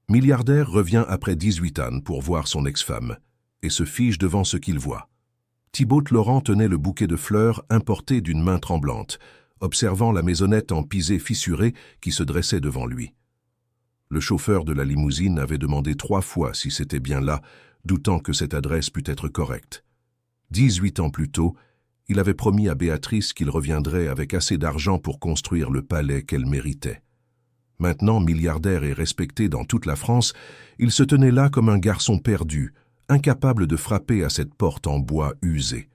Milliardaire revient après 18 ans pour voir son ex-femme et se fige devant ce qu'il voit. Thibault Laurent tenait le bouquet de fleurs importé d'une main tremblante, observant la maisonnette en pisé fissurée qui se dressait devant lui. Le chauffeur de la limousine avait demandé 3 fois si c'était bien là, doutant que cette adresse pût être correcte. 18 ans plus tôt, il avait promis à Béatrice qu'il reviendrait avec assez d'argent pour construire le palais qu'elle méritait. Maintenant milliardaire et respecté dans toute la France, il se tenait là comme un garçon perdu, incapable de frapper à cette porte en bois usé.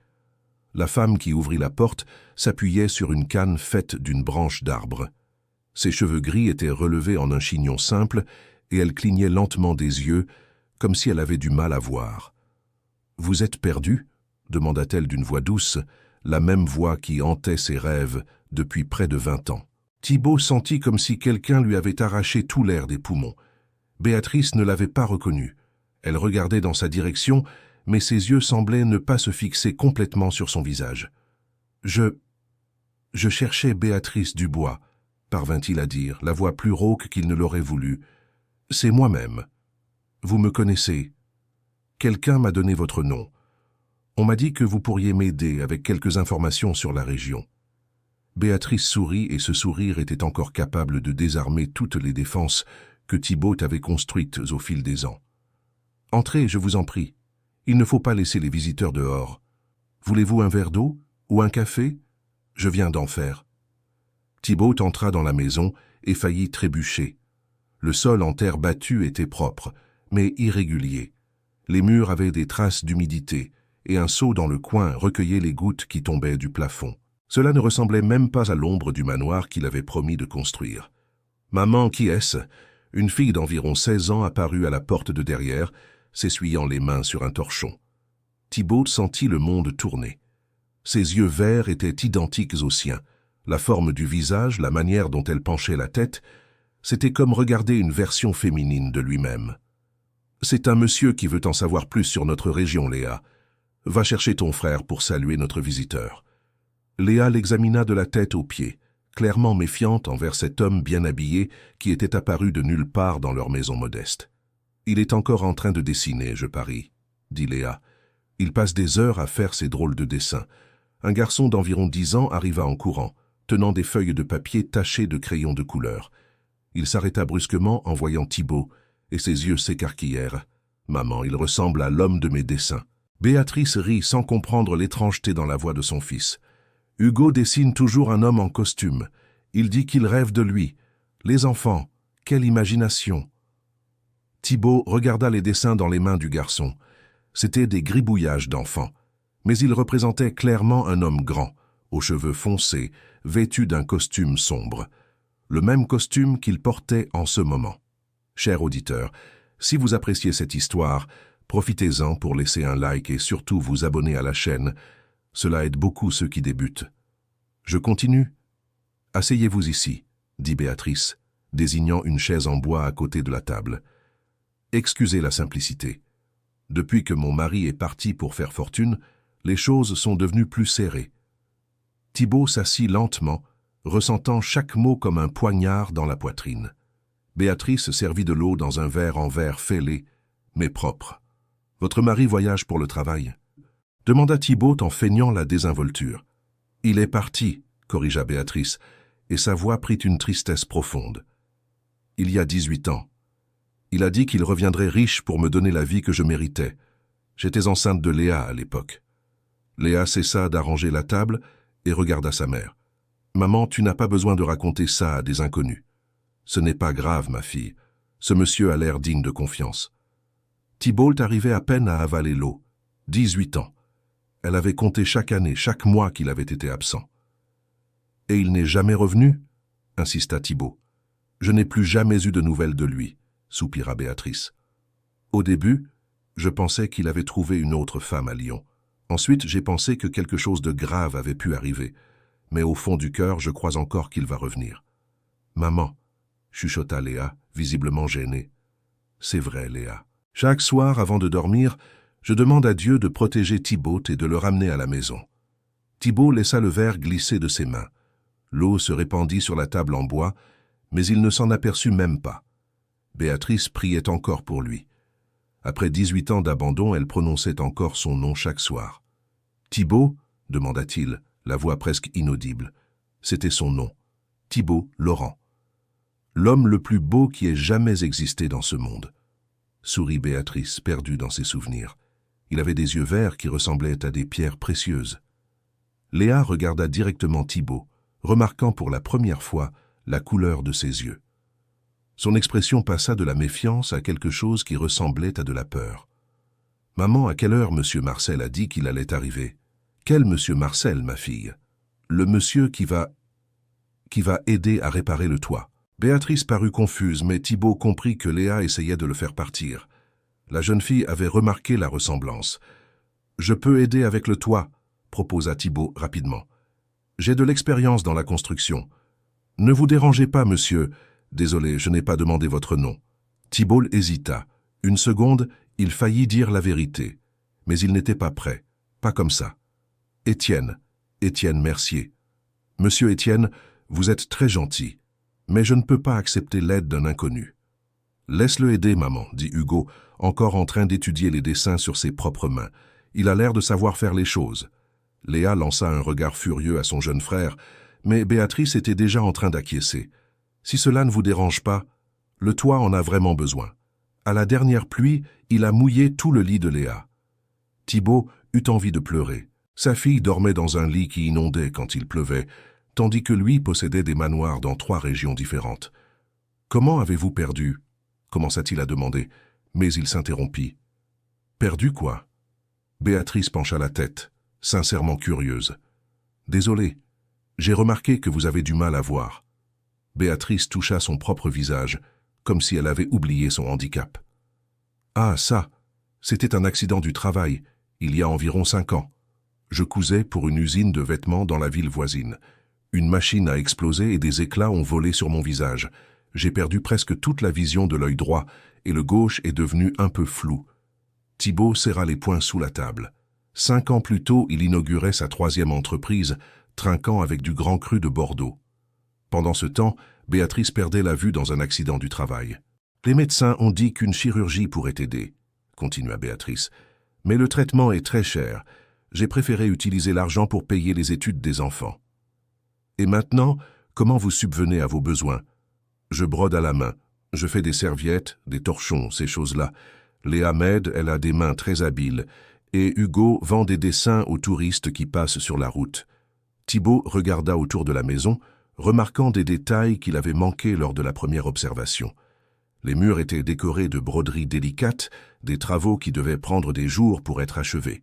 La femme qui ouvrit la porte s'appuyait sur une canne faite d'une branche d'arbre. Ses cheveux gris étaient relevés en un chignon simple et elle clignait lentement des yeux, comme si elle avait du mal à voir. « Vous êtes perdu ?» demanda-t-elle d'une voix douce, la même voix qui hantait ses rêves depuis près de 20 ans. Thibault sentit comme si quelqu'un lui avait arraché tout l'air des poumons. Béatrice ne l'avait pas reconnu. Elle regardait dans sa direction, mais ses yeux semblaient ne pas se fixer complètement sur son visage. « Je cherchais Béatrice Dubois », parvint-il à dire, la voix plus rauque qu'il ne l'aurait voulu. « C'est moi-même. Vous me connaissez. Quelqu'un m'a donné votre nom. On m'a dit que vous pourriez m'aider avec quelques informations sur la région. » Béatrice sourit et ce sourire était encore capable de désarmer toutes les défenses que Thibault avait construites au fil des ans. « Entrez, je vous en prie. Il ne faut pas laisser les visiteurs dehors. Voulez-vous un verre d'eau ou un café? Je viens d'en faire. » Thibault entra dans la maison et faillit trébucher. Le sol en terre battue était propre, mais irrégulier. Les murs avaient des traces d'humidité, et un seau dans le coin recueillait les gouttes qui tombaient du plafond. Cela ne ressemblait même pas à l'ombre du manoir qu'il avait promis de construire. « Maman, qui est-ce » Une fille d'environ 16 ans apparut à la porte de derrière, s'essuyant les mains sur un torchon. Thibault sentit le monde tourner. Ses yeux verts étaient identiques aux siens. La forme du visage, la manière dont elle penchait la tête, c'était comme regarder une version féminine de lui-même. « C'est un monsieur qui veut en savoir plus sur notre région, Léa. Va chercher ton frère pour saluer notre visiteur. » Léa l'examina de la tête aux pieds, clairement méfiante envers cet homme bien habillé qui était apparu de nulle part dans leur maison modeste. « Il est encore en train de dessiner, je parie, » dit Léa. « Il passe des heures à faire ces drôles de dessins. » Un garçon d'environ 10 ans arriva en courant, tenant des feuilles de papier tachées de crayons de couleur. Il s'arrêta brusquement en voyant Thibault, et ses yeux s'écarquillèrent. « Maman, il ressemble à l'homme de mes dessins. » Béatrice rit sans comprendre l'étrangeté dans la voix de son fils. « Hugo dessine toujours un homme en costume. Il dit qu'il rêve de lui. Les enfants, quelle imagination !» Thibault regarda les dessins dans les mains du garçon. C'étaient des gribouillages d'enfants, mais ils représentaient clairement un homme grand, aux cheveux foncés, vêtu d'un costume sombre. Le même costume qu'il portait en ce moment. Cher auditeur, si vous appréciez cette histoire, profitez-en pour laisser un like et surtout vous abonner à la chaîne. Cela aide beaucoup ceux qui débutent. Je continue. « Asseyez-vous ici, » dit Béatrice, désignant une chaise en bois à côté de la table. « Excusez la simplicité. Depuis que mon mari est parti pour faire fortune, les choses sont devenues plus serrées. » Thibault s'assit lentement, ressentant chaque mot comme un poignard dans la poitrine. Béatrice servit de l'eau dans un verre en verre fêlé, mais propre. « Votre mari voyage pour le travail ?» demanda Thibault en feignant la désinvolture. « Il est parti, » corrigea Béatrice, et sa voix prit une tristesse profonde. « Il y a 18 ans. Il a dit qu'il reviendrait riche pour me donner la vie que je méritais. J'étais enceinte de Léa à l'époque. » Léa cessa d'arranger la table et regarda sa mère. « Maman, tu n'as pas besoin de raconter ça à des inconnus. Ce n'est pas grave, ma fille. Ce monsieur a l'air digne de confiance. » Thibault arrivait à peine à avaler l'eau. 18 ans. Elle avait compté chaque année, chaque mois qu'il avait été absent. « Et il n'est jamais revenu ?» insista Thibault. « Je n'ai plus jamais eu de nouvelles de lui, » soupira Béatrice. « Au début, je pensais qu'il avait trouvé une autre femme à Lyon. Ensuite, j'ai pensé que quelque chose de grave avait pu arriver. Mais au fond du cœur, je crois encore qu'il va revenir. »« Maman, » chuchota Léa, visiblement gênée. « C'est vrai, Léa. Chaque soir, avant de dormir, je demande à Dieu de protéger Thibault et de le ramener à la maison. » Thibault laissa le verre glisser de ses mains. L'eau se répandit sur la table en bois, mais il ne s'en aperçut même pas. Béatrice priait encore pour lui. Après 18 ans d'abandon, elle prononçait encore son nom chaque soir. « Thibault » demanda-t-il, la voix presque inaudible. C'était son nom. Thibault Laurent. L'homme le plus beau qui ait jamais existé dans ce monde. Sourit Béatrice, perdue dans ses souvenirs. Il avait des yeux verts qui ressemblaient à des pierres précieuses. Léa regarda directement Thibault, remarquant pour la première fois la couleur de ses yeux. Son expression passa de la méfiance à quelque chose qui ressemblait à de la peur. « Maman, à quelle heure monsieur Marcel a dit qu'il allait arriver ?»« Quel monsieur Marcel, ma fille ?»« Le monsieur qui va aider à réparer le toit. » Béatrice parut confuse, mais Thibault comprit que Léa essayait de le faire partir. La jeune fille avait remarqué la ressemblance. « Je peux aider avec le toit », proposa Thibault rapidement. « J'ai de l'expérience dans la construction. »« Ne vous dérangez pas, monsieur. Désolé, je n'ai pas demandé votre nom. » Thibault hésita. Une seconde, il faillit dire la vérité. Mais il n'était pas prêt. Pas comme ça. « Étienne. Étienne Mercier. »« Monsieur Étienne, vous êtes très gentil. Mais je ne peux pas accepter l'aide d'un inconnu. »« Laisse-le aider, maman, » dit Hugo, encore en train d'étudier les dessins sur ses propres mains. Il a l'air de savoir faire les choses. Léa lança un regard furieux à son jeune frère, mais Béatrice était déjà en train d'acquiescer. Si cela ne vous dérange pas, le toit en a vraiment besoin. À la dernière pluie, il a mouillé tout le lit de Léa. Thibault eut envie de pleurer. Sa fille dormait dans un lit qui inondait quand il pleuvait, tandis que lui possédait des manoirs dans 3 régions différentes. « Comment avez-vous perdu ?» commença-t-il à demander, mais il s'interrompit. « Perdu quoi ?» Béatrice pencha la tête, sincèrement curieuse. « Désolé, j'ai remarqué que vous avez du mal à voir. » Béatrice toucha son propre visage, comme si elle avait oublié son handicap. « Ah, ça, c'était un accident du travail, il y a environ 5 ans. Je cousais pour une usine de vêtements dans la ville voisine. Une machine a explosé et des éclats ont volé sur mon visage. J'ai perdu presque toute la vision de l'œil droit et le gauche est devenu un peu flou. » Thibault serra les poings sous la table. 5 ans plus tôt, il inaugurait sa 3e entreprise, trinquant avec du Grand Cru de Bordeaux. Pendant ce temps, Béatrice perdait la vue dans un accident du travail. « Les médecins ont dit qu'une chirurgie pourrait aider, » continua Béatrice. « Mais le traitement est très cher. J'ai préféré utiliser l'argent pour payer les études des enfants. » « Et maintenant, comment vous subvenez à vos besoins ? » « Je brode à la main. Je fais des serviettes, des torchons, ces choses-là. Léa m'aide, elle a des mains très habiles. Et Hugo vend des dessins aux touristes qui passent sur la route. » Thibault regarda autour de la maison, remarquant des détails qu'il avait manqués lors de la première observation. Les murs étaient décorés de broderies délicates, des travaux qui devaient prendre des jours pour être achevés.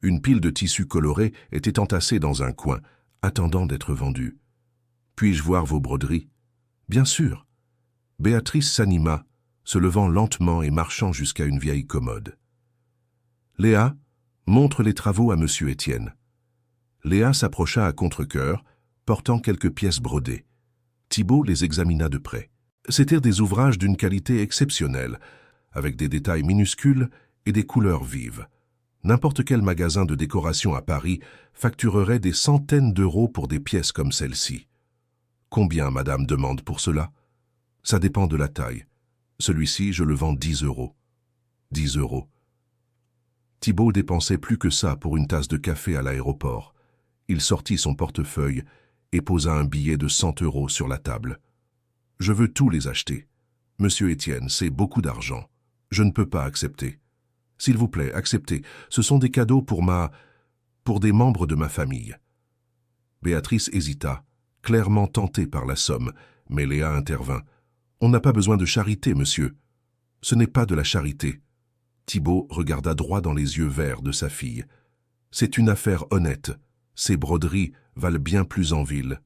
Une pile de tissus colorés était entassée dans un coin, attendant d'être vendue. « Puis-je voir vos broderies ?»« Bien sûr. » Béatrice s'anima, se levant lentement et marchant jusqu'à une vieille commode. « Léa, montre les travaux à monsieur Étienne. » Léa s'approcha à contre-cœur, portant quelques pièces brodées. Thibault les examina de près. C'étaient des ouvrages d'une qualité exceptionnelle, avec des détails minuscules et des couleurs vives. N'importe quel magasin de décoration à Paris facturerait des centaines d'euros pour des pièces comme celle-ci. Combien madame demande pour cela? Ça dépend de la taille. Celui-ci, je le vends 10 euros. 10 euros. Thibault dépensait plus que ça pour une tasse de café à l'aéroport. Il sortit son portefeuille et posa un billet de 100 euros sur la table. « Je veux tous les acheter. Monsieur Étienne, c'est beaucoup d'argent. Je ne peux pas accepter. S'il vous plaît, acceptez. Ce sont des cadeaux pour des membres de ma famille. » Béatrice hésita, clairement tentée par la somme, mais Léa intervint. « On n'a pas besoin de charité, monsieur. Ce n'est pas de la charité. » Thibault regarda droit dans les yeux verts de sa fille. « C'est une affaire honnête. Ces broderies valent bien plus en ville. »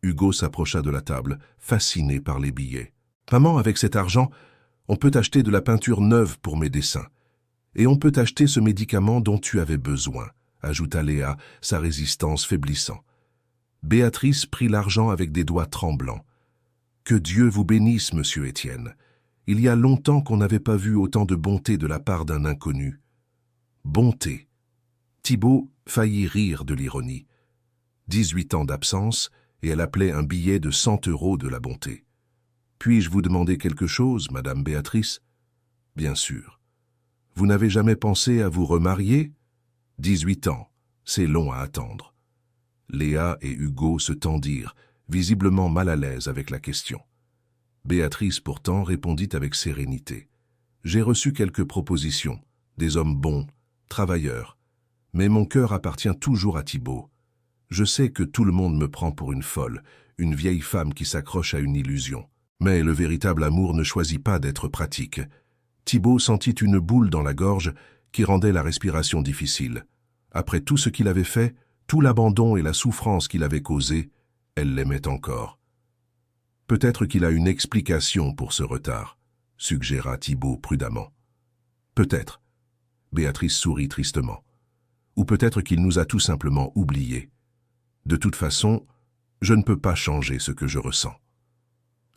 Hugo s'approcha de la table, fasciné par les billets. « Maman, avec cet argent, on peut acheter de la peinture neuve pour mes dessins. Et on peut acheter ce médicament dont tu avais besoin, » ajouta Léa, sa résistance faiblissant. Béatrice prit l'argent avec des doigts tremblants. « Que Dieu vous bénisse, monsieur Étienne. Il y a longtemps qu'on n'avait pas vu autant de bonté de la part d'un inconnu. » Bonté. Thibault faillit rire de l'ironie. 18 ans d'absence, et elle appelait un billet de 100 euros de la bonté. Puis-je vous demander quelque chose, Madame Béatrice? Bien sûr. Vous n'avez jamais pensé à vous remarier? 18 ans, c'est long à attendre. Léa et Hugo se tendirent, visiblement mal à l'aise avec la question. Béatrice pourtant répondit avec sérénité. J'ai reçu quelques propositions, des hommes bons, travailleurs, mais mon cœur appartient toujours à Thibaut. Je sais que tout le monde me prend pour une folle, une vieille femme qui s'accroche à une illusion. Mais le véritable amour ne choisit pas d'être pratique. Thibaut sentit une boule dans la gorge qui rendait la respiration difficile. Après tout ce qu'il avait fait, tout l'abandon et la souffrance qu'il avait causé, elle l'aimait encore. Peut-être qu'il a une explication pour ce retard, suggéra Thibaut prudemment. Peut-être. Béatrice sourit tristement. Ou peut-être qu'il nous a tout simplement oubliés. De toute façon, je ne peux pas changer ce que je ressens.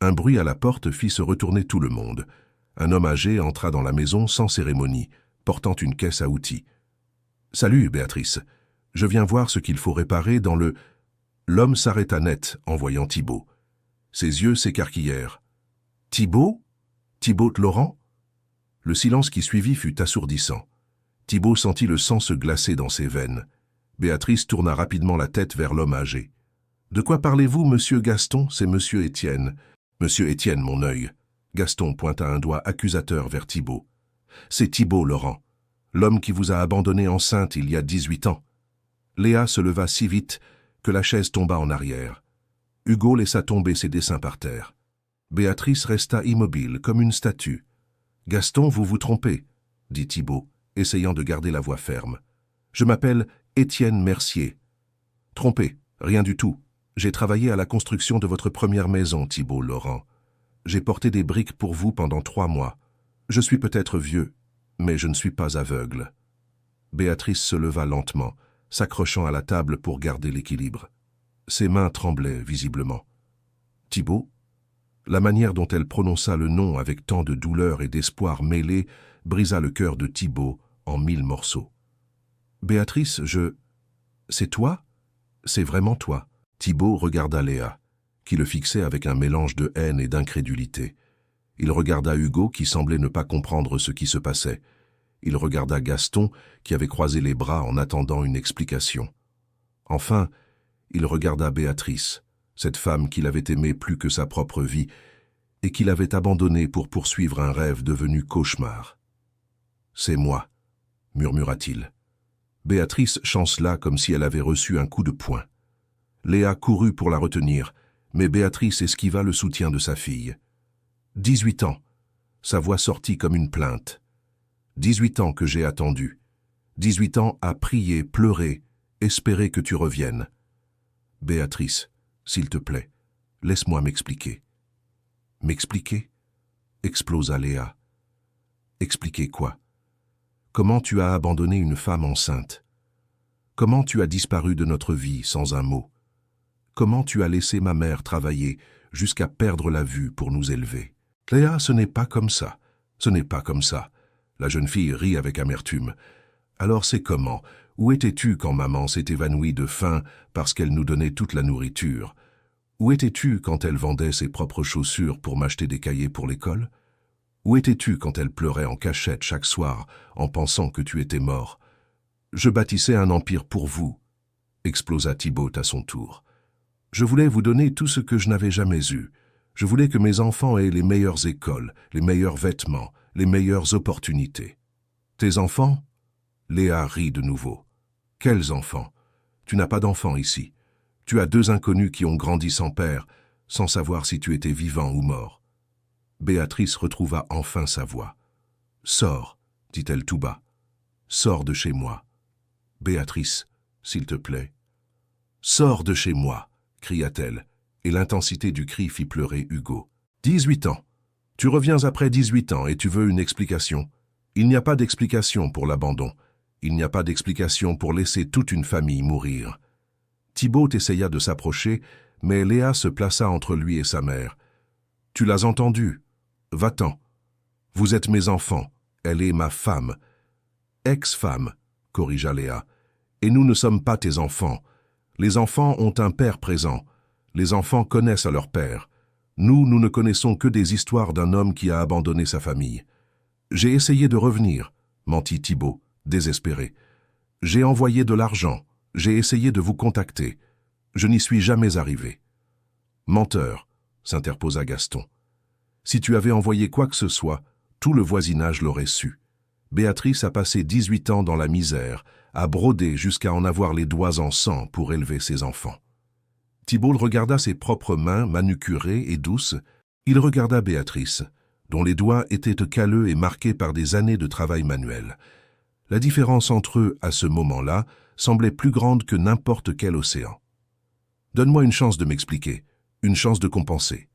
Un bruit à la porte fit se retourner tout le monde. Un homme âgé entra dans la maison sans cérémonie, portant une caisse à outils. « Salut, Béatrice. Je viens voir ce qu'il faut réparer dans le... » L'homme s'arrêta net en voyant Thibaut. Ses yeux s'écarquillèrent. « Thibaut? Thibaut Laurent ?» Le silence qui suivit fut assourdissant. Thibaut sentit le sang se glacer dans ses veines. Béatrice tourna rapidement la tête vers l'homme âgé. « De quoi parlez-vous, monsieur Gaston? C'est monsieur Étienne. »« Monsieur Étienne, mon œil. » Gaston pointa un doigt accusateur vers Thibaut. « C'est Thibaut Laurent, l'homme qui vous a abandonné enceinte il y a 18 ans. » Léa se leva si vite que la chaise tomba en arrière. Hugo laissa tomber ses dessins par terre. Béatrice resta immobile, comme une statue. « Gaston, vous vous trompez, » dit Thibaut, essayant de garder la voix ferme. « Je m'appelle Étienne Mercier. »« Trompé, rien du tout. J'ai travaillé à la construction de votre première maison, Thibaut Laurent. J'ai porté des briques pour vous pendant 3 mois. Je suis peut-être vieux, mais je ne suis pas aveugle. » Béatrice se leva lentement, s'accrochant à la table pour garder l'équilibre. Ses mains tremblaient visiblement. « Thibaut ?» La manière dont elle prononça le nom avec tant de douleur et d'espoir mêlés brisa le cœur de Thibaut en 1000 morceaux. « Béatrice, C'est toi? C'est vraiment toi ?» Thibaut regarda Léa, qui le fixait avec un mélange de haine et d'incrédulité. Il regarda Hugo, qui semblait ne pas comprendre ce qui se passait. Il regarda Gaston, qui avait croisé les bras en attendant une explication. Enfin, il regarda Béatrice, cette femme qu'il avait aimée plus que sa propre vie et qu'il avait abandonnée pour poursuivre un rêve devenu cauchemar. « C'est moi, » murmura-t-il. Béatrice chancela comme si elle avait reçu un coup de poing. Léa courut pour la retenir, mais Béatrice esquiva le soutien de sa fille. « 18 ans !» Sa voix sortit comme une plainte. « 18 ans que j'ai attendu. 18 ans à prier, pleurer, espérer que tu reviennes. Béatrice, s'il te plaît, laisse-moi m'expliquer. »« M'expliquer » explosa Léa. « Expliquer quoi? Comment tu as abandonné une femme enceinte? Comment tu as disparu de notre vie sans un mot? Comment tu as laissé ma mère travailler jusqu'à perdre la vue pour nous élever? » « Léa, ce n'est pas comme ça. Ce n'est pas comme ça. » La jeune fille rit avec amertume. « Alors c'est comment? Où étais-tu quand maman s'est évanouie de faim parce qu'elle nous donnait toute la nourriture? Où étais-tu quand elle vendait ses propres chaussures pour m'acheter des cahiers pour l'école? Où étais-tu quand elle pleurait en cachette chaque soir en pensant que tu étais mort? Je bâtissais un empire pour vous, » explosa Thibaut à son tour. « Je voulais vous donner tout ce que je n'avais jamais eu. Je voulais que mes enfants aient les meilleures écoles, les meilleurs vêtements, les meilleures opportunités. Tes enfants? » Léa rit de nouveau. « Quels enfants? Tu n'as pas d'enfants ici. Tu as 2 inconnus qui ont grandi sans père, sans savoir si tu étais vivant ou mort. » Béatrice retrouva enfin sa voix. « Sors, » dit-elle tout bas. « Sors de chez moi. Béatrice, s'il te plaît. »« Sors de chez moi !» cria-t-elle, et l'intensité du cri fit pleurer Hugo. « 18 ans. Tu reviens après 18 ans et tu veux une explication. Il n'y a pas d'explication pour l'abandon. Il n'y a pas d'explication pour laisser toute une famille mourir. » Thibaut essaya de s'approcher, mais Léa se plaça entre lui et sa mère. « Tu l'as entendu. Va-t'en. Vous êtes mes enfants. Elle est ma femme. »« Ex-femme, » corrigea Léa. « Et nous ne sommes pas tes enfants. Les enfants ont un père présent. Les enfants connaissent leur père. Nous ne connaissons que des histoires d'un homme qui a abandonné sa famille. J'ai essayé de revenir, mentit Thibault, désespéré. J'ai envoyé de l'argent, j'ai essayé de vous contacter. Je n'y suis jamais arrivé. Menteur, s'interposa Gaston. Si tu avais envoyé quoi que ce soit, tout le voisinage l'aurait su. Béatrice a passé 18 ans dans la misère, a brodé jusqu'à en avoir les doigts en sang pour élever ses enfants. Thibault regarda ses propres mains manucurées et douces. Il regarda Béatrice, dont les doigts étaient calleux et marqués par des années de travail manuel. La différence entre eux, à ce moment-là, semblait plus grande que n'importe quel océan. « Donne-moi une chance de m'expliquer, une chance de compenser. »«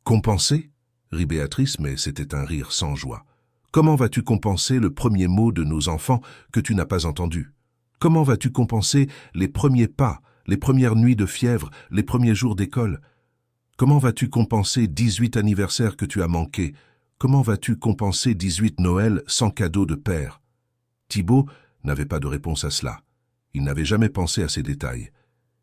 Compenser » rit Béatrice, mais c'était un rire sans joie. « Comment vas-tu compenser le premier mot de nos enfants que tu n'as pas entendu? Comment vas-tu compenser les premiers pas, les premières nuits de fièvre, les premiers jours d'école? Comment vas-tu compenser 18 anniversaires que tu as manqués? Comment vas-tu compenser 18 Noëls sans cadeau de père ?» Thibault n'avait pas de réponse à cela. Il n'avait jamais pensé à ces détails.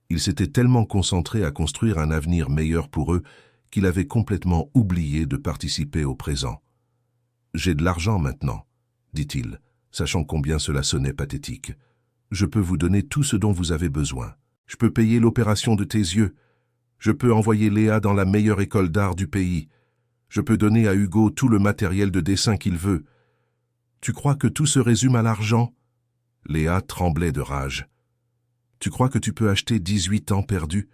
Il s'était tellement concentré à construire un avenir meilleur pour eux qu'il avait complètement oublié de participer au présent. « J'ai de l'argent maintenant, » dit-il, sachant combien cela sonnait pathétique. « Je peux vous donner tout ce dont vous avez besoin. Je peux payer l'opération de tes yeux. Je peux envoyer Léa dans la meilleure école d'art du pays. Je peux donner à Hugo tout le matériel de dessin qu'il veut. Tu crois que tout se résume à l'argent ?» Léa tremblait de rage. « Tu crois que tu peux acheter 18 ans perdus?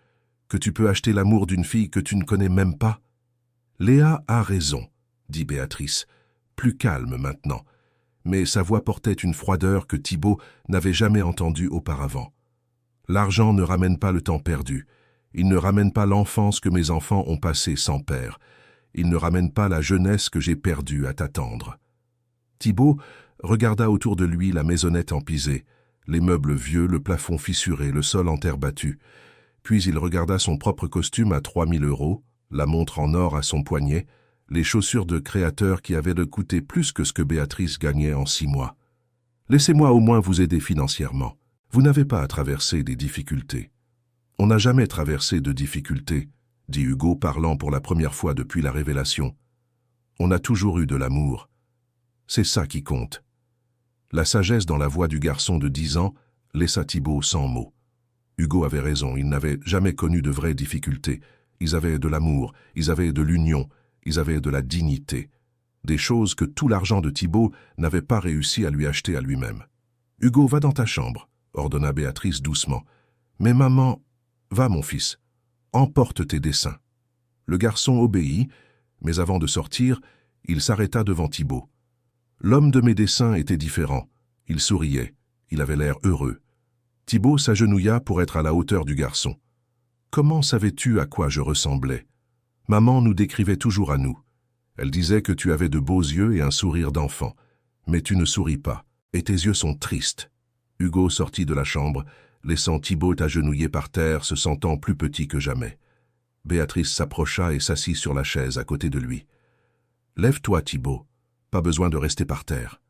Que tu peux acheter l'amour d'une fille que tu ne connais même pas? » « Léa a raison, » dit Béatrice, plus calme maintenant, mais sa voix portait une froideur que Thibault n'avait jamais entendue auparavant. « L'argent ne ramène pas le temps perdu. Il ne ramène pas l'enfance que mes enfants ont passée sans père. Il ne ramène pas la jeunesse que j'ai perdue à t'attendre. » Thibault regarda autour de lui la maisonnette empisée, les meubles vieux, le plafond fissuré, le sol en terre battue. Puis il regarda son propre costume à 3000 €, la montre en or à son poignet, les chaussures de créateur qui avaient coûté plus que ce que Béatrice gagnait en 6 mois. « Laissez-moi au moins vous aider financièrement. Vous n'avez pas à traverser des difficultés. »« On n'a jamais traversé de difficultés, » dit Hugo parlant pour la première fois depuis la révélation. « On a toujours eu de l'amour. C'est ça qui compte. » La sagesse dans la voix du garçon de 10 ans laissa Thibault sans mots. Hugo avait raison, ils n'avaient jamais connu de vraies difficultés. Ils avaient de l'amour, ils avaient de l'union, ils avaient de la dignité. Des choses que tout l'argent de Thibault n'avait pas réussi à lui acheter à lui-même. « Hugo, va dans ta chambre, » ordonna Béatrice doucement. « Mais maman, va mon fils, emporte tes dessins. » Le garçon obéit, mais avant de sortir, il s'arrêta devant Thibault. L'homme de mes dessins était différent. Il souriait, il avait l'air heureux. Thibault s'agenouilla pour être à la hauteur du garçon. « Comment savais-tu à quoi je ressemblais? Maman nous décrivait toujours à nous. Elle disait que tu avais de beaux yeux et un sourire d'enfant. Mais tu ne souris pas, et tes yeux sont tristes. » Hugo sortit de la chambre, laissant Thibault agenouillé par terre, se sentant plus petit que jamais. Béatrice s'approcha et s'assit sur la chaise à côté de lui. « Lève-toi, Thibault. Pas besoin de rester par terre. »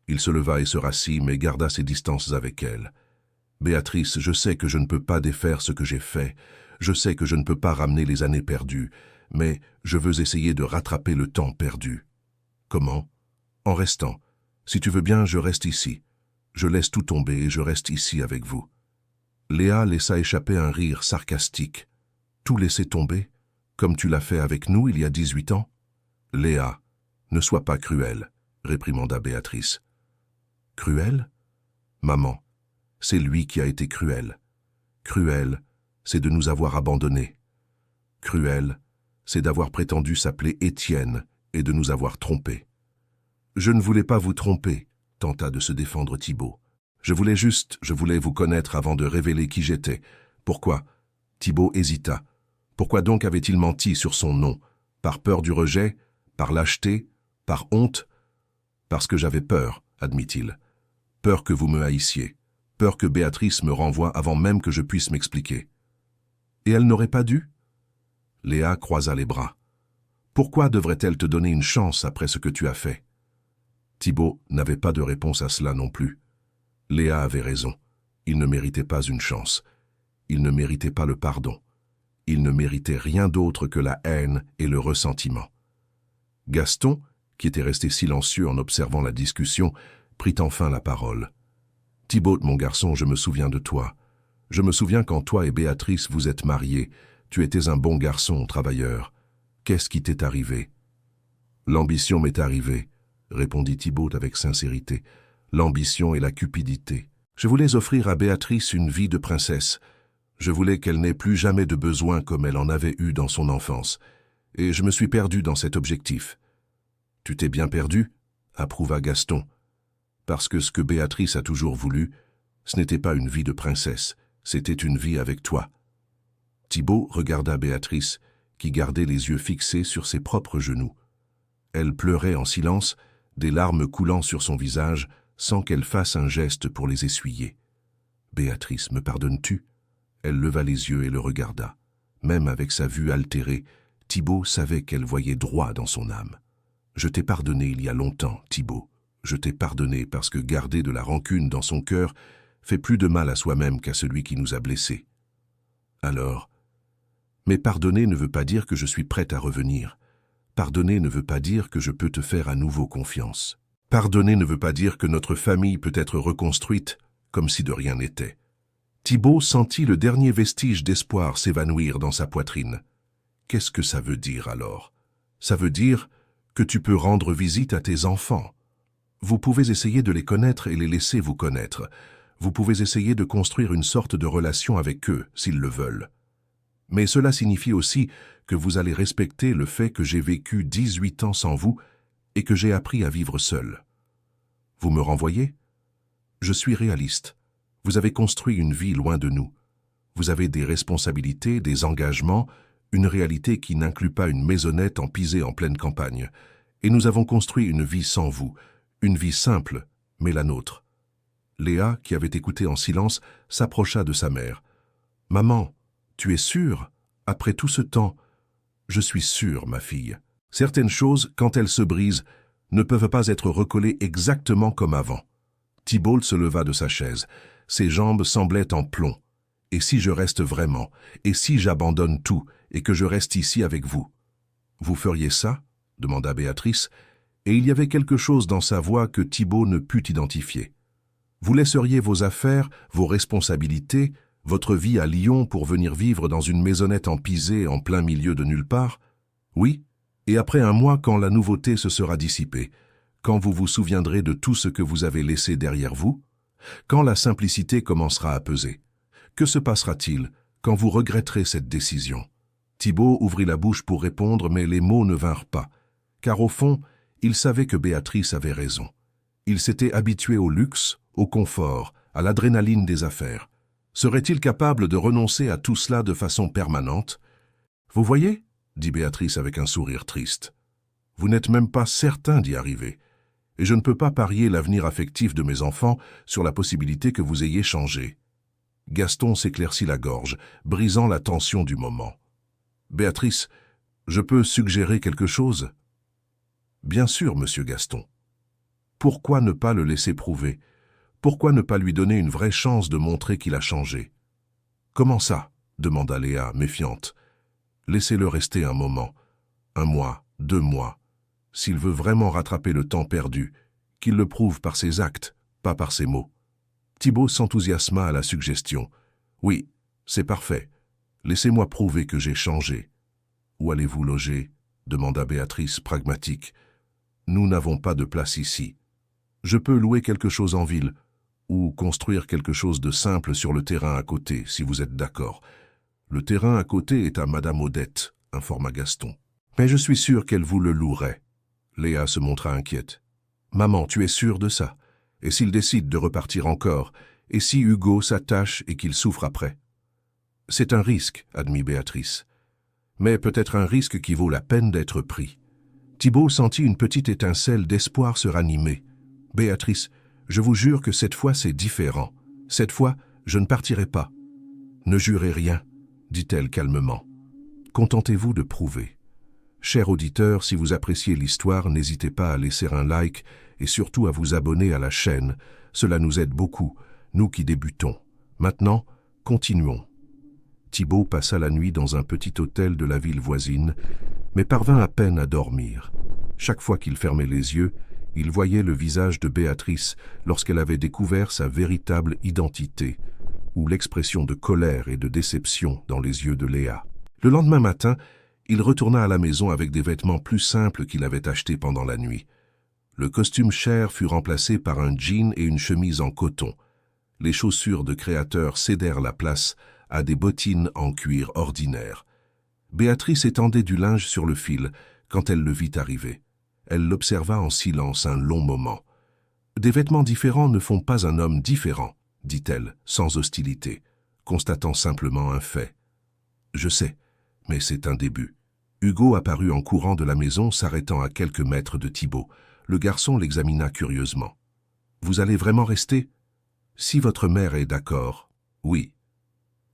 Il se leva et se rassit, mais garda ses distances avec elle. « Béatrice, je sais que je ne peux pas défaire ce que j'ai fait. Je sais que je ne peux pas ramener les années perdues. Mais je veux essayer de rattraper le temps perdu. » « Comment ? » ?»« En restant. Si tu veux bien, je reste ici. Je laisse tout tomber et je reste ici avec vous. » Léa laissa échapper un rire sarcastique. « Tout laisser tomber? Comme tu l'as fait avec nous il y a 18 ans ?»« Léa, ne sois pas cruelle, » réprimanda Béatrice. « Cruelle ? Maman, c'est lui qui a été cruel. Cruel, c'est de nous avoir abandonnés. Cruel, c'est d'avoir prétendu s'appeler Étienne et de nous avoir trompés. »« Je ne voulais pas vous tromper, » tenta de se défendre Thibault. « Je voulais vous connaître avant de révéler qui j'étais. Pourquoi ?» Thibault hésita. Pourquoi donc avait-il menti sur son nom? Par peur du rejet? Par lâcheté? Par honte? Parce que j'avais peur, admit-il. Peur que vous me haïssiez. Peur que Béatrice me renvoie avant même que je puisse m'expliquer. Et elle n'aurait pas dû? Léa croisa les bras. Pourquoi devrait-elle te donner une chance après ce que tu as fait? Thibault n'avait pas de réponse à cela non plus. Léa avait raison. Il ne méritait pas une chance. Il ne méritait pas le pardon. Il ne méritait rien d'autre que la haine et le ressentiment. Gaston, qui était resté silencieux en observant la discussion, prit enfin la parole. « Thibaut, mon garçon, je me souviens de toi. Je me souviens quand toi et Béatrice vous êtes mariés. Tu étais un bon garçon, travailleur. Qu'est-ce qui t'est arrivé ?»« L'ambition m'est arrivée, » répondit Thibaut avec sincérité. « L'ambition et la cupidité. Je voulais offrir à Béatrice une vie de princesse. Je voulais qu'elle n'ait plus jamais de besoin comme elle en avait eu dans son enfance. Et je me suis perdu dans cet objectif. »« Tu t'es bien perdu ?» approuva Gaston. « Parce que ce que Béatrice a toujours voulu, ce n'était pas une vie de princesse, c'était une vie avec toi. » Thibaut regarda Béatrice, qui gardait les yeux fixés sur ses propres genoux. Elle pleurait en silence, des larmes coulant sur son visage, sans qu'elle fasse un geste pour les essuyer. « Béatrice, me pardonnes-tu » Elle leva les yeux et le regarda. Même avec sa vue altérée, Thibaut savait qu'elle voyait droit dans son âme. « Je t'ai pardonné il y a longtemps, Thibaut. Je t'ai pardonné parce que garder de la rancune dans son cœur fait plus de mal à soi-même qu'à celui qui nous a blessés. » Alors, mais pardonner ne veut pas dire que je suis prête à revenir. Pardonner ne veut pas dire que je peux te faire à nouveau confiance. Pardonner ne veut pas dire que notre famille peut être reconstruite comme si de rien n'était. Thibaut sentit le dernier vestige d'espoir s'évanouir dans sa poitrine. Qu'est-ce que ça veut dire alors? Ça veut dire que tu peux rendre visite à tes enfants. Vous pouvez essayer de les connaître et les laisser vous connaître. Vous pouvez essayer de construire une sorte de relation avec eux, s'ils le veulent. Mais cela signifie aussi que vous allez respecter le fait que j'ai vécu 18 ans sans vous et que j'ai appris à vivre seul. Vous me renvoyez? Je suis réaliste. Vous avez construit une vie loin de nous. Vous avez des responsabilités, des engagements, une réalité qui n'inclut pas une maisonnette empisée en pleine campagne. Et nous avons construit une vie sans vous, une vie simple, mais la nôtre. Léa, qui avait écouté en silence, s'approcha de sa mère. « Maman, tu es sûre? Après tout ce temps ?»« Je suis sûre, ma fille. Certaines choses, quand elles se brisent, ne peuvent pas être recollées exactement comme avant. » Thibaut se leva de sa chaise. Ses jambes semblaient en plomb. « Et si je reste vraiment? Et si j'abandonne tout et que je reste ici avec vous? »« Vous feriez ça ?» demanda Béatrice, et il y avait quelque chose dans sa voix que Thibaut ne put identifier. « Vous laisseriez vos affaires, vos responsabilités, votre vie à Lyon pour venir vivre dans une maisonnette empisée en plein milieu de nulle part? Oui, et après un mois quand la nouveauté se sera dissipée, quand vous vous souviendrez de tout ce que vous avez laissé derrière vous, quand la simplicité commencera à peser. Que se passera-t-il quand vous regretterez cette décision ?» Thibaut ouvrit la bouche pour répondre, mais les mots ne vinrent pas, car au fond, il savait que Béatrice avait raison. Il s'était habitué au luxe, au confort, à l'adrénaline des affaires. Serait-il capable de renoncer à tout cela de façon permanente? « Vous voyez ?» dit Béatrice avec un sourire triste. « Vous n'êtes même pas certain d'y arriver. Et je ne peux pas parier l'avenir affectif de mes enfants sur la possibilité que vous ayez changé. » Gaston s'éclaircit la gorge, brisant la tension du moment. « Béatrice, je peux suggérer quelque chose ?»« Bien sûr, monsieur Gaston. Pourquoi ne pas le laisser prouver? Pourquoi ne pas lui donner une vraie chance de montrer qu'il a changé ?»« Comment ça ?» demanda Léa, méfiante. « Laissez-le rester un moment, 1 mois, 2 mois. S'il veut vraiment rattraper le temps perdu, qu'il le prouve par ses actes, pas par ses mots. » Thibaut s'enthousiasma à la suggestion. « Oui, c'est parfait. Laissez-moi prouver que j'ai changé. »« Où allez-vous loger ?» demanda Béatrice, pragmatique. « Nous n'avons pas de place ici. Je peux louer quelque chose en ville, ou construire quelque chose de simple sur le terrain à côté, si vous êtes d'accord. Le terrain à côté est à Madame Odette, informa Gaston. Mais je suis sûr qu'elle vous le louerait. » Léa se montra inquiète. « Maman, tu es sûre de ça? Et s'il décide de repartir encore? Et si Hugo s'attache et qu'il souffre après? » « C'est un risque, admit Béatrice. Mais peut-être un risque qui vaut la peine d'être pris. » Thibaut sentit une petite étincelle d'espoir se ranimer. « Béatrice, je vous jure que cette fois c'est différent. Cette fois, je ne partirai pas. »« Ne jurez rien, » dit-elle calmement. « Contentez-vous de prouver. » Chers auditeurs, si vous appréciez l'histoire, n'hésitez pas à laisser un like et surtout à vous abonner à la chaîne. Cela nous aide beaucoup, nous qui débutons. Maintenant, continuons. Thibaut passa la nuit dans un petit hôtel de la ville voisine, mais parvint à peine à dormir. Chaque fois qu'il fermait les yeux, il voyait le visage de Béatrice lorsqu'elle avait découvert sa véritable identité, ou l'expression de colère et de déception dans les yeux de Léa. Le lendemain matin, il retourna à la maison avec des vêtements plus simples qu'il avait achetés pendant la nuit. Le costume cher fut remplacé par un jean et une chemise en coton. Les chaussures de créateur cédèrent la place à des bottines en cuir ordinaire. Béatrice étendait du linge sur le fil quand elle le vit arriver. Elle l'observa en silence un long moment. « Des vêtements différents ne font pas un homme différent, » dit-elle, sans hostilité, constatant simplement un fait. « Je sais, mais c'est un début. » Hugo apparut en courant de la maison, s'arrêtant à quelques mètres de Thibaut. Le garçon l'examina curieusement. « Vous allez vraiment rester ? » ?»« Si votre mère est d'accord, oui. »«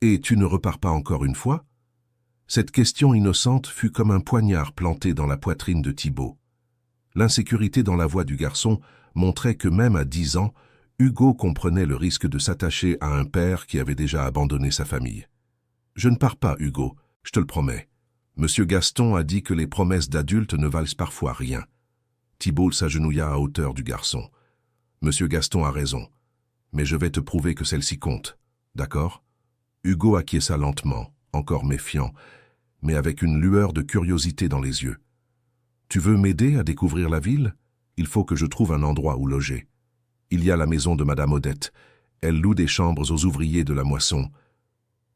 Et tu ne repars pas encore une fois ?» Cette question innocente fut comme un poignard planté dans la poitrine de Thibaut. L'insécurité dans la voix du garçon montrait que même à 10 ans, Hugo comprenait le risque de s'attacher à un père qui avait déjà abandonné sa famille. « Je ne pars pas, Hugo, je te le promets. Monsieur Gaston a dit que les promesses d'adultes ne valent parfois rien. » Thibaut s'agenouilla à hauteur du garçon. « Monsieur Gaston a raison, mais je vais te prouver que celle-ci compte, d'accord ?» Hugo acquiesça lentement, encore méfiant, mais avec une lueur de curiosité dans les yeux. « Tu veux m'aider à découvrir la ville ? Il faut que je trouve un endroit où loger. Il y a la maison de Madame Odette. Elle loue des chambres aux ouvriers de la moisson.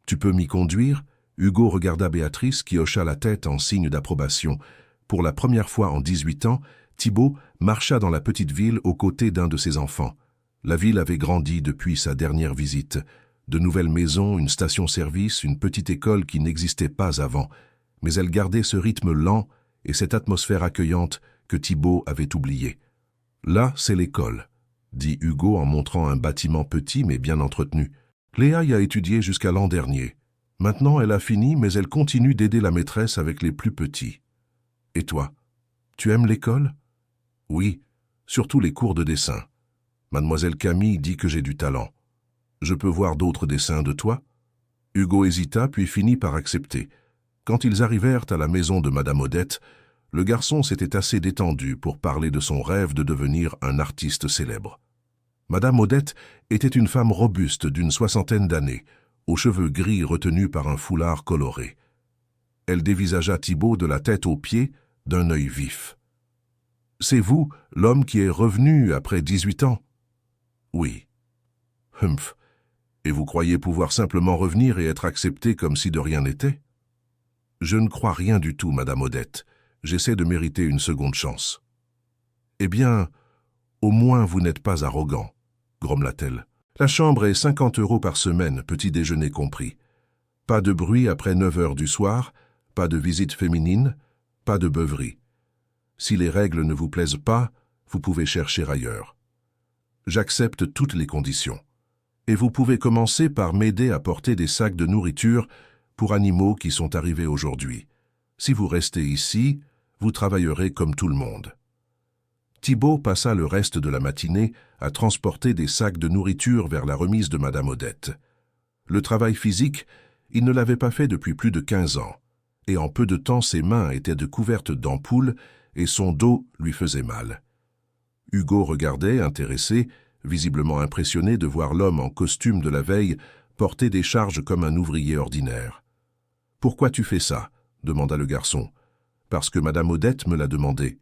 Tu peux m'y conduire ?» Hugo regarda Béatrice qui hocha la tête en signe d'approbation. Pour la première fois en 18 ans, Thibaut marcha dans la petite ville aux côtés d'un de ses enfants. La ville avait grandi depuis sa dernière visite. De nouvelles maisons, une station-service, une petite école qui n'existait pas avant. Mais elle gardait ce rythme lent et cette atmosphère accueillante que Thibaut avait oublié. « Là, c'est l'école », dit Hugo en montrant un bâtiment petit mais bien entretenu. « Léa y a étudié jusqu'à l'an dernier. Maintenant, elle a fini, mais elle continue d'aider la maîtresse avec les plus petits. Et toi, tu aimes l'école ? » ?»« Oui, surtout les cours de dessin. Mademoiselle Camille dit que j'ai du talent. Je peux voir d'autres dessins de toi ?» Hugo hésita, puis finit par accepter. Quand ils arrivèrent à la maison de Madame Odette, le garçon s'était assez détendu pour parler de son rêve de devenir un artiste célèbre. Madame Odette était une femme robuste d'une 60aine d'années, aux cheveux gris retenus par un foulard coloré. Elle dévisagea Thibaut de la tête aux pieds d'un œil vif. « C'est vous, l'homme qui est revenu après 18 ans ?»« Oui. »« Humph. Et vous croyez pouvoir simplement revenir et être accepté comme si de rien n'était ?»« Je ne crois rien du tout, Madame Odette. J'essaie de mériter une seconde chance. »« Eh bien, au moins vous n'êtes pas arrogant, » grommela-t-elle. « La chambre est 50 € par semaine, petit déjeuner compris. Pas de bruit après 9 heures du soir, pas de visite féminine, pas de beuverie. Si les règles ne vous plaisent pas, vous pouvez chercher ailleurs. J'accepte toutes les conditions. Et vous pouvez commencer par m'aider à porter des sacs de nourriture pour animaux qui sont arrivés aujourd'hui. Si vous restez ici, vous travaillerez comme tout le monde. » Thibaut passa le reste de la matinée à transporter des sacs de nourriture vers la remise de Madame Odette. Le travail physique, il ne l'avait pas fait depuis plus de 15 ans, et en peu de temps ses mains étaient couvertes d'ampoules et son dos lui faisait mal. Hugo regardait, intéressé, visiblement impressionné de voir l'homme en costume de la veille porter des charges comme un ouvrier ordinaire. « Pourquoi tu fais ça ?» demanda le garçon. « Parce que Madame Odette me l'a demandé. »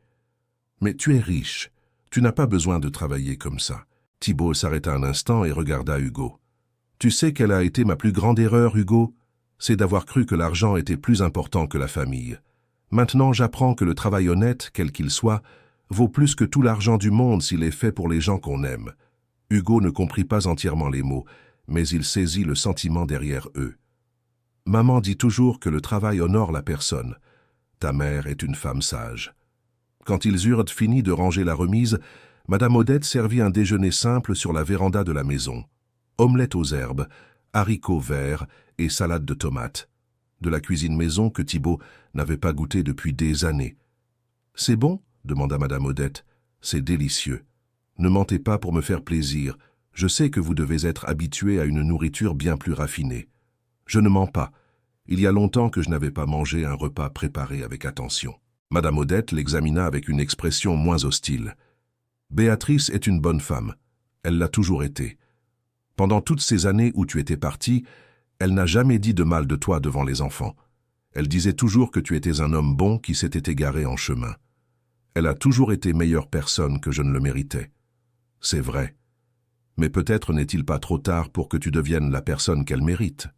« Mais tu es riche, tu n'as pas besoin de travailler comme ça. » Thibaut s'arrêta un instant et regarda Hugo. « Tu sais quelle a été ma plus grande erreur, Hugo ? C'est d'avoir cru que l'argent était plus important que la famille. Maintenant, j'apprends que le travail honnête, quel qu'il soit, vaut plus que tout l'argent du monde s'il est fait pour les gens qu'on aime. » Hugo ne comprit pas entièrement les mots, mais il saisit le sentiment derrière eux. « Maman dit toujours que le travail honore la personne. Ta mère est une femme sage. » Quand ils eurent fini de ranger la remise, Madame Odette servit un déjeuner simple sur la véranda de la maison. Omelette aux herbes, haricots verts et salade de tomates. De la cuisine maison que Thibaut n'avait pas goûté depuis des années. « C'est bon ?» demanda Madame Odette. « C'est délicieux. Ne mentez pas pour me faire plaisir. Je sais que vous devez être habitué à une nourriture bien plus raffinée. »« Je ne mens pas. Il y a longtemps que je n'avais pas mangé un repas préparé avec attention. Madame Odette l'examina avec une expression moins hostile. Béatrice est une bonne femme. Elle l'a toujours été. Pendant toutes ces années où tu étais parti, elle n'a jamais dit de mal de toi devant les enfants. Elle disait toujours que tu étais un homme bon qui s'était égaré en chemin. Elle a toujours été meilleure personne que je ne le méritais. C'est vrai. Mais peut-être n'est-il pas trop tard pour que tu deviennes la personne qu'elle mérite.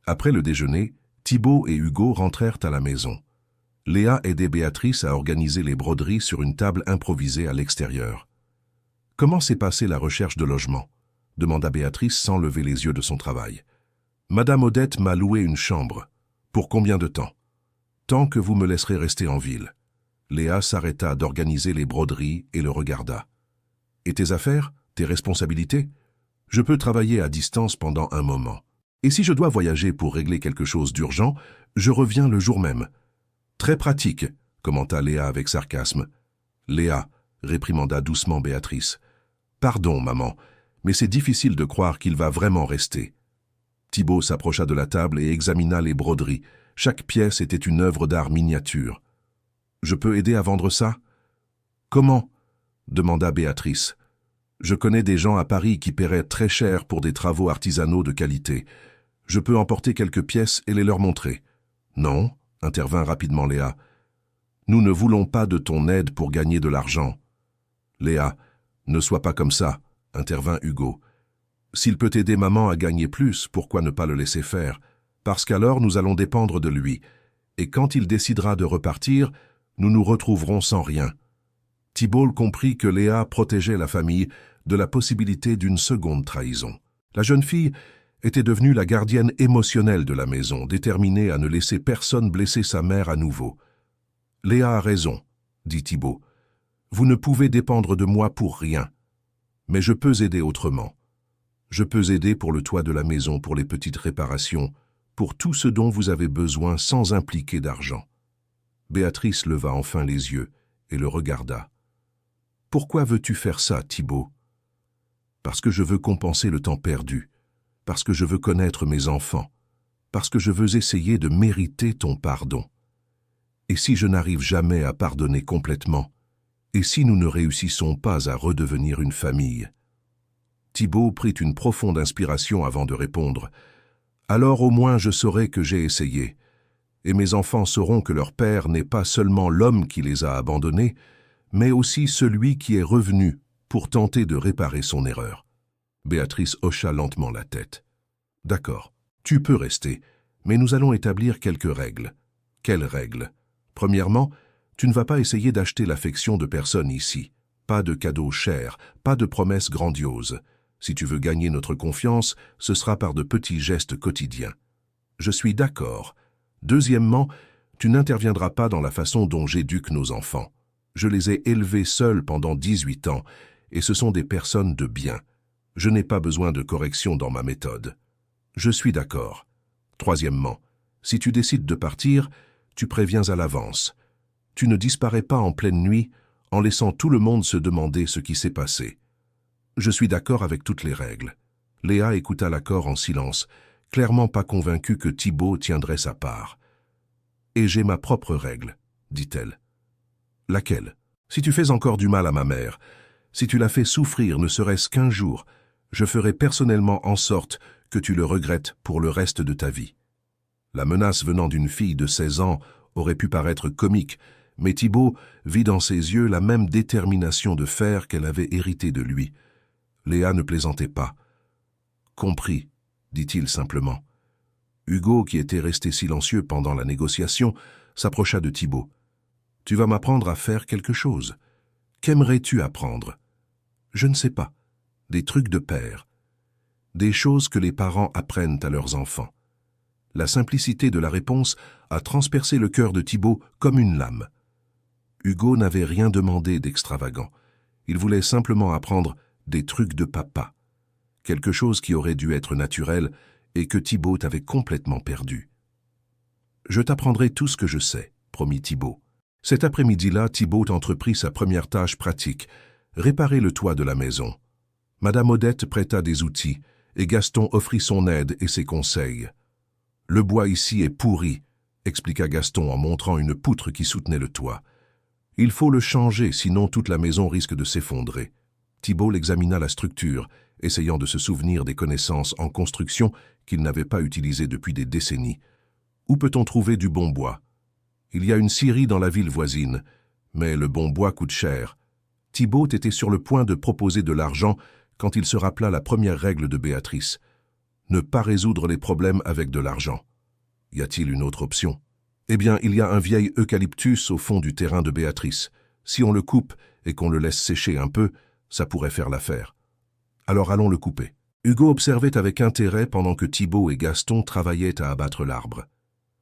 Après le déjeuner, Thibaut et Hugo rentrèrent à la maison. Léa aidait Béatrice à organiser les broderies sur une table improvisée à l'extérieur. « Comment s'est passée la recherche de logement ?» demanda Béatrice sans lever les yeux de son travail. « Madame Odette m'a loué une chambre. Pour combien de temps ?»« Tant que vous me laisserez rester en ville. » Léa s'arrêta d'organiser les broderies et le regarda. « Et tes affaires, tes responsabilités ? Je peux travailler à distance pendant un moment. Et si je dois voyager pour régler quelque chose d'urgent, je reviens le jour même. » « Très pratique, » commenta Léa avec sarcasme. « Léa, » réprimanda doucement Béatrice. « Pardon, maman, mais c'est difficile de croire qu'il va vraiment rester. » Thibaut s'approcha de la table et examina les broderies. Chaque pièce était une œuvre d'art miniature. « Je peux aider à vendre ça ?»« Comment ?» demanda Béatrice. « Je connais des gens à Paris qui paieraient très cher pour des travaux artisanaux de qualité. Je peux emporter quelques pièces et les leur montrer. »« Non ?» intervint rapidement Léa. « Nous ne voulons pas de ton aide pour gagner de l'argent. »« Léa, ne sois pas comme ça, » intervint Hugo. « S'il peut aider maman à gagner plus, pourquoi ne pas le laisser faire? Parce qu'alors nous allons dépendre de lui. Et quand il décidera de repartir, nous nous retrouverons sans rien. » Thibault comprit que Léa protégeait la famille de la possibilité d'une seconde trahison. La jeune fille était devenue la gardienne émotionnelle de la maison, déterminée à ne laisser personne blesser sa mère à nouveau. « Léa a raison, » dit Thibault. « Vous ne pouvez dépendre de moi pour rien. Mais je peux aider autrement. Je peux aider pour le toit de la maison, pour les petites réparations, pour tout ce dont vous avez besoin sans impliquer d'argent. » Béatrice leva enfin les yeux et le regarda. « Pourquoi veux-tu faire ça, Thibault ? » « Parce que je veux compenser le temps perdu. Parce que je veux connaître mes enfants, parce que je veux essayer de mériter ton pardon. Et si je n'arrive jamais à pardonner complètement, et si nous ne réussissons pas à redevenir une famille ?» Thibault prit une profonde inspiration avant de répondre. « Alors au moins je saurai que j'ai essayé, et mes enfants sauront que leur père n'est pas seulement l'homme qui les a abandonnés, mais aussi celui qui est revenu pour tenter de réparer son erreur. » Béatrice hocha lentement la tête. « D'accord, tu peux rester, mais nous allons établir quelques règles. » « Quelles règles ? Premièrement, tu ne vas pas essayer d'acheter l'affection de personne ici. Pas de cadeaux chers, pas de promesses grandioses. Si tu veux gagner notre confiance, ce sera par de petits gestes quotidiens. Je suis d'accord. Deuxièmement, tu n'interviendras pas dans la façon dont j'éduque nos enfants. Je les ai élevés seuls pendant 18 ans, et ce sont des personnes de bien. Je n'ai pas besoin de correction dans ma méthode. Je suis d'accord. Troisièmement, si tu décides de partir, tu préviens à l'avance. Tu ne disparais pas en pleine nuit en laissant tout le monde se demander ce qui s'est passé. Je suis d'accord avec toutes les règles. Léa écouta l'accord en silence, clairement pas convaincue que Thibault tiendrait sa part. « Et j'ai ma propre règle, » dit-elle. « Laquelle ? Si tu fais encore du mal à ma mère, si tu la fais souffrir ne serait-ce qu'un jour, je ferai personnellement en sorte que tu le regrettes pour le reste de ta vie. » La menace venant d'une fille de 16 ans aurait pu paraître comique, mais Thibault vit dans ses yeux la même détermination de fer qu'elle avait héritée de lui. Léa ne plaisantait pas. « Compris, » dit-il simplement. Hugo, qui était resté silencieux pendant la négociation, s'approcha de Thibault. « Tu vas m'apprendre à faire quelque chose. Qu'aimerais-tu apprendre ?»« Je ne sais pas. Des trucs de père. Des choses que les parents apprennent à leurs enfants. » La simplicité de la réponse a transpercé le cœur de Thibault comme une lame. Hugo n'avait rien demandé d'extravagant. Il voulait simplement apprendre des trucs de papa. Quelque chose qui aurait dû être naturel et que Thibault avait complètement perdu. « Je t'apprendrai tout ce que je sais, » promit Thibault. Cet après-midi-là, Thibault entreprit sa première tâche pratique, réparer le toit de la maison. Madame Odette prêta des outils, et Gaston offrit son aide et ses conseils. Le bois ici est pourri, expliqua Gaston en montrant une poutre qui soutenait le toit. Il faut le changer, sinon toute la maison risque de s'effondrer. Thibault examina la structure, essayant de se souvenir des connaissances en construction qu'il n'avait pas utilisées depuis des décennies. Où peut-on trouver du bon bois? Il y a une scierie dans la ville voisine, mais le bon bois coûte cher. Thibault était sur le point de proposer de l'argent quand il se rappela la première règle de Béatrice. Ne pas résoudre les problèmes avec de l'argent. Y a-t-il une autre option? Eh bien, il y a un vieil eucalyptus au fond du terrain de Béatrice. Si on le coupe et qu'on le laisse sécher un peu, ça pourrait faire l'affaire. Alors allons le couper. Hugo observait avec intérêt pendant que Thibault et Gaston travaillaient à abattre l'arbre.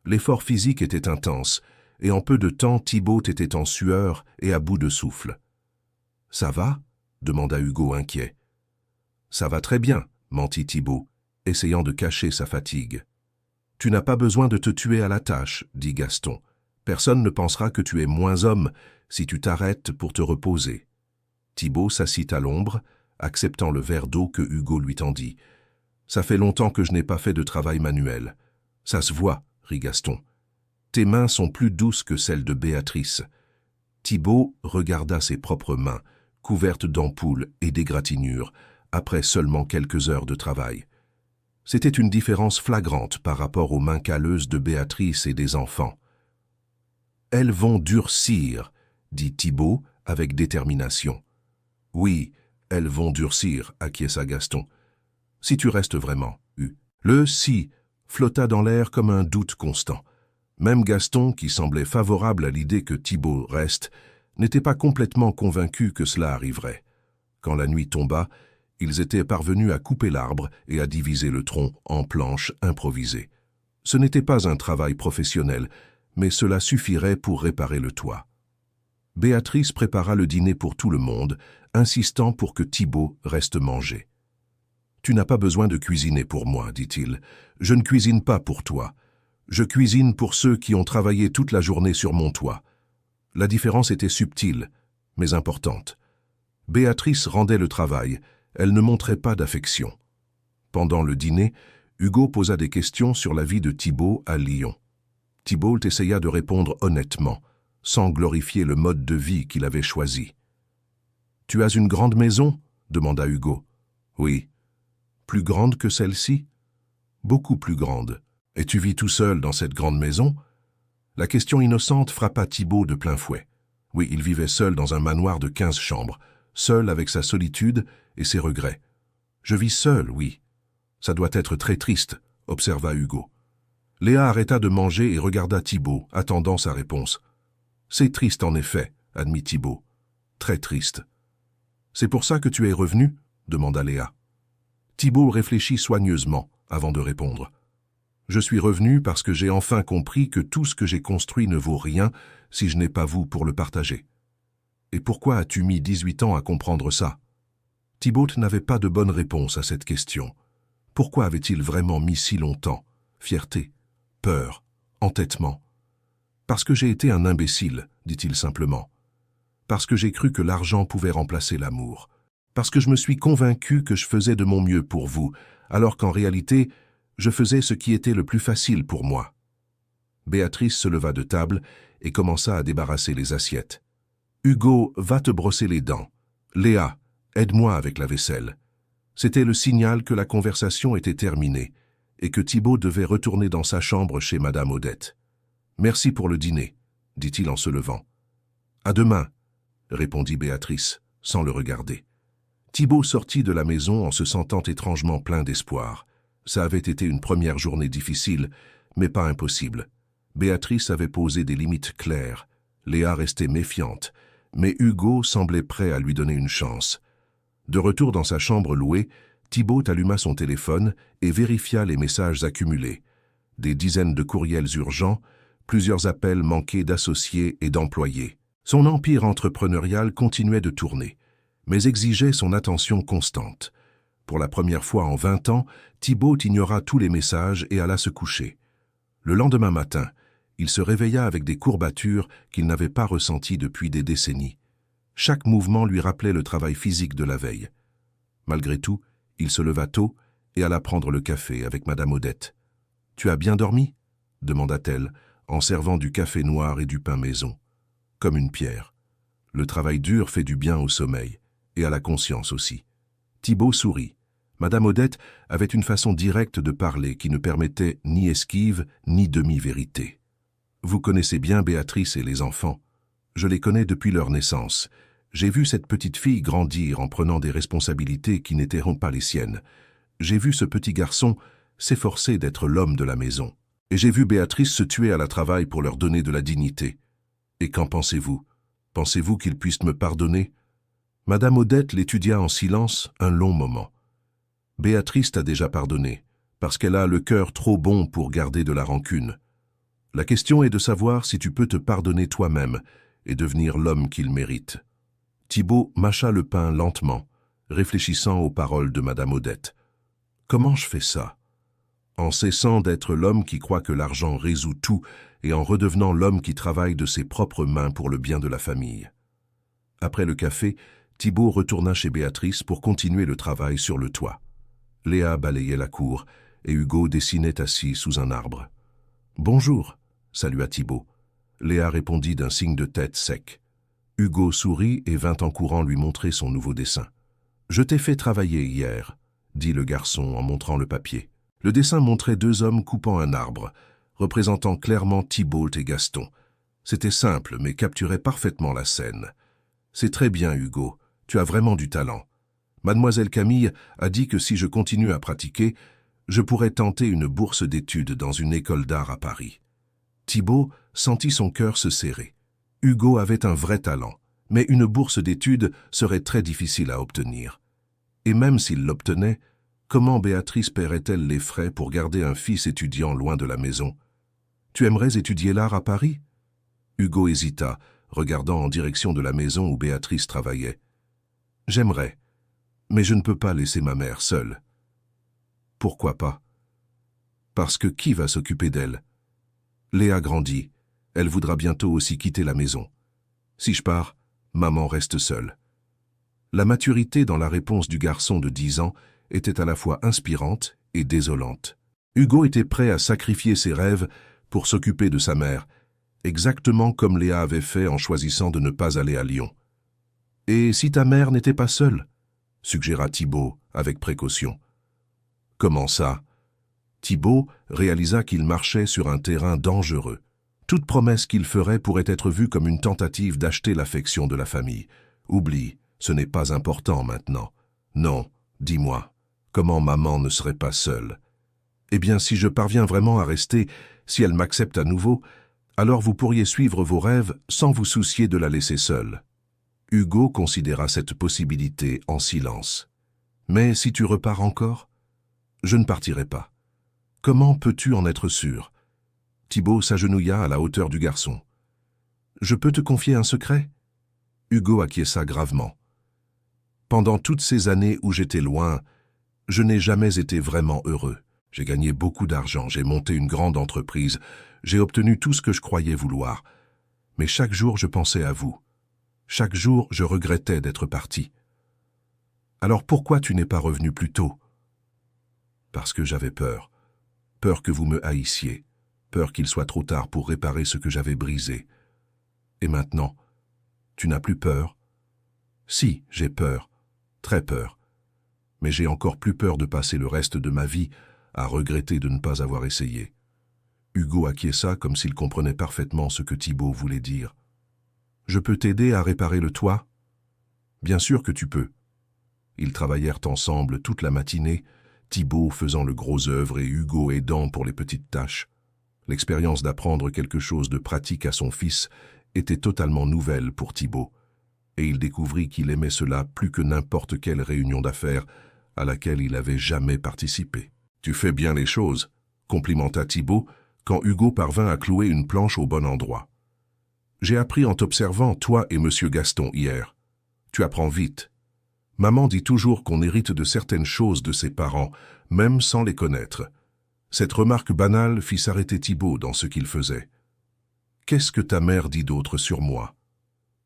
L'effort physique était intense, et en peu de temps, Thibault était en sueur et à bout de souffle. « Ça va ?» demanda Hugo inquiet. « Ça va très bien », mentit Thibault, essayant de cacher sa fatigue. « Tu n'as pas besoin de te tuer à la tâche, dit Gaston. Personne ne pensera que tu es moins homme si tu t'arrêtes pour te reposer. » Thibault s'assit à l'ombre, acceptant le verre d'eau que Hugo lui tendit. « Ça fait longtemps que je n'ai pas fait de travail manuel. »« Ça se voit, » rit Gaston. « Tes mains sont plus douces que celles de Béatrice. » Thibault regarda ses propres mains, couvertes d'ampoules et d'égratignures, après seulement quelques heures de travail. C'était une différence flagrante par rapport aux mains calleuses de Béatrice et des enfants. « Elles vont durcir, » dit Thibault avec détermination. « Oui, elles vont durcir, » acquiesça Gaston. « Si tu restes vraiment, Le « si » flotta dans l'air comme un doute constant. Même Gaston, qui semblait favorable à l'idée que Thibault reste, n'était pas complètement convaincu que cela arriverait. Quand la nuit tomba, ils étaient parvenus à couper l'arbre et à diviser le tronc en planches improvisées. Ce n'était pas un travail professionnel, mais cela suffirait pour réparer le toit. Béatrice prépara le dîner pour tout le monde, insistant pour que Thibault reste manger. « Tu n'as pas besoin de cuisiner pour moi, dit-il. Je ne cuisine pas pour toi. Je cuisine pour ceux qui ont travaillé toute la journée sur mon toit. » La différence était subtile, mais importante. Béatrice rendait le travail, elle ne montrait pas d'affection. Pendant le dîner, Hugo posa des questions sur la vie de Thibault à Lyon. Thibault essaya de répondre honnêtement, sans glorifier le mode de vie qu'il avait choisi. « Tu as une grande maison ?» demanda Hugo. « Oui. »« Plus grande que celle-ci ?»« Beaucoup plus grande. Et tu vis tout seul dans cette grande maison ?» La question innocente frappa Thibault de plein fouet. Oui, il vivait seul dans un manoir de 15 chambres, seul avec sa solitude et ses regrets. « Je vis seul, oui. »« Ça doit être très triste, » observa Hugo. Léa arrêta de manger et regarda Thibault, attendant sa réponse. « C'est triste en effet, » admit Thibault. « Très triste. »« C'est pour ça que tu es revenu ?» demanda Léa. Thibault réfléchit soigneusement avant de répondre. « Je suis revenu parce que j'ai enfin compris que tout ce que j'ai construit ne vaut rien si je n'ai pas vous pour le partager. »« Et pourquoi as-tu mis 18 ans à comprendre ça ?» Thibault n'avait pas de bonne réponse à cette question. Pourquoi avait-il vraiment mis si longtemps? Fierté, peur, entêtement. « Parce que j'ai été un imbécile, » dit-il simplement. « Parce que j'ai cru que l'argent pouvait remplacer l'amour. Parce que je me suis convaincu que je faisais de mon mieux pour vous, alors qu'en réalité, je faisais ce qui était le plus facile pour moi. » Béatrice se leva de table et commença à débarrasser les assiettes. « Hugo, va te brosser les dents. Léa, aide-moi avec la vaisselle. » C'était le signal que la conversation était terminée et que Thibault devait retourner dans sa chambre chez Madame Odette. « Merci pour le dîner, » dit-il en se levant. « À demain, » répondit Béatrice, sans le regarder. Thibault sortit de la maison en se sentant étrangement plein d'espoir. Ça avait été une première journée difficile, mais pas impossible. Béatrice avait posé des limites claires. Léa restait méfiante, mais Hugo semblait prêt à lui donner une chance. De retour dans sa chambre louée, Thibault alluma son téléphone et vérifia les messages accumulés. Des dizaines de courriels urgents, plusieurs appels manqués d'associés et d'employés. Son empire entrepreneurial continuait de tourner, mais exigeait son attention constante. Pour la première fois en 20 ans, Thibault ignora tous les messages et alla se coucher. Le lendemain matin, il se réveilla avec des courbatures qu'il n'avait pas ressenties depuis des décennies. Chaque mouvement lui rappelait le travail physique de la veille. Malgré tout, il se leva tôt et alla prendre le café avec Madame Odette. « Tu as bien dormi ?» demanda-t-elle, en servant du café noir et du pain maison. Comme une pierre. Le travail dur fait du bien au sommeil, et à la conscience aussi. Thibaut sourit. Madame Odette avait une façon directe de parler qui ne permettait ni esquive ni demi-vérité. « Vous connaissez bien Béatrice et les enfants. Je les connais depuis leur naissance. J'ai vu cette petite fille grandir en prenant des responsabilités qui n'étaient pas les siennes. J'ai vu ce petit garçon s'efforcer d'être l'homme de la maison. Et j'ai vu Béatrice se tuer à la travail pour leur donner de la dignité. Et qu'en pensez-vous? Pensez-vous qu'ils puissent me pardonner ?» Madame Odette l'étudia en silence un long moment. « Béatrice t'a déjà pardonné, parce qu'elle a le cœur trop bon pour garder de la rancune. La question est de savoir si tu peux te pardonner toi-même et devenir l'homme qu'il mérite. » Thibaut mâcha le pain lentement, réfléchissant aux paroles de Madame Odette. « Comment je fais ça ? En cessant d'être l'homme qui croit que l'argent résout tout et en redevenant l'homme qui travaille de ses propres mains pour le bien de la famille. » Après le café, Thibaut retourna chez Béatrice pour continuer le travail sur le toit. Léa balayait la cour et Hugo dessinait assis sous un arbre. « Bonjour » salua Thibaut. Léa répondit d'un signe de tête sec. Hugo sourit et vint en courant lui montrer son nouveau dessin. « Je t'ai fait travailler hier » dit le garçon en montrant le papier. Le dessin montrait deux hommes coupant un arbre, représentant clairement Thibaut et Gaston. C'était simple, mais capturait parfaitement la scène. « C'est très bien, Hugo. Tu as vraiment du talent. Mademoiselle Camille a dit que si je continue à pratiquer, je pourrais tenter une bourse d'études dans une école d'art à Paris. » Thibaut sentit son cœur se serrer. Hugo avait un vrai talent, mais une bourse d'études serait très difficile à obtenir. Et même s'il l'obtenait, comment Béatrice paierait-elle les frais pour garder un fils étudiant loin de la maison? « Tu aimerais étudier l'art à Paris ?» Hugo hésita, regardant en direction de la maison où Béatrice travaillait. « J'aimerais, mais je ne peux pas laisser ma mère seule. » « Pourquoi pas ? » « Parce que qui va s'occuper d'elle ? Léa grandit, elle voudra bientôt aussi quitter la maison. Si je pars, maman reste seule. » La maturité dans la réponse du garçon de 10 ans était à la fois inspirante et désolante. Hugo était prêt à sacrifier ses rêves pour s'occuper de sa mère, exactement comme Léa avait fait en choisissant de ne pas aller à Lyon. « Et si ta mère n'était pas seule ?» suggéra Thibaut avec précaution. « Comment ça ?» Thibaut réalisa qu'il marchait sur un terrain dangereux. Toute promesse qu'il ferait pourrait être vue comme une tentative d'acheter l'affection de la famille. « Oublie, ce n'est pas important maintenant. Non, dis-moi, comment maman ne serait pas seule ? Eh bien, si je parviens vraiment à rester, si elle m'accepte à nouveau, alors vous pourriez suivre vos rêves sans vous soucier de la laisser seule. » Hugo considéra cette possibilité en silence. « Mais si tu repars encore ? » ?»« Je ne partirai pas. » »« Comment peux-tu en être sûr ?» Thibaut s'agenouilla à la hauteur du garçon. « Je peux te confier un secret ?» Hugo acquiesça gravement. « Pendant toutes ces années où j'étais loin, je n'ai jamais été vraiment heureux. J'ai gagné beaucoup d'argent, j'ai monté une grande entreprise, j'ai obtenu tout ce que je croyais vouloir. Mais chaque jour, je pensais à vous. Chaque jour, je regrettais d'être parti. Alors pourquoi tu n'es pas revenu plus tôt ? » ?»« Parce que j'avais peur. Peur que vous me haïssiez. Peur qu'il soit trop tard pour réparer ce que j'avais brisé. Et maintenant, tu n'as plus peur ? » ?»« Si, j'ai peur. Très peur. Mais j'ai encore plus peur de passer le reste de ma vie à regretter de ne pas avoir essayé. » Hugo acquiesça comme s'il comprenait parfaitement ce que Thibaut voulait dire. « Je peux t'aider à réparer le toit ? » ?»« Bien sûr que tu peux. » Ils travaillèrent ensemble toute la matinée, Thibaut faisant le gros œuvre et Hugo aidant pour les petites tâches. L'expérience d'apprendre quelque chose de pratique à son fils était totalement nouvelle pour Thibaut, et il découvrit qu'il aimait cela plus que n'importe quelle réunion d'affaires à laquelle il avait jamais participé. « Tu fais bien les choses », complimenta Thibaut quand Hugo parvint à clouer une planche au bon endroit. « J'ai appris en t'observant, toi et monsieur Gaston, hier. Tu apprends vite. Maman dit toujours qu'on hérite de certaines choses de ses parents, même sans les connaître. » Cette remarque banale fit s'arrêter Thibaut dans ce qu'il faisait. « Qu'est-ce que ta mère dit d'autre sur moi ?»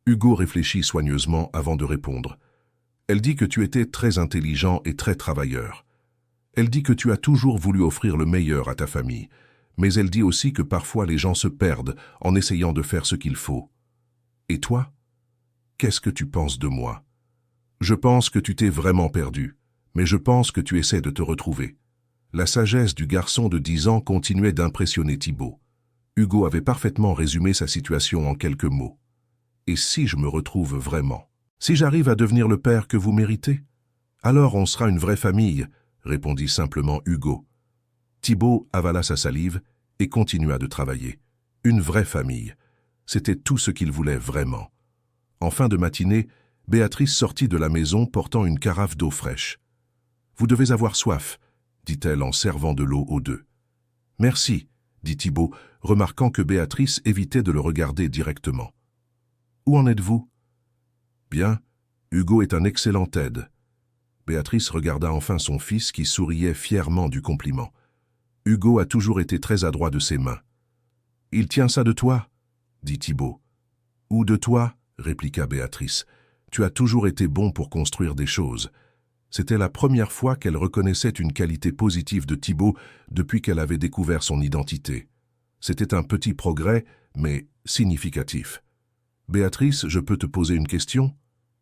Hugo réfléchit soigneusement avant de répondre. « Elle dit que tu étais très intelligent et très travailleur. Elle dit que tu as toujours voulu offrir le meilleur à ta famille, Mais elle dit aussi que parfois les gens se perdent en essayant de faire ce qu'il faut. Et toi? Qu'est-ce que tu penses de moi? Je pense que tu t'es vraiment perdu, mais je pense que tu essaies de te retrouver. La sagesse du garçon de 10 ans continuait d'impressionner Thibaut. Hugo avait parfaitement résumé sa situation en quelques mots. Et si je me retrouve vraiment? Si j'arrive à devenir le père que vous méritez? Alors on sera une vraie famille, répondit simplement Hugo. Thibaut avala sa salive et continua de travailler. Une vraie famille. C'était tout ce qu'il voulait vraiment. En fin de matinée, Béatrice sortit de la maison portant une carafe d'eau fraîche. « Vous devez avoir soif », dit-elle en servant de l'eau aux deux. « Merci », dit Thibaut, remarquant que Béatrice évitait de le regarder directement. « Où en êtes-vous ?»« Bien, Hugo est un excellent aide. » Béatrice regarda enfin son fils qui souriait fièrement du compliment. Hugo a toujours été très adroit de ses mains. « Il tient ça de toi ?» dit Thibaut. « Ou de toi ?» répliqua Béatrice. « Tu as toujours été bon pour construire des choses. » C'était la première fois qu'elle reconnaissait une qualité positive de Thibaut depuis qu'elle avait découvert son identité. C'était un petit progrès, mais significatif. « Béatrice, je peux te poser une question ?»«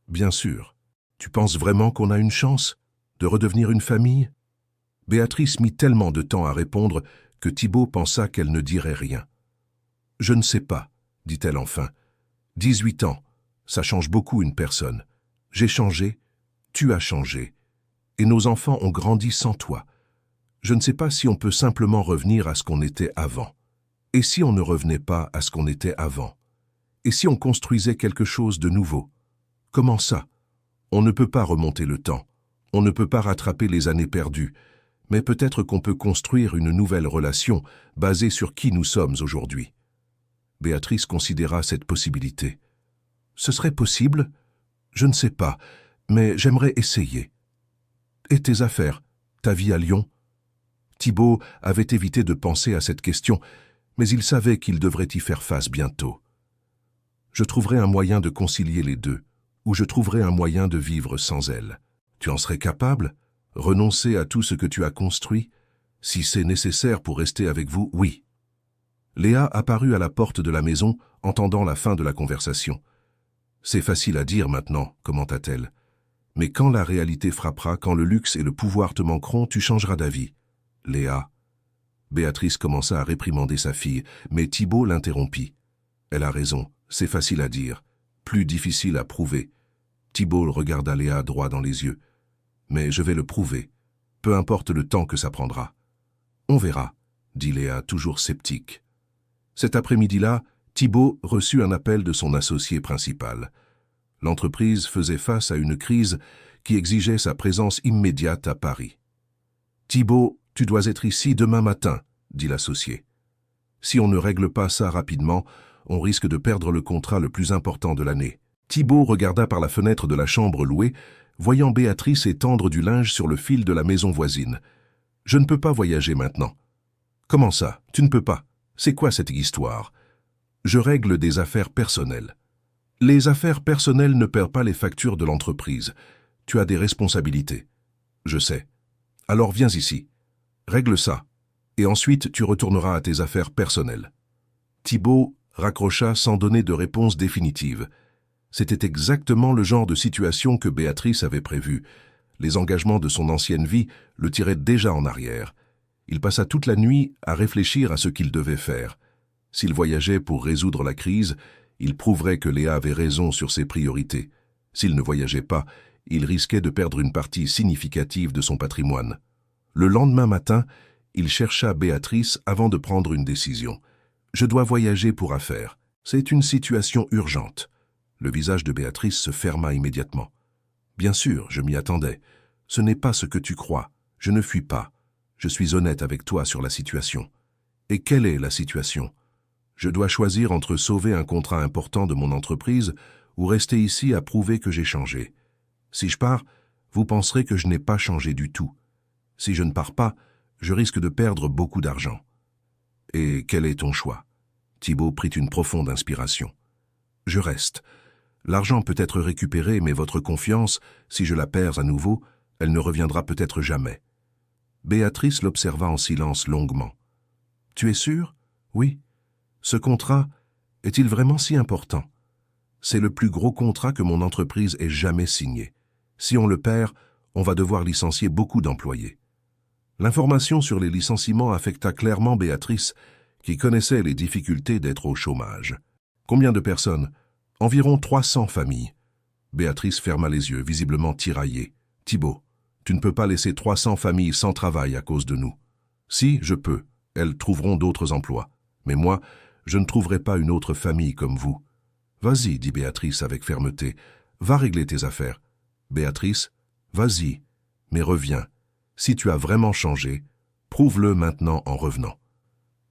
Bien sûr. Tu penses vraiment qu'on a une chance de redevenir une famille ?» Béatrice mit tellement de temps à répondre que Thibaut pensa qu'elle ne dirait rien. « Je ne sais pas, » dit-elle enfin. 18 ans, ça change beaucoup une personne. J'ai changé, tu as changé, et nos enfants ont grandi sans toi. Je ne sais pas si on peut simplement revenir à ce qu'on était avant. Et si on ne revenait pas à ce qu'on était avant? Et si on construisait quelque chose de nouveau? Comment ça? On ne peut pas remonter le temps, on ne peut pas rattraper les années perdues, mais peut-être qu'on peut construire une nouvelle relation basée sur qui nous sommes aujourd'hui. Béatrice considéra cette possibilité. « Ce serait possible? Je ne sais pas, mais j'aimerais essayer. »« Et tes affaires, ta vie à Lyon ?» Thibaut avait évité de penser à cette question, mais il savait qu'il devrait y faire face bientôt. « Je trouverai un moyen de concilier les deux, ou je trouverai un moyen de vivre sans elle. Tu en serais capable? Renoncer à tout ce que tu as construit? Si c'est nécessaire pour rester avec vous, oui. » Léa apparut à la porte de la maison, entendant la fin de la conversation. « C'est facile à dire maintenant, » commenta-t-elle. « Mais quand la réalité frappera, quand le luxe et le pouvoir te manqueront, tu changeras d'avis. » « Léa. » Béatrice commença à réprimander sa fille, mais Thibaut l'interrompit. « Elle a raison, c'est facile à dire, plus difficile à prouver. » Thibaut regarda Léa droit dans les yeux. « Mais je vais le prouver, peu importe le temps que ça prendra. »« On verra, » dit Léa, toujours sceptique. Cet après-midi-là, Thibaut reçut un appel de son associé principal. L'entreprise faisait face à une crise qui exigeait sa présence immédiate à Paris. « Thibaut, tu dois être ici demain matin, » dit l'associé. « Si on ne règle pas ça rapidement, on risque de perdre le contrat le plus important de l'année. » Thibaut regarda par la fenêtre de la chambre louée, voyant Béatrice étendre du linge sur le fil de la maison voisine. « Je ne peux pas voyager maintenant. »« Comment ça? Tu ne peux pas? C'est quoi cette histoire? » « Je règle des affaires personnelles. »« Les affaires personnelles ne paient pas les factures de l'entreprise. Tu as des responsabilités. »« Je sais. Alors viens ici. Règle ça. Et ensuite tu retourneras à tes affaires personnelles. » Thibaut raccrocha sans donner de réponse définitive. C'était exactement le genre de situation que Béatrice avait prévu. Les engagements de son ancienne vie le tiraient déjà en arrière. Il passa toute la nuit à réfléchir à ce qu'il devait faire. S'il voyageait pour résoudre la crise, il prouverait que Léa avait raison sur ses priorités. S'il ne voyageait pas, il risquait de perdre une partie significative de son patrimoine. Le lendemain matin, il chercha Béatrice avant de prendre une décision. « Je dois voyager pour affaires. C'est une situation urgente. » Le visage de Béatrice se ferma immédiatement. « Bien sûr, je m'y attendais. Ce n'est pas ce que tu crois. Je ne fuis pas. Je suis honnête avec toi sur la situation. » « Et quelle est la situation ? Je dois choisir entre sauver un contrat important de mon entreprise ou rester ici à prouver que j'ai changé. Si je pars, vous penserez que je n'ai pas changé du tout. Si je ne pars pas, je risque de perdre beaucoup d'argent. » « Et quel est ton choix ?» Thibaut prit une profonde inspiration. « Je reste. L'argent peut être récupéré, mais votre confiance, si je la perds à nouveau, elle ne reviendra peut-être jamais. » Béatrice l'observa en silence longuement. Tu es sûr? Oui. Ce contrat est-il vraiment si important? C'est le plus gros contrat que mon entreprise ait jamais signé. Si on le perd, on va devoir licencier beaucoup d'employés. L'information sur les licenciements affecta clairement Béatrice, qui connaissait les difficultés d'être au chômage. Combien de personnes? Environ 300 familles. Béatrice ferma les yeux, visiblement tiraillée. Thibaut, tu ne peux pas laisser 300 familles sans travail à cause de nous. Si, je peux. Elles trouveront d'autres emplois. Mais moi, je ne trouverai pas une autre famille comme vous. Vas-y, dit Béatrice avec fermeté. Va régler tes affaires. Béatrice, vas-y, mais reviens. Si tu as vraiment changé, prouve-le maintenant en revenant.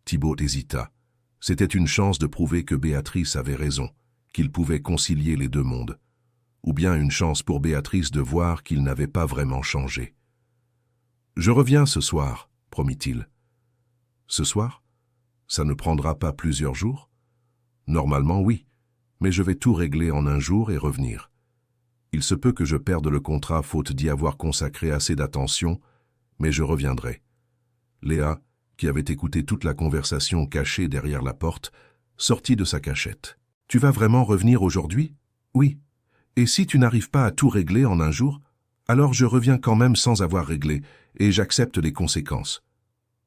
Thibaut hésita. C'était une chance de prouver que Béatrice avait raison, qu'il pouvait concilier les deux mondes. Ou bien une chance pour Béatrice de voir qu'il n'avait pas vraiment changé. « Je reviens ce soir, promit-il. »« Ce soir? Ça ne prendra pas plusieurs jours? » ?»« Normalement, oui, mais je vais tout régler en un jour et revenir. Il se peut que je perde le contrat faute d'y avoir consacré assez d'attention, mais je reviendrai. » Léa, qui avait écouté toute la conversation cachée derrière la porte, sortit de sa cachette. « Tu vas vraiment revenir aujourd'hui? »« Oui. Et si tu n'arrives pas à tout régler en un jour, alors je reviens quand même sans avoir réglé, et j'accepte les conséquences. »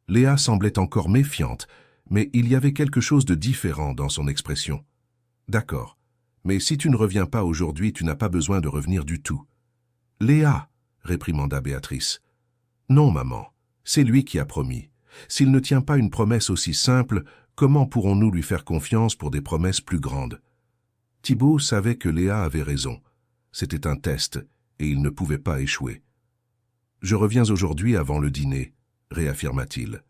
Léa semblait encore méfiante, mais il y avait quelque chose de différent dans son expression. « D'accord, mais si tu ne reviens pas aujourd'hui, tu n'as pas besoin de revenir du tout. »« Léa, » réprimanda Béatrice. « Non, maman, c'est lui qui a promis. S'il ne tient pas une promesse aussi simple, comment pourrons-nous lui faire confiance pour des promesses plus grandes ?» Thibaut savait que Léa avait raison. C'était un test, et il ne pouvait pas échouer. « Je reviens aujourd'hui avant le dîner, » réaffirma-t-il.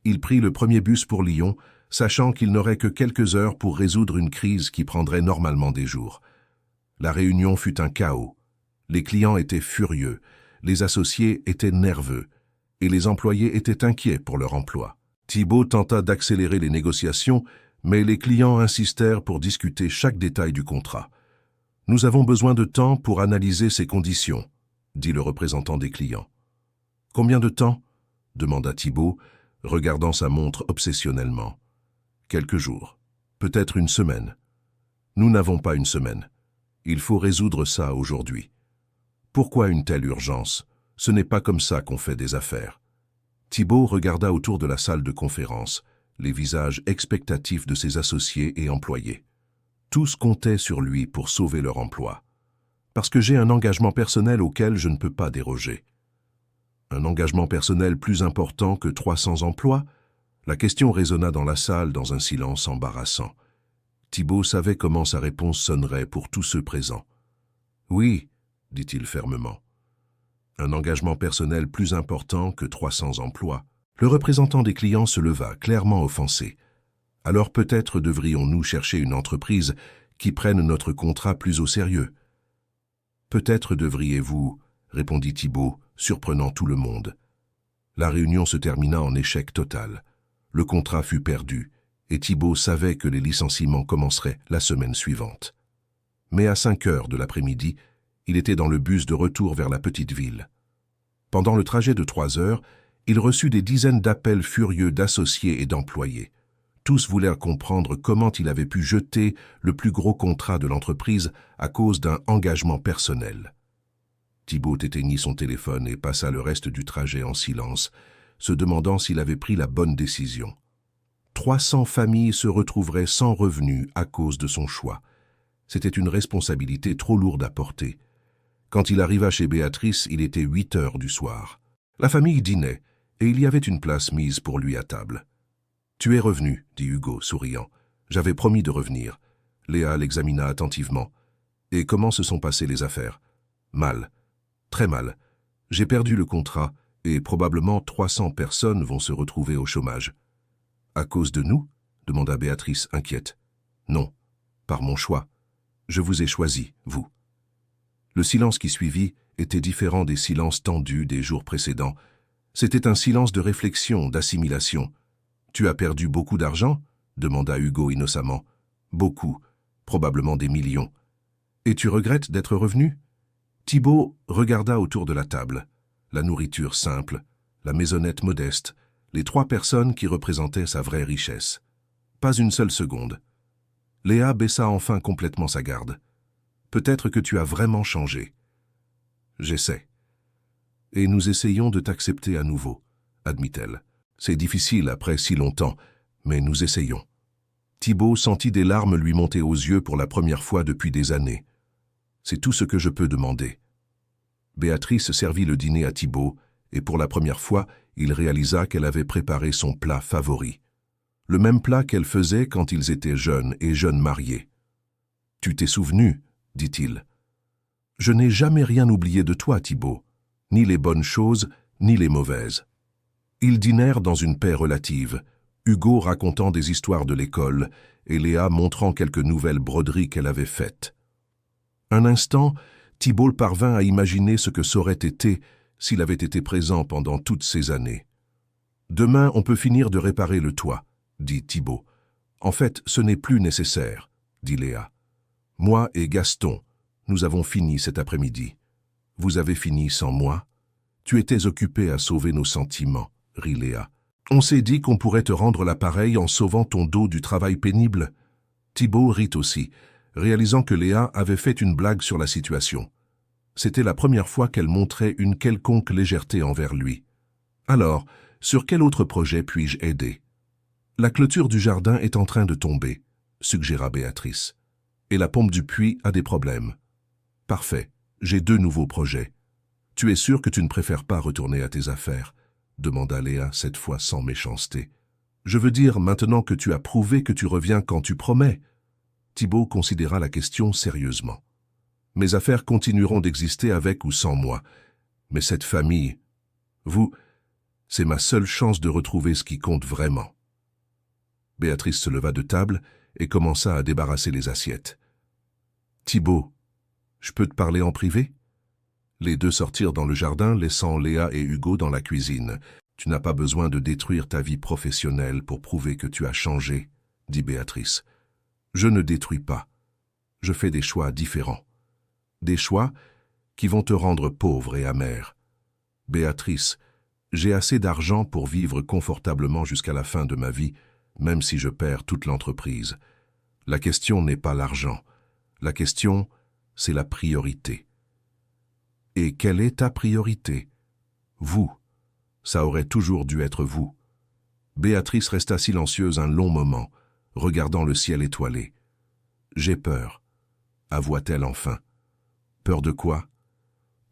Il prit le premier bus pour Lyon, sachant qu'il n'aurait que quelques heures pour résoudre une crise qui prendrait normalement des jours. La réunion fut un chaos. Les clients étaient furieux, les associés étaient nerveux, et les employés étaient inquiets pour leur emploi. Thibaut tenta d'accélérer les négociations, mais les clients insistèrent pour discuter chaque détail du contrat. « Nous avons besoin de temps pour analyser ces conditions, » dit le représentant des clients. « Combien de temps ?» demanda Thibaut, regardant sa montre obsessionnellement. « Quelques jours, peut-être une semaine. »« Nous n'avons pas une semaine. Il faut résoudre ça aujourd'hui. »« Pourquoi une telle urgence? Ce n'est pas comme ça qu'on fait des affaires. » Thibaut regarda autour de la salle de conférence, les visages expectatifs de ses associés et employés. Tous comptaient sur lui pour sauver leur emploi. « Parce que j'ai un engagement personnel auquel je ne peux pas déroger. » Un engagement personnel plus important que 300 emplois? La question résonna dans la salle dans un silence embarrassant. Thibaut savait comment sa réponse sonnerait pour tous ceux présents. « Oui, » dit-il fermement. Un engagement personnel plus important que 300 emplois. Le représentant des clients se leva, clairement offensé. « Alors peut-être devrions-nous chercher une entreprise qui prenne notre contrat plus au sérieux. »« Peut-être devriez-vous, » répondit Thibaut, surprenant tout le monde. La réunion se termina en échec total. Le contrat fut perdu, et Thibaut savait que les licenciements commenceraient la semaine suivante. Mais à 5 heures de l'après-midi, il était dans le bus de retour vers la petite ville. Pendant le trajet de 3 heures, il reçut des dizaines d'appels furieux d'associés et d'employés. Tous voulèrent comprendre comment il avait pu jeter le plus gros contrat de l'entreprise à cause d'un engagement personnel. Thibaut éteignit son téléphone et passa le reste du trajet en silence, se demandant s'il avait pris la bonne décision. 300 familles se retrouveraient sans revenus à cause de son choix. C'était une responsabilité trop lourde à porter. Quand il arriva chez Béatrice, il était 8 heures du soir. La famille dînait, et il y avait une place mise pour lui à table. « Tu es revenu, » dit Hugo, souriant. « J'avais promis de revenir. » Léa l'examina attentivement. « Et comment se sont passées les affaires ?»« Mal. Très mal. J'ai perdu le contrat, et probablement 300 personnes vont se retrouver au chômage. »« À cause de nous ?» demanda Béatrice, inquiète. « Non, par mon choix. Je vous ai choisi, vous. » Le silence qui suivit était différent des silences tendus des jours précédents. C'était un silence de réflexion, d'assimilation. « Tu as perdu beaucoup d'argent ?» demanda Hugo innocemment. « Beaucoup, probablement des millions. Et tu regrettes d'être revenu ?» Thibaut regarda autour de la table. La nourriture simple, la maisonnette modeste, les 3 personnes qui représentaient sa vraie richesse. Pas une seule seconde. Léa baissa enfin complètement sa garde. Peut-être que tu as vraiment changé. J'essaie. Et nous essayons de t'accepter à nouveau, admit-elle. C'est difficile après si longtemps, mais nous essayons. Thibaut sentit des larmes lui monter aux yeux pour la première fois depuis des années. C'est tout ce que je peux demander. Béatrice servit le dîner à Thibaut, et pour la première fois, il réalisa qu'elle avait préparé son plat favori. Le même plat qu'elle faisait quand ils étaient jeunes et jeunes mariés. « Tu t'es souvenu ?» dit-il. « Je n'ai jamais rien oublié de toi, Thibaut, ni les bonnes choses, ni les mauvaises. » Ils dînèrent dans une paix relative, Hugo racontant des histoires de l'école et Léa montrant quelques nouvelles broderies qu'elle avait faites. Un instant, Thibaut parvint à imaginer ce que ça aurait été s'il avait été présent pendant toutes ces années. « Demain, on peut finir de réparer le toit, » dit Thibaut. « En fait, ce n'est plus nécessaire, » dit Léa. « Moi et Gaston, nous avons fini cet après-midi. Vous avez fini sans moi? Tu étais occupé à sauver nos sentiments, » rit Léa. « On s'est dit qu'on pourrait te rendre l'appareil en sauvant ton dos du travail pénible. » Thibaut rit aussi, réalisant que Léa avait fait une blague sur la situation. C'était la première fois qu'elle montrait une quelconque légèreté envers lui. « Alors, sur quel autre projet puis-je aider ?»« La clôture du jardin est en train de tomber, » suggéra Béatrice. « Et la pompe du puits a des problèmes. »« Parfait, j'ai 2 nouveaux projets. Tu es sûr que tu ne préfères pas retourner à tes affaires ?» demanda Léa, cette fois sans méchanceté. « Je veux dire, maintenant que tu as prouvé que tu reviens quand tu promets. » Thibaut considéra la question sérieusement. « Mes affaires continueront d'exister avec ou sans moi. Mais cette famille, vous, c'est ma seule chance de retrouver ce qui compte vraiment. » Béatrice se leva de table et commença à débarrasser les assiettes. « Thibaut, je peux te parler en privé ?» Les deux sortirent dans le jardin, laissant Léa et Hugo dans la cuisine. « Tu n'as pas besoin de détruire ta vie professionnelle pour prouver que tu as changé, » dit Béatrice. « Je ne détruis pas. Je fais des choix différents. Des choix qui vont te rendre pauvre et amère. Béatrice, j'ai assez d'argent pour vivre confortablement jusqu'à la fin de ma vie, même si je perds toute l'entreprise. La question n'est pas l'argent. La question, c'est la priorité. Et quelle est ta priorité? Vous. Ça aurait toujours dû être vous. » Béatrice resta silencieuse un long moment, regardant le ciel étoilé. « J'ai peur, » avoua-t-elle enfin. « Peur de quoi?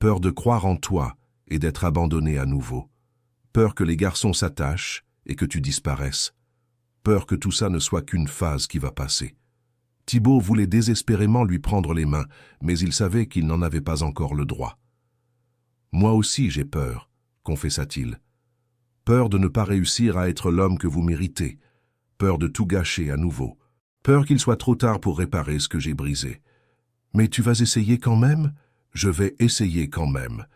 Peur de croire en toi et d'être abandonnée à nouveau. Peur que les garçons s'attachent et que tu disparaisses. Peur que tout ça ne soit qu'une phase qui va passer. » Thibaut voulait désespérément lui prendre les mains, mais il savait qu'il n'en avait pas encore le droit. « Moi aussi j'ai peur, » confessa-t-il. « Peur de ne pas réussir à être l'homme que vous méritez. Peur de tout gâcher à nouveau. Peur qu'il soit trop tard pour réparer ce que j'ai brisé. Mais tu vas essayer quand même? Je vais essayer quand même. »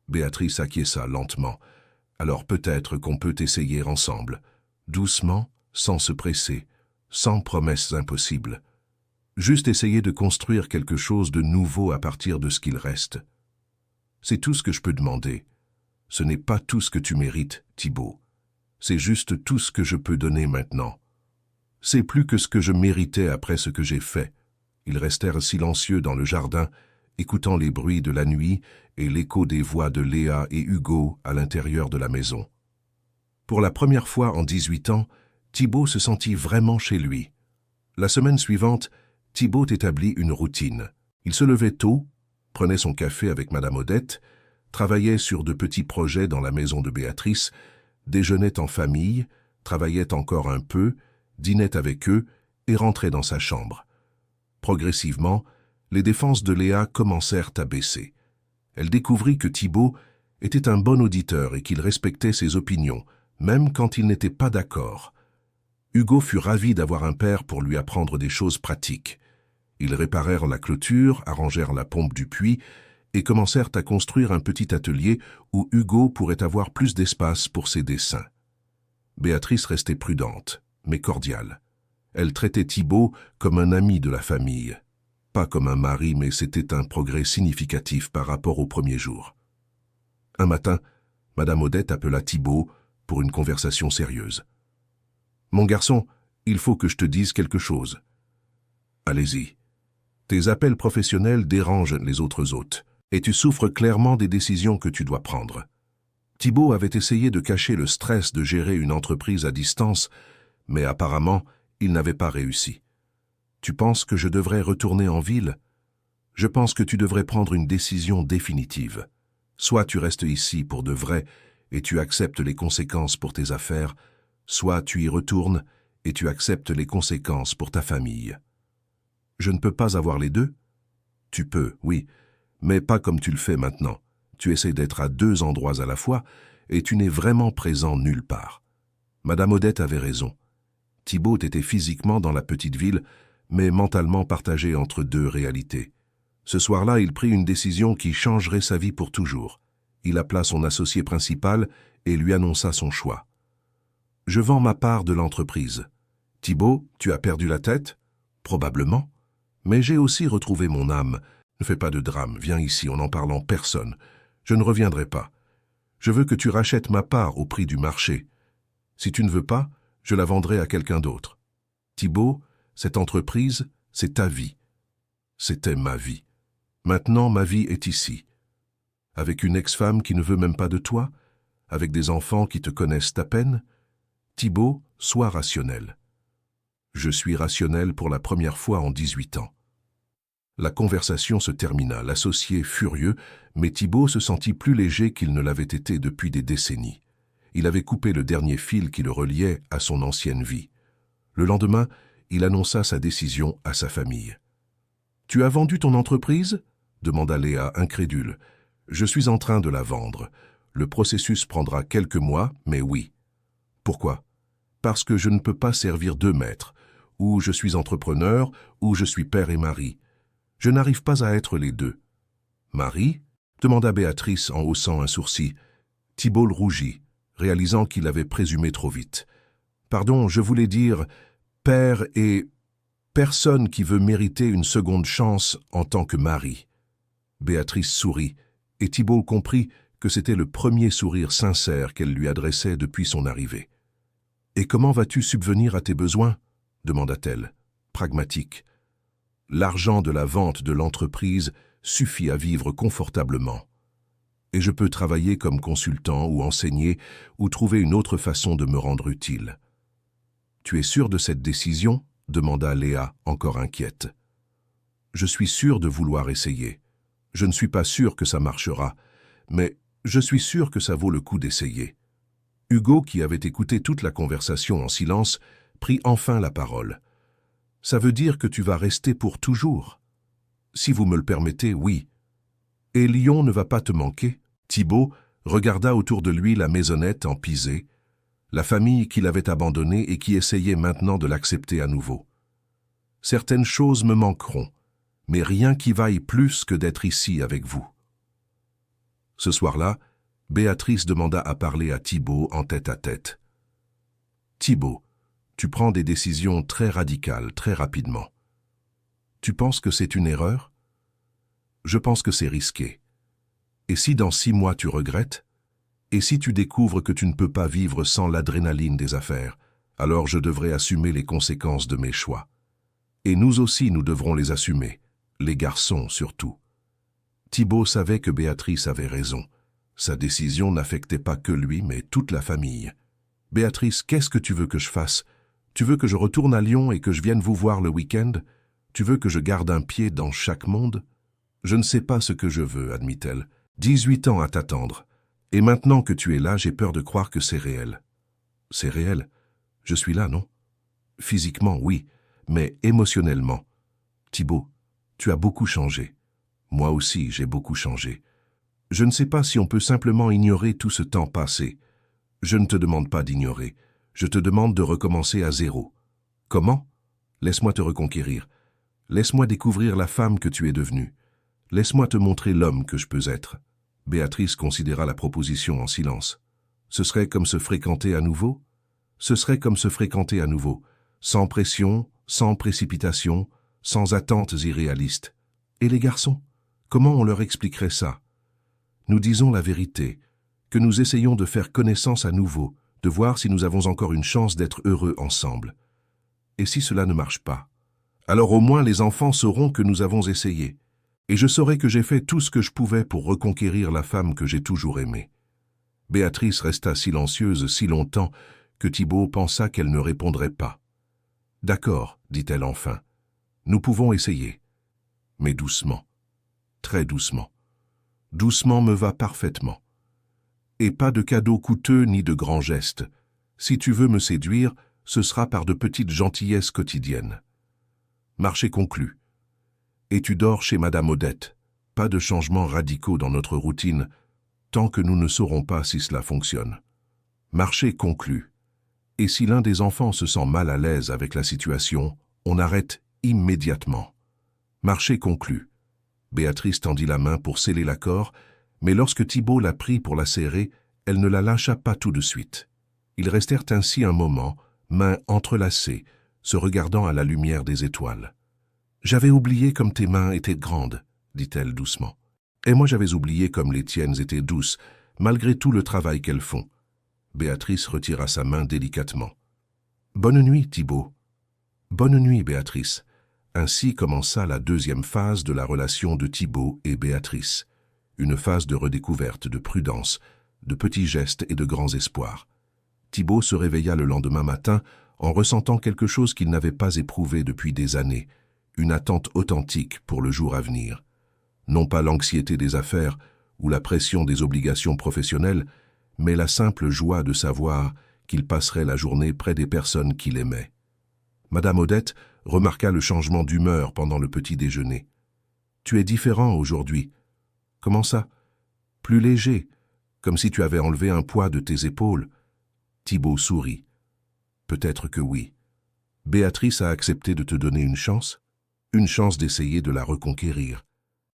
Béatrice acquiesça lentement. « Alors peut-être qu'on peut essayer ensemble. Doucement, sans se presser, sans promesses impossibles. Juste essayer de construire quelque chose de nouveau à partir de ce qu'il reste. C'est tout ce que je peux demander. Ce n'est pas tout ce que tu mérites, Thibaut. C'est juste tout ce que je peux donner maintenant. C'est plus que ce que je méritais après ce que j'ai fait. » Ils restèrent silencieux dans le jardin, écoutant les bruits de la nuit et l'écho des voix de Léa et Hugo à l'intérieur de la maison. Pour la première fois en 18 ans, Thibaut se sentit vraiment chez lui. La semaine suivante, Thibaut établit une routine. Il se levait tôt, prenait son café avec Madame Odette, travaillait sur de petits projets dans la maison de Béatrice, déjeunait en famille, travaillait encore un peu, dînait avec eux et rentrait dans sa chambre. Progressivement, les défenses de Léa commencèrent à baisser. Elle découvrit que Thibaut était un bon auditeur et qu'il respectait ses opinions, même quand il n'était pas d'accord. Hugo fut ravi d'avoir un père pour lui apprendre des choses pratiques. Ils réparèrent la clôture, arrangèrent la pompe du puits et commencèrent à construire un petit atelier où Hugo pourrait avoir plus d'espace pour ses dessins. Béatrice restait prudente, mais cordiale. Elle traitait Thibaut comme un ami de la famille. Pas comme un mari, mais c'était un progrès significatif par rapport au premier jour. Un matin, Madame Odette appela Thibaut, pour une conversation sérieuse. « Mon garçon, il faut que je te dise quelque chose. »« Allez-y. Tes appels professionnels dérangent les autres hôtes, et tu souffres clairement des décisions que tu dois prendre. » Thibaut avait essayé de cacher le stress de gérer une entreprise à distance, mais apparemment, il n'avait pas réussi. « Tu penses que je devrais retourner en ville ? Je pense que tu devrais prendre une décision définitive. Soit tu restes ici pour de vrai et tu acceptes les conséquences pour tes affaires, soit tu y retournes et tu acceptes les conséquences pour ta famille. » « Je ne peux pas avoir les deux ? » ?»« Tu peux, oui, mais pas comme tu le fais maintenant. Tu essaies d'être à 2 endroits à la fois et tu n'es vraiment présent nulle part. » Madame Odette avait raison. Thibaut était physiquement dans la petite ville, mais mentalement partagé entre 2 réalités. Ce soir-là, il prit une décision qui changerait sa vie pour toujours. Il appela son associé principal et lui annonça son choix. « Je vends ma part de l'entreprise. Thibaut, tu as perdu la tête ? Probablement. Mais j'ai aussi retrouvé mon âme. Ne fais pas de drame, viens ici, on n'en parle en personne. Je ne reviendrai pas. Je veux que tu rachètes ma part au prix du marché. Si tu ne veux pas, je la vendrai à quelqu'un d'autre. Thibaut, cette entreprise, c'est ta vie. C'était ma vie. Maintenant, ma vie est ici. Avec une ex-femme qui ne veut même pas de toi, avec des enfants qui te connaissent à peine. Thibaut, sois rationnel. » Je suis rationnel pour la première fois en 18 ans. La conversation se termina, l'associé furieux, mais Thibaut se sentit plus léger qu'il ne l'avait été depuis des décennies. Il avait coupé le dernier fil qui le reliait à son ancienne vie. Le lendemain, il annonça sa décision à sa famille. « Tu as vendu ton entreprise ?» demanda Léa, incrédule. « Je suis en train de la vendre. Le processus prendra quelques mois, mais oui. »« Pourquoi ? » ?»« Parce que je ne peux pas servir 2 maîtres. Ou je suis entrepreneur, ou je suis père et mari. Je n'arrive pas à être les 2. »« Mari ?» demanda Béatrice en haussant un sourcil. Thibaut rougit, réalisant qu'il avait présumé trop vite. « Pardon, je voulais dire père et personne qui veut mériter une seconde chance en tant que mari. » Béatrice sourit, et Thibaut comprit que c'était le premier sourire sincère qu'elle lui adressait depuis son arrivée. « Et comment vas-tu subvenir à tes besoins ?» demanda-t-elle, pragmatique. « L'argent de la vente de l'entreprise suffit à vivre confortablement. Et je peux travailler comme consultant ou enseigner ou trouver une autre façon de me rendre utile. »« Tu es sûr de cette décision ?» demanda Léa, encore inquiète. « Je suis sûr de vouloir essayer. Je ne suis pas sûr que ça marchera, mais je suis sûr que ça vaut le coup d'essayer. » Hugo, qui avait écouté toute la conversation en silence, prit enfin la parole. « Ça veut dire que tu vas rester pour toujours ?»« Si vous me le permettez, oui. »« Et Lyon ne va pas te manquer ?» Thibaut regarda autour de lui la maisonnette en pisé, la famille qu'il avait abandonnée et qui essayait maintenant de l'accepter à nouveau. « Certaines choses me manqueront, mais rien qui vaille plus que d'être ici avec vous. » Ce soir-là, Béatrice demanda à parler à Thibaut en tête-à-tête. « Thibaut, tu prends des décisions très radicales, très rapidement. Tu penses que c'est une erreur ? Je pense que c'est risqué. Et si dans 6 mois tu regrettes ? Et si tu découvres que tu ne peux pas vivre sans l'adrénaline des affaires, alors je devrais assumer les conséquences de mes choix. Et nous aussi nous devrons les assumer, les garçons surtout. » Thibaut savait que Béatrice avait raison. Sa décision n'affectait pas que lui, mais toute la famille. « Béatrice, qu'est-ce que tu veux que je fasse ? Tu veux que je retourne à Lyon et que je vienne vous voir le week-end ? Tu veux que je garde un pied dans chaque monde ? » « Je ne sais pas ce que je veux, admit-elle. 18 ans à t'attendre. Et maintenant que tu es là, j'ai peur de croire que c'est réel. » « C'est réel. Je suis là, non ? Physiquement, oui, mais émotionnellement. Thibaut, tu as beaucoup changé. Moi aussi, j'ai beaucoup changé. Je ne sais pas si on peut simplement ignorer tout ce temps passé. Je ne te demande pas d'ignorer. Je te demande de recommencer à 0. Comment ? Laisse-moi te reconquérir. Laisse-moi découvrir la femme que tu es devenue. Laisse-moi te montrer l'homme que je peux être. » Béatrice considéra la proposition en silence. Ce serait comme se fréquenter à nouveau ? Ce serait comme se fréquenter à nouveau, sans pression, sans précipitation, sans attentes irréalistes. Et les garçons ? Comment on leur expliquerait ça ? Nous disons la vérité, que nous essayons de faire connaissance à nouveau, de voir si nous avons encore une chance d'être heureux ensemble. Et si cela ne marche pas? Alors au moins les enfants sauront que nous avons essayé, et je saurai que j'ai fait tout ce que je pouvais pour reconquérir la femme que j'ai toujours aimée. Béatrice resta silencieuse si longtemps que Thibaut pensa qu'elle ne répondrait pas. « D'accord, dit-elle enfin. Nous pouvons essayer. Mais doucement. Très doucement. Doucement me va parfaitement. Et pas de cadeaux coûteux ni de grands gestes. Si tu veux me séduire, ce sera par de petites gentillesses quotidiennes. Marché conclu. Et tu dors chez Madame Odette. Pas de changements radicaux dans notre routine, tant que nous ne saurons pas si cela fonctionne. Marché conclu. Et si l'un des enfants se sent mal à l'aise avec la situation, on arrête immédiatement. Marché conclu. Béatrice tendit la main pour sceller l'accord, mais lorsque Thibaut la prit pour la serrer, elle ne la lâcha pas tout de suite. Ils restèrent ainsi un moment, mains entrelacées, se regardant à la lumière des étoiles. « J'avais oublié comme tes mains étaient grandes, » dit-elle doucement. « Et moi j'avais oublié comme les tiennes étaient douces, malgré tout le travail qu'elles font. » Béatrice retira sa main délicatement. « Bonne nuit, Thibaut. »« Bonne nuit, Béatrice. » Ainsi commença la deuxième phase de la relation de Thibaut et Béatrice. Une phase de redécouverte, de prudence, de petits gestes et de grands espoirs. Thibaut se réveilla le lendemain matin en ressentant quelque chose qu'il n'avait pas éprouvé depuis des années, une attente authentique pour le jour à venir. Non pas l'anxiété des affaires ou la pression des obligations professionnelles, mais la simple joie de savoir qu'il passerait la journée près des personnes qu'il aimait. Madame Odette remarqua le changement d'humeur pendant le petit déjeuner. « Tu es différent aujourd'hui. »« Comment ça ? » ?»« Plus léger, comme si tu avais enlevé un poids de tes épaules. » Thibaut sourit. « Peut-être que oui. Béatrice a accepté de te donner une chance d'essayer de la reconquérir. »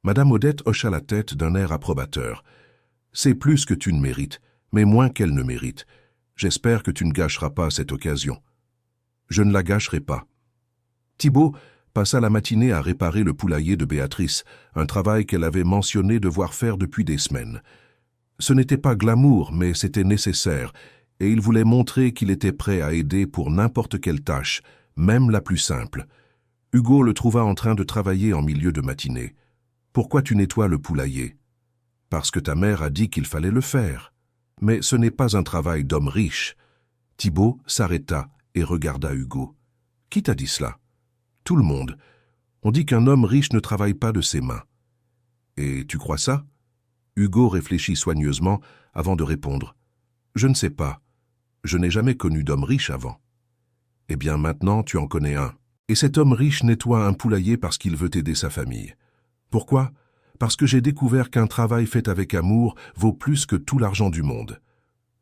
Madame Odette hocha la tête d'un air approbateur. « C'est plus que tu ne mérites, mais moins qu'elle ne mérite. J'espère que tu ne gâcheras pas cette occasion. » « Je ne la gâcherai pas. » Thibaut passa la matinée à réparer le poulailler de Béatrice, un travail qu'elle avait mentionné devoir faire depuis des semaines. Ce n'était pas glamour, mais c'était nécessaire, et il voulait montrer qu'il était prêt à aider pour n'importe quelle tâche, même la plus simple. Hugo le trouva en train de travailler en milieu de matinée. « Pourquoi tu nettoies le poulailler ?»« Parce que ta mère a dit qu'il fallait le faire. »« Mais ce n'est pas un travail d'homme riche. » Thibaut s'arrêta et regarda Hugo. « Qui t'a dit cela ?»« Tout le monde. On dit qu'un homme riche ne travaille pas de ses mains. »« Et tu crois ça ?» Hugo réfléchit soigneusement avant de répondre. « Je ne sais pas. Je n'ai jamais connu d'homme riche avant. »« Eh bien maintenant tu en connais un. Et cet homme riche nettoie un poulailler parce qu'il veut aider sa famille. Pourquoi ? Parce que j'ai découvert qu'un travail fait avec amour vaut plus que tout l'argent du monde. »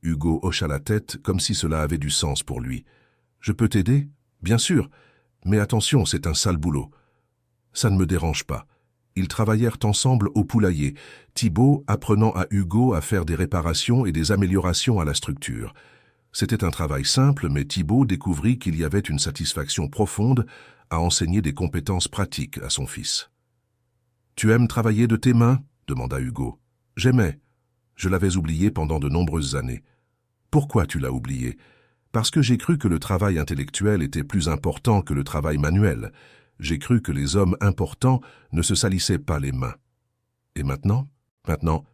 Hugo hocha la tête comme si cela avait du sens pour lui. « Je peux t'aider ? Bien sûr. Mais attention, c'est un sale boulot. » Ça ne me dérange pas. Ils travaillèrent ensemble au poulailler, Thibaut apprenant à Hugo à faire des réparations et des améliorations à la structure. C'était un travail simple, mais Thibaut découvrit qu'il y avait une satisfaction profonde à enseigner des compétences pratiques à son fils. « Tu aimes travailler de tes mains ?» demanda Hugo. « J'aimais. Je l'avais oublié pendant de nombreuses années. »« Pourquoi tu l'as oublié ?»« Parce que j'ai cru que le travail intellectuel était plus important que le travail manuel. J'ai cru que les hommes importants ne se salissaient pas les mains. Et maintenant ? Maintenant,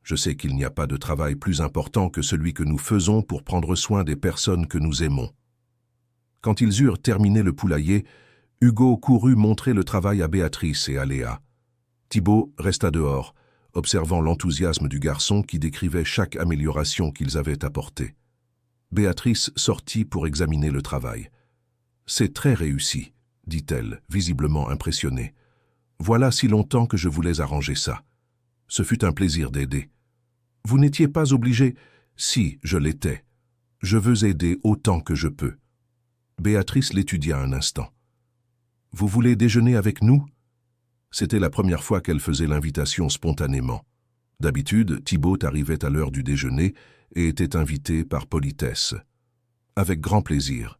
je sais qu'il n'y a pas de travail plus important que celui que nous faisons pour prendre soin des personnes que nous aimons. » Quand ils eurent terminé le poulailler, Hugo courut montrer le travail à Béatrice et à Léa. Thibaut resta dehors, observant l'enthousiasme du garçon qui décrivait chaque amélioration qu'ils avaient apportée. Béatrice sortit pour examiner le travail. « C'est très réussi, » dit-elle, visiblement impressionnée. « Voilà si longtemps que je voulais arranger ça. Ce fut un plaisir d'aider. »« Vous n'étiez pas obligé. »« Si, je l'étais. Je veux aider autant que je peux. » Béatrice l'étudia un instant. « Vous voulez déjeuner avec nous ?» C'était la première fois qu'elle faisait l'invitation spontanément. D'habitude, Thibaut arrivait à l'heure du déjeuner et était invité par politesse. Avec grand plaisir.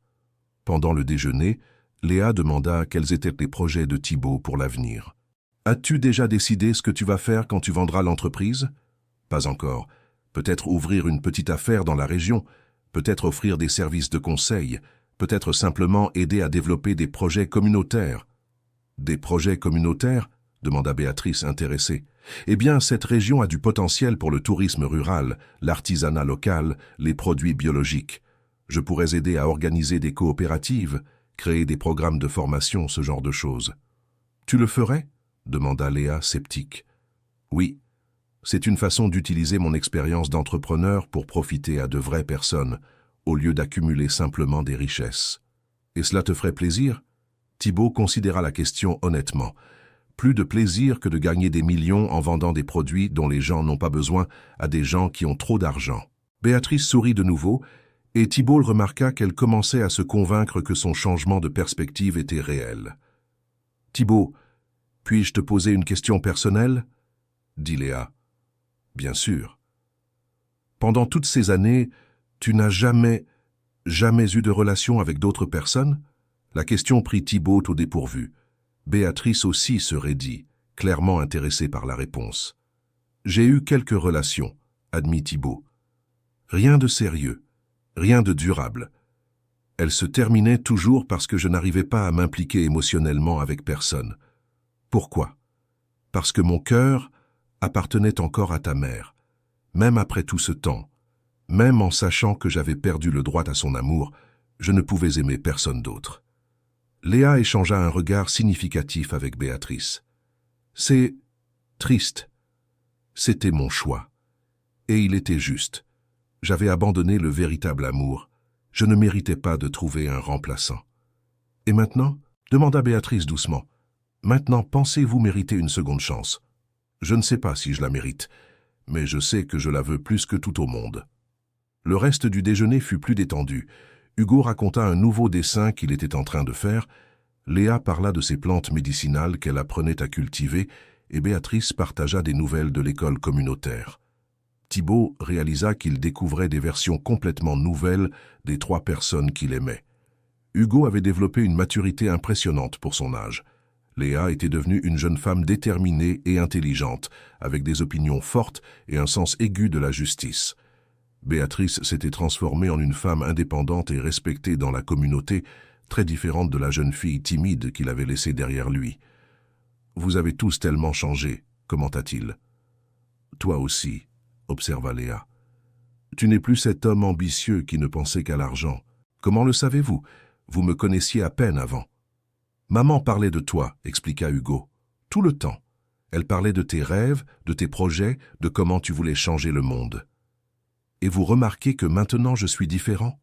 Pendant le déjeuner, Léa demanda quels étaient les projets de Thibaut pour l'avenir. « As-tu déjà décidé ce que tu vas faire quand tu vendras l'entreprise ?»« Pas encore. Peut-être ouvrir une petite affaire dans la région. peut-être offrir des services de conseil, peut-être simplement aider à développer des projets communautaires. Des projets communautaires ? Demanda Béatrice intéressée. Eh bien, cette région a du potentiel pour le tourisme rural, l'artisanat local, les produits biologiques. Je pourrais aider à organiser des coopératives, créer des programmes de formation, ce genre de choses. Tu le ferais ? Demanda Léa, sceptique. Oui, c'est une façon d'utiliser mon expérience d'entrepreneur pour profiter à de vraies personnes, au lieu d'accumuler simplement des richesses. Et cela te ferait plaisir ? Thibault considéra la question honnêtement. Plus de plaisir que de gagner des millions en vendant des produits dont les gens n'ont pas besoin à des gens qui ont trop d'argent. Béatrice sourit de nouveau, et Thibault remarqua qu'elle commençait à se convaincre que son changement de perspective était réel. « Thibault, puis-je te poser une question personnelle ?» dit Léa. « Bien sûr. Pendant toutes ces années, tu n'as jamais eu de relation avec d'autres personnes ?» La question prit Thibault au dépourvu. Béatrice aussi se raidit, clairement intéressée par la réponse. « J'ai eu quelques relations, » admit Thibault. « Rien de sérieux, rien de durable. Elles se terminaient toujours parce que je n'arrivais pas à m'impliquer émotionnellement avec personne. Pourquoi ? Parce que mon cœur appartenait encore à ta mère, même après tout ce temps. Même en sachant que j'avais perdu le droit à son amour, je ne pouvais aimer personne d'autre. » Léa échangea un regard significatif avec Béatrice. « C'est triste. C'était mon choix. Et il était juste. J'avais abandonné le véritable amour. Je ne méritais pas de trouver un remplaçant. »« Et maintenant ?» demanda Béatrice doucement. « Maintenant, pensez-vous mériter une seconde chance ? Je ne sais pas si je la mérite, mais je sais que je la veux plus que tout au monde. » Le reste du déjeuner fut plus détendu. Hugo raconta un nouveau dessin qu'il était en train de faire, Léa parla de ses plantes médicinales qu'elle apprenait à cultiver et Béatrice partagea des nouvelles de l'école communautaire. Thibault réalisa qu'il découvrait des versions complètement nouvelles des trois personnes qu'il aimait. Hugo avait développé une maturité impressionnante pour son âge. Léa était devenue une jeune femme déterminée et intelligente, avec des opinions fortes et un sens aigu de la justice. Béatrice s'était transformée en une femme indépendante et respectée dans la communauté, très différente de la jeune fille timide qu'il avait laissée derrière lui. « Vous avez tous tellement changé, » commenta-t-il. « Toi aussi, » observa Léa. « Tu n'es plus cet homme ambitieux qui ne pensait qu'à l'argent. Comment le savez-vous? Vous me connaissiez à peine avant. »« Maman parlait de toi, » expliqua Hugo. « Tout le temps. Elle parlait de tes rêves, de tes projets, de comment tu voulais changer le monde. » « Et vous remarquez que maintenant je suis différent ?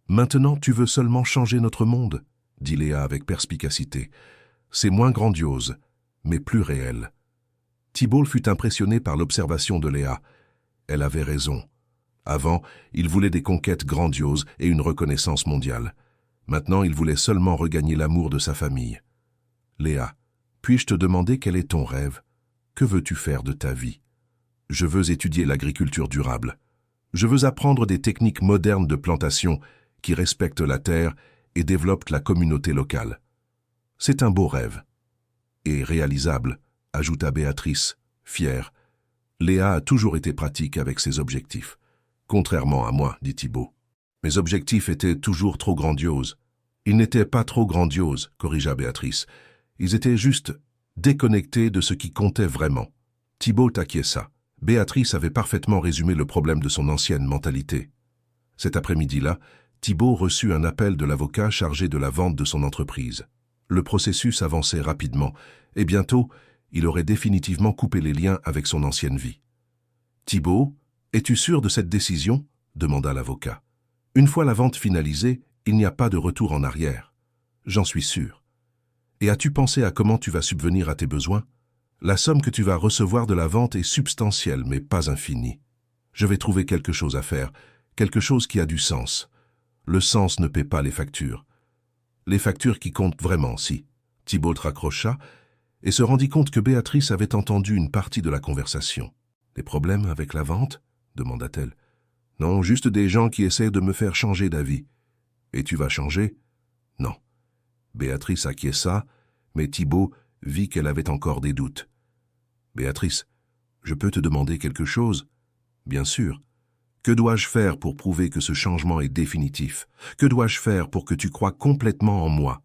Maintenant tu veux seulement changer notre monde, » dit Léa avec perspicacité. « C'est moins grandiose, mais plus réel. » Thibault fut impressionné par l'observation de Léa. Elle avait raison. Avant, il voulait des conquêtes grandioses et une reconnaissance mondiale. Maintenant, il voulait seulement regagner l'amour de sa famille. « Léa, puis-je te demander quel est ton rêve ? Que veux-tu faire de ta vie ? » « Je veux étudier l'agriculture durable. Je veux apprendre des techniques modernes de plantation qui respectent la terre et développent la communauté locale. » « C'est un beau rêve. »« Et réalisable, » ajouta Béatrice, fière. Léa a toujours été pratique avec ses objectifs. « Contrairement à moi, » dit Thibault. « Mes objectifs étaient toujours trop grandioses. »« Ils n'étaient pas trop grandioses, » corrigea Béatrice. « Ils étaient juste déconnectés de ce qui comptait vraiment. » Thibault acquiesça. Béatrice avait parfaitement résumé le problème de son ancienne mentalité. Cet après-midi-là, Thibault reçut un appel de l'avocat chargé de la vente de son entreprise. Le processus avançait rapidement, et bientôt, il aurait définitivement coupé les liens avec son ancienne vie. « Thibault, es-tu sûr de cette décision ?» demanda l'avocat. « Une fois la vente finalisée, il n'y a pas de retour en arrière. »« J'en suis sûr. »« Et as-tu pensé à comment tu vas subvenir à tes besoins ? La somme que tu vas recevoir de la vente est substantielle, mais pas infinie. Je vais trouver quelque chose à faire, quelque chose qui a du sens. Le sens ne paie pas les factures. Les factures qui comptent vraiment, si. » Thibault raccrocha et se rendit compte que Béatrice avait entendu une partie de la conversation. « Des problèmes avec la vente ?» demanda-t-elle. « Non, juste des gens qui essaient de me faire changer d'avis. »« Et tu vas changer ?»« Non. » Béatrice acquiesça, mais Thibault vit qu'elle avait encore des doutes. « Béatrice, je peux te demander quelque chose ?»« Bien sûr. Que dois-je faire pour prouver que ce changement est définitif? Que dois-je faire pour que tu croies complètement en moi?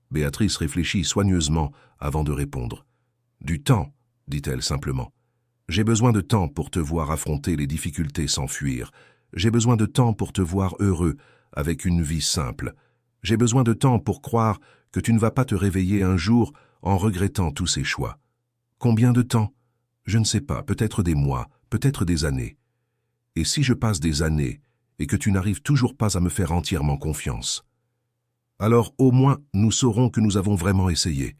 Béatrice réfléchit soigneusement avant de répondre. Du temps, dit-elle simplement. J'ai besoin de temps pour te voir affronter les difficultés sans fuir. J'ai besoin de temps pour te voir heureux, avec une vie simple. J'ai besoin de temps pour croire que tu ne vas pas te réveiller un jour en regrettant tous ces choix. Combien de temps? Je ne sais pas, peut-être des mois, peut-être des années. Et si je passe des années et que tu n'arrives toujours pas à me faire entièrement confiance? Alors au moins nous saurons que nous avons vraiment essayé.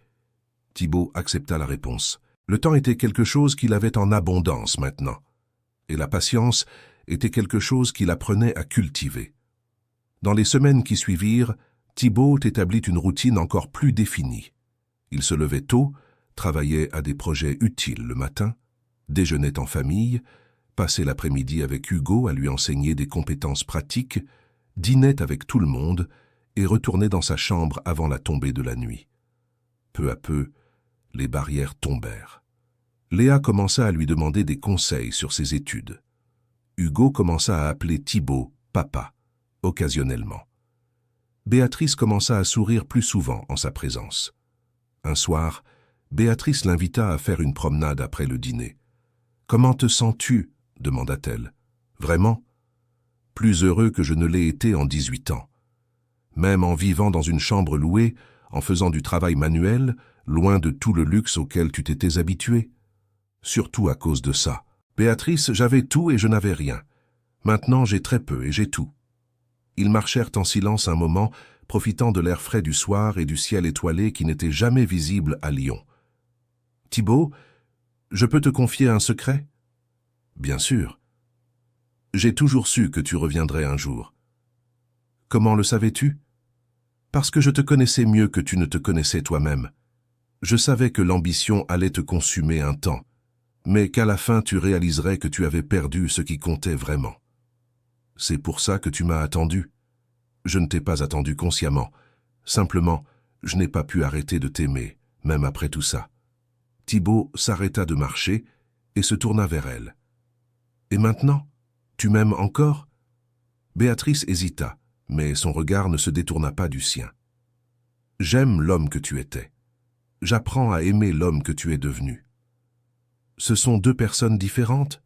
Thibaut accepta la réponse. Le temps était quelque chose qu'il avait en abondance maintenant. Et la patience était quelque chose qu'il apprenait à cultiver. Dans les semaines qui suivirent, Thibaut établit une routine encore plus définie. Il se levait tôt, travaillait à des projets utiles le matin, déjeunait en famille, passait l'après-midi avec Hugo à lui enseigner des compétences pratiques, dînait avec tout le monde et retournait dans sa chambre avant la tombée de la nuit. Peu à peu, les barrières tombèrent. Léa commença à lui demander des conseils sur ses études. Hugo commença à appeler Thibaut « papa », occasionnellement. Béatrice commença à sourire plus souvent en sa présence. Un soir, Béatrice l'invita à faire une promenade après le dîner. « Comment te sens-tu » demanda-t-elle. « Vraiment ?»« Plus heureux que je ne l'ai été en 18 ans. Même en vivant dans une chambre louée, en faisant du travail manuel, loin de tout le luxe auquel tu t'étais habitué. Surtout à cause de ça. Béatrice, j'avais tout et je n'avais rien. Maintenant, j'ai très peu et j'ai tout. » Ils marchèrent en silence un moment, profitant de l'air frais du soir et du ciel étoilé qui n'était jamais visible à Lyon. « Thibaut, je peux te confier un secret ?»« Bien sûr. »« J'ai toujours su que tu reviendrais un jour. »« Comment le savais-tu ?»« Parce que je te connaissais mieux que tu ne te connaissais toi-même. Je savais que l'ambition allait te consumer un temps, mais qu'à la fin tu réaliserais que tu avais perdu ce qui comptait vraiment. C'est pour ça que tu m'as attendu. Je ne t'ai pas attendu consciemment. Simplement, je n'ai pas pu arrêter de t'aimer, même après tout ça. » Thibaut s'arrêta de marcher et se tourna vers elle. « Et maintenant, tu m'aimes encore ?» Béatrice hésita, mais son regard ne se détourna pas du sien. « J'aime l'homme que tu étais. J'apprends à aimer l'homme que tu es devenu. » Ce sont deux personnes différentes ?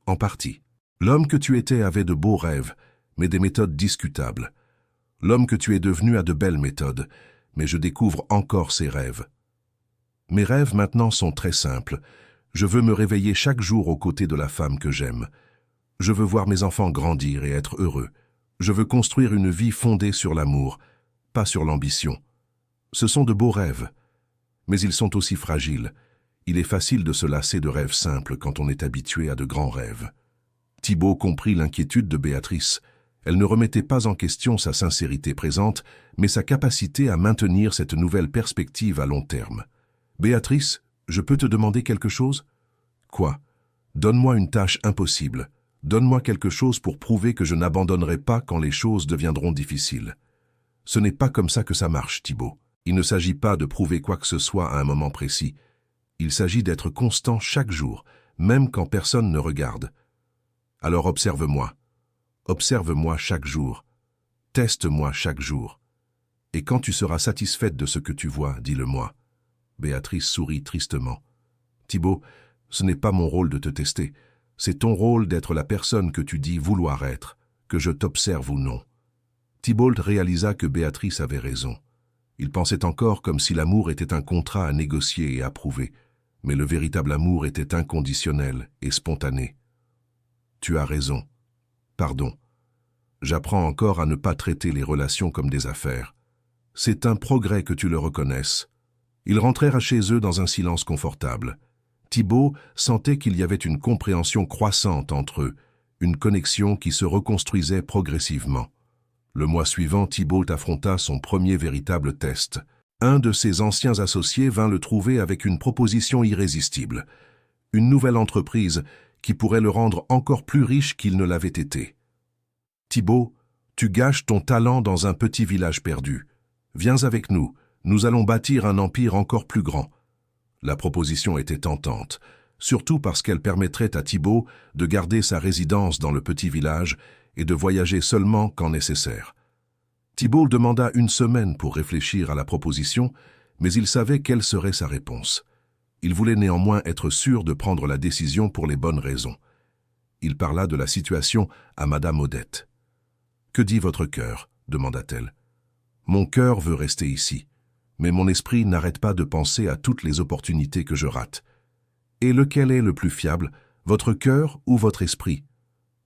En partie. L'homme que tu étais avait de beaux rêves, mais des méthodes discutables. L'homme que tu es devenu a de belles méthodes, mais je découvre encore ses rêves. Mes rêves maintenant sont très simples. Je veux me réveiller chaque jour aux côtés de la femme que j'aime. Je veux voir mes enfants grandir et être heureux. Je veux construire une vie fondée sur l'amour, pas sur l'ambition. Ce sont de beaux rêves, mais ils sont aussi fragiles. Il est facile de se lasser de rêves simples quand on est habitué à de grands rêves. Thibaut comprit l'inquiétude de Béatrice. Elle ne remettait pas en question sa sincérité présente, mais sa capacité à maintenir cette nouvelle perspective à long terme. « Béatrice, je peux te demander quelque chose ?»« Quoi ? Donne-moi une tâche impossible. Donne-moi quelque chose pour prouver que je n'abandonnerai pas quand les choses deviendront difficiles. » Ce n'est pas comme ça que ça marche, Thibaut. Il ne s'agit pas de prouver quoi que ce soit à un moment précis. Il s'agit d'être constant chaque jour, même quand personne ne regarde. Alors observe-moi. Observe-moi chaque jour. Teste-moi chaque jour. Et quand tu seras satisfaite de ce que tu vois, dis-le-moi. Béatrice sourit tristement. Thibaut, ce n'est pas mon rôle de te tester. C'est ton rôle d'être la personne que tu dis vouloir être, que je t'observe ou non. Thibaut réalisa que Béatrice avait raison. Il pensait encore comme si l'amour était un contrat à négocier et approuver, mais le véritable amour était inconditionnel et spontané. Tu as raison. Pardon. J'apprends encore à ne pas traiter les relations comme des affaires. C'est un progrès que tu le reconnaisses. Ils rentrèrent chez eux dans un silence confortable. Thibaut sentait qu'il y avait une compréhension croissante entre eux, une connexion qui se reconstruisait progressivement. Le mois suivant, Thibaut affronta son premier véritable test. Un de ses anciens associés vint le trouver avec une proposition irrésistible. Une nouvelle entreprise qui pourrait le rendre encore plus riche qu'il ne l'avait été. « Thibaut, tu gâches ton talent dans un petit village perdu. Viens avec nous, nous allons bâtir un empire encore plus grand. » La proposition était tentante. surtout parce qu'elle permettrait à Thibaut de garder sa résidence dans le petit village et de voyager seulement quand nécessaire. Thibaut demanda une semaine pour réfléchir à la proposition, mais il savait quelle serait sa réponse. Il voulait néanmoins être sûr de prendre la décision pour les bonnes raisons. Il parla de la situation à Madame Odette. « Que dit votre cœur ?» demanda-t-elle. « Mon cœur veut rester ici, mais mon esprit n'arrête pas de penser à toutes les opportunités que je rate. Et lequel est le plus fiable, votre cœur ou votre esprit?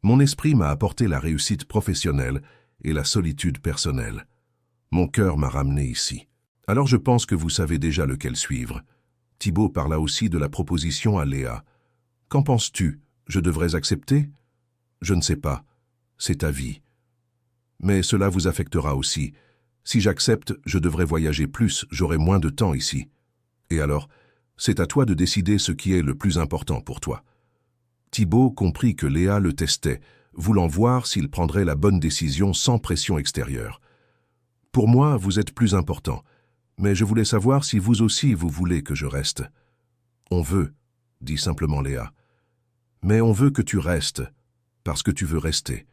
Mon esprit m'a apporté la réussite professionnelle et la solitude personnelle. Mon cœur m'a ramené ici. Alors je pense que vous savez déjà lequel suivre. » Thibaut parla aussi de la proposition à Léa. « Qu'en penses-tu? Je devrais accepter? » « Je ne sais pas. C'est ta vie. Mais cela vous affectera aussi. Si j'accepte, je devrais voyager plus, j'aurai moins de temps ici. Et alors, c'est à toi de décider ce qui est le plus important pour toi. » Thibaut comprit que Léa le testait, voulant voir s'il prendrait la bonne décision sans pression extérieure. « Pour moi, vous êtes plus important, mais je voulais savoir si vous aussi vous voulez que je reste. »« On veut, » dit simplement Léa. « Mais on veut que tu restes, parce que tu veux rester,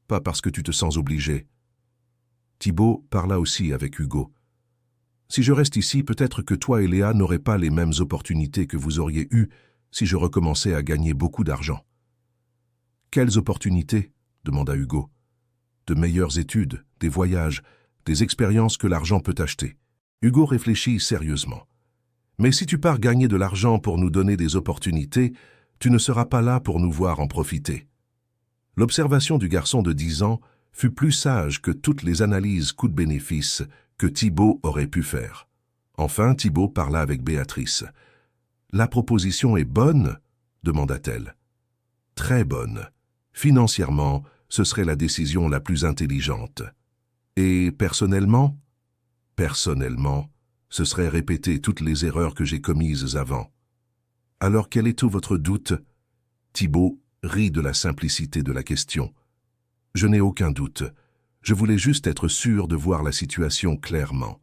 pas parce que tu te sens obligé. » Thibaut parla aussi avec Hugo. « Si je reste ici, peut-être que toi et Léa n'aurez pas les mêmes opportunités que vous auriez eues si je recommençais à gagner beaucoup d'argent. »« Quelles opportunités ?» demanda Hugo. « De meilleures études, des voyages, des expériences que l'argent peut acheter. » Hugo réfléchit sérieusement. « Mais si tu pars gagner de l'argent pour nous donner des opportunités, tu ne seras pas là pour nous voir en profiter. » L'observation du garçon de 10 ans fut plus sage que toutes les analyses coût-bénéfice que Thibaut aurait pu faire. Enfin, Thibaut parla avec Béatrice. « La proposition est bonne ?» demanda-t-elle. « Très bonne. Financièrement, ce serait la décision la plus intelligente. Et personnellement ? Personnellement, ce serait répéter toutes les erreurs que j'ai commises avant. Alors quel est tout votre doute ?» Thibaut rit de la simplicité de la question. « Je n'ai aucun doute. Je voulais juste être sûr de voir la situation clairement. »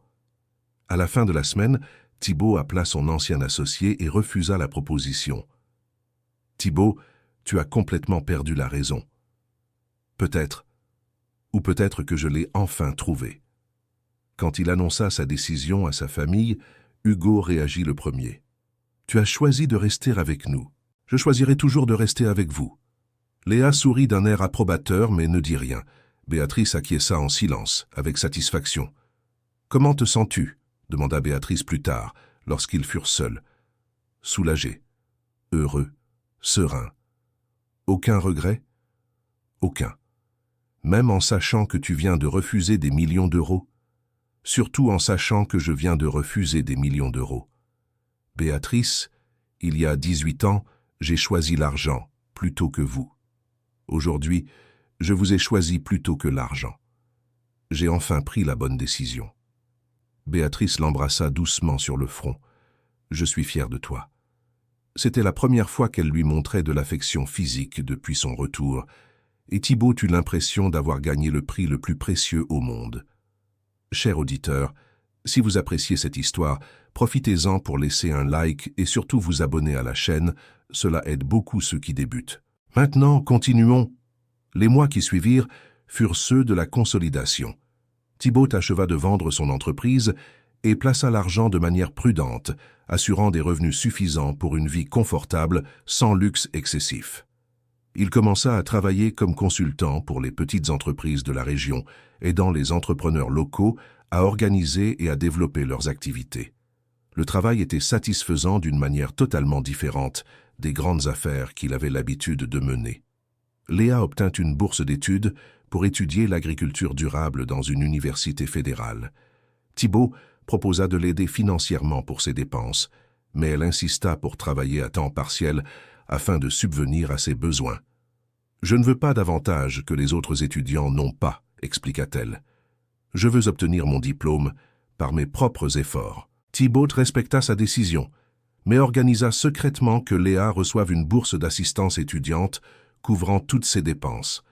À la fin de la semaine, Thibaut appela son ancien associé et refusa la proposition. « Thibaut, tu as complètement perdu la raison. Peut-être, ou peut-être que je l'ai enfin trouvé. » Quand il annonça sa décision à sa famille, Hugo réagit le premier. « Tu as choisi de rester avec nous. Je choisirai toujours de rester avec vous. » Léa sourit d'un air approbateur mais ne dit rien. Béatrice acquiesça en silence, avec satisfaction. « Comment te sens-tu » demanda Béatrice plus tard, lorsqu'ils furent seuls. « Soulagé, heureux, serein. Aucun regret ?»« Aucun. Même en sachant que tu viens de refuser des millions d'euros. Surtout en sachant que je viens de refuser des millions d'euros. Béatrice, il y a 18 ans, j'ai choisi l'argent plutôt que vous. Aujourd'hui, je vous ai choisi plutôt que l'argent. J'ai enfin pris la bonne décision. » Béatrice l'embrassa doucement sur le front. « Je suis fier de toi. » C'était la première fois qu'elle lui montrait de l'affection physique depuis son retour, et Thibaut eut l'impression d'avoir gagné le prix le plus précieux au monde. Cher auditeur, si vous appréciez cette histoire, profitez-en pour laisser un like et surtout vous abonner à la chaîne, cela aide beaucoup ceux qui débutent. Maintenant, continuons. Les mois qui suivirent furent ceux de la consolidation. Thibaut acheva de vendre son entreprise et plaça l'argent de manière prudente, assurant des revenus suffisants pour une vie confortable sans luxe excessif. Il commença à travailler comme consultant pour les petites entreprises de la région, aidant les entrepreneurs locaux à organiser et à développer leurs activités. Le travail était satisfaisant d'une manière totalement différente des grandes affaires qu'il avait l'habitude de mener. Léa obtint une bourse d'études pour étudier l'agriculture durable dans une université fédérale. Thibaut proposa de l'aider financièrement pour ses dépenses, mais elle insista pour travailler à temps partiel afin de subvenir à ses besoins. « Je ne veux pas davantage que les autres étudiants n'ont pas, » expliqua-t-elle. « Je veux obtenir mon diplôme par mes propres efforts. » Thibaut respecta sa décision, mais organisa secrètement que Léa reçoive une bourse d'assistance étudiante couvrant toutes ses dépenses.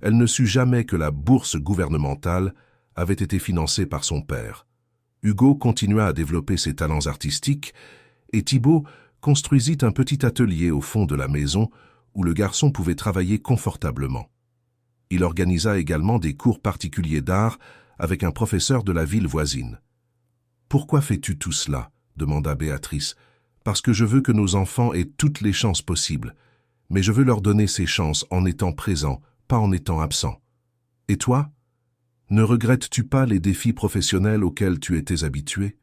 Elle ne sut jamais que la bourse gouvernementale avait été financée par son père. Hugo continua à développer ses talents artistiques et Thibaut construisit un petit atelier au fond de la maison où le garçon pouvait travailler confortablement. Il organisa également des cours particuliers d'art avec un professeur de la ville voisine. « Pourquoi fais-tu tout cela ?» demanda Béatrice. « Parce que je veux que nos enfants aient toutes les chances possibles, mais je veux leur donner ces chances en étant présent, pas en étant absent. Et toi ? Ne regrettes-tu pas les défis professionnels auxquels tu étais habitué ?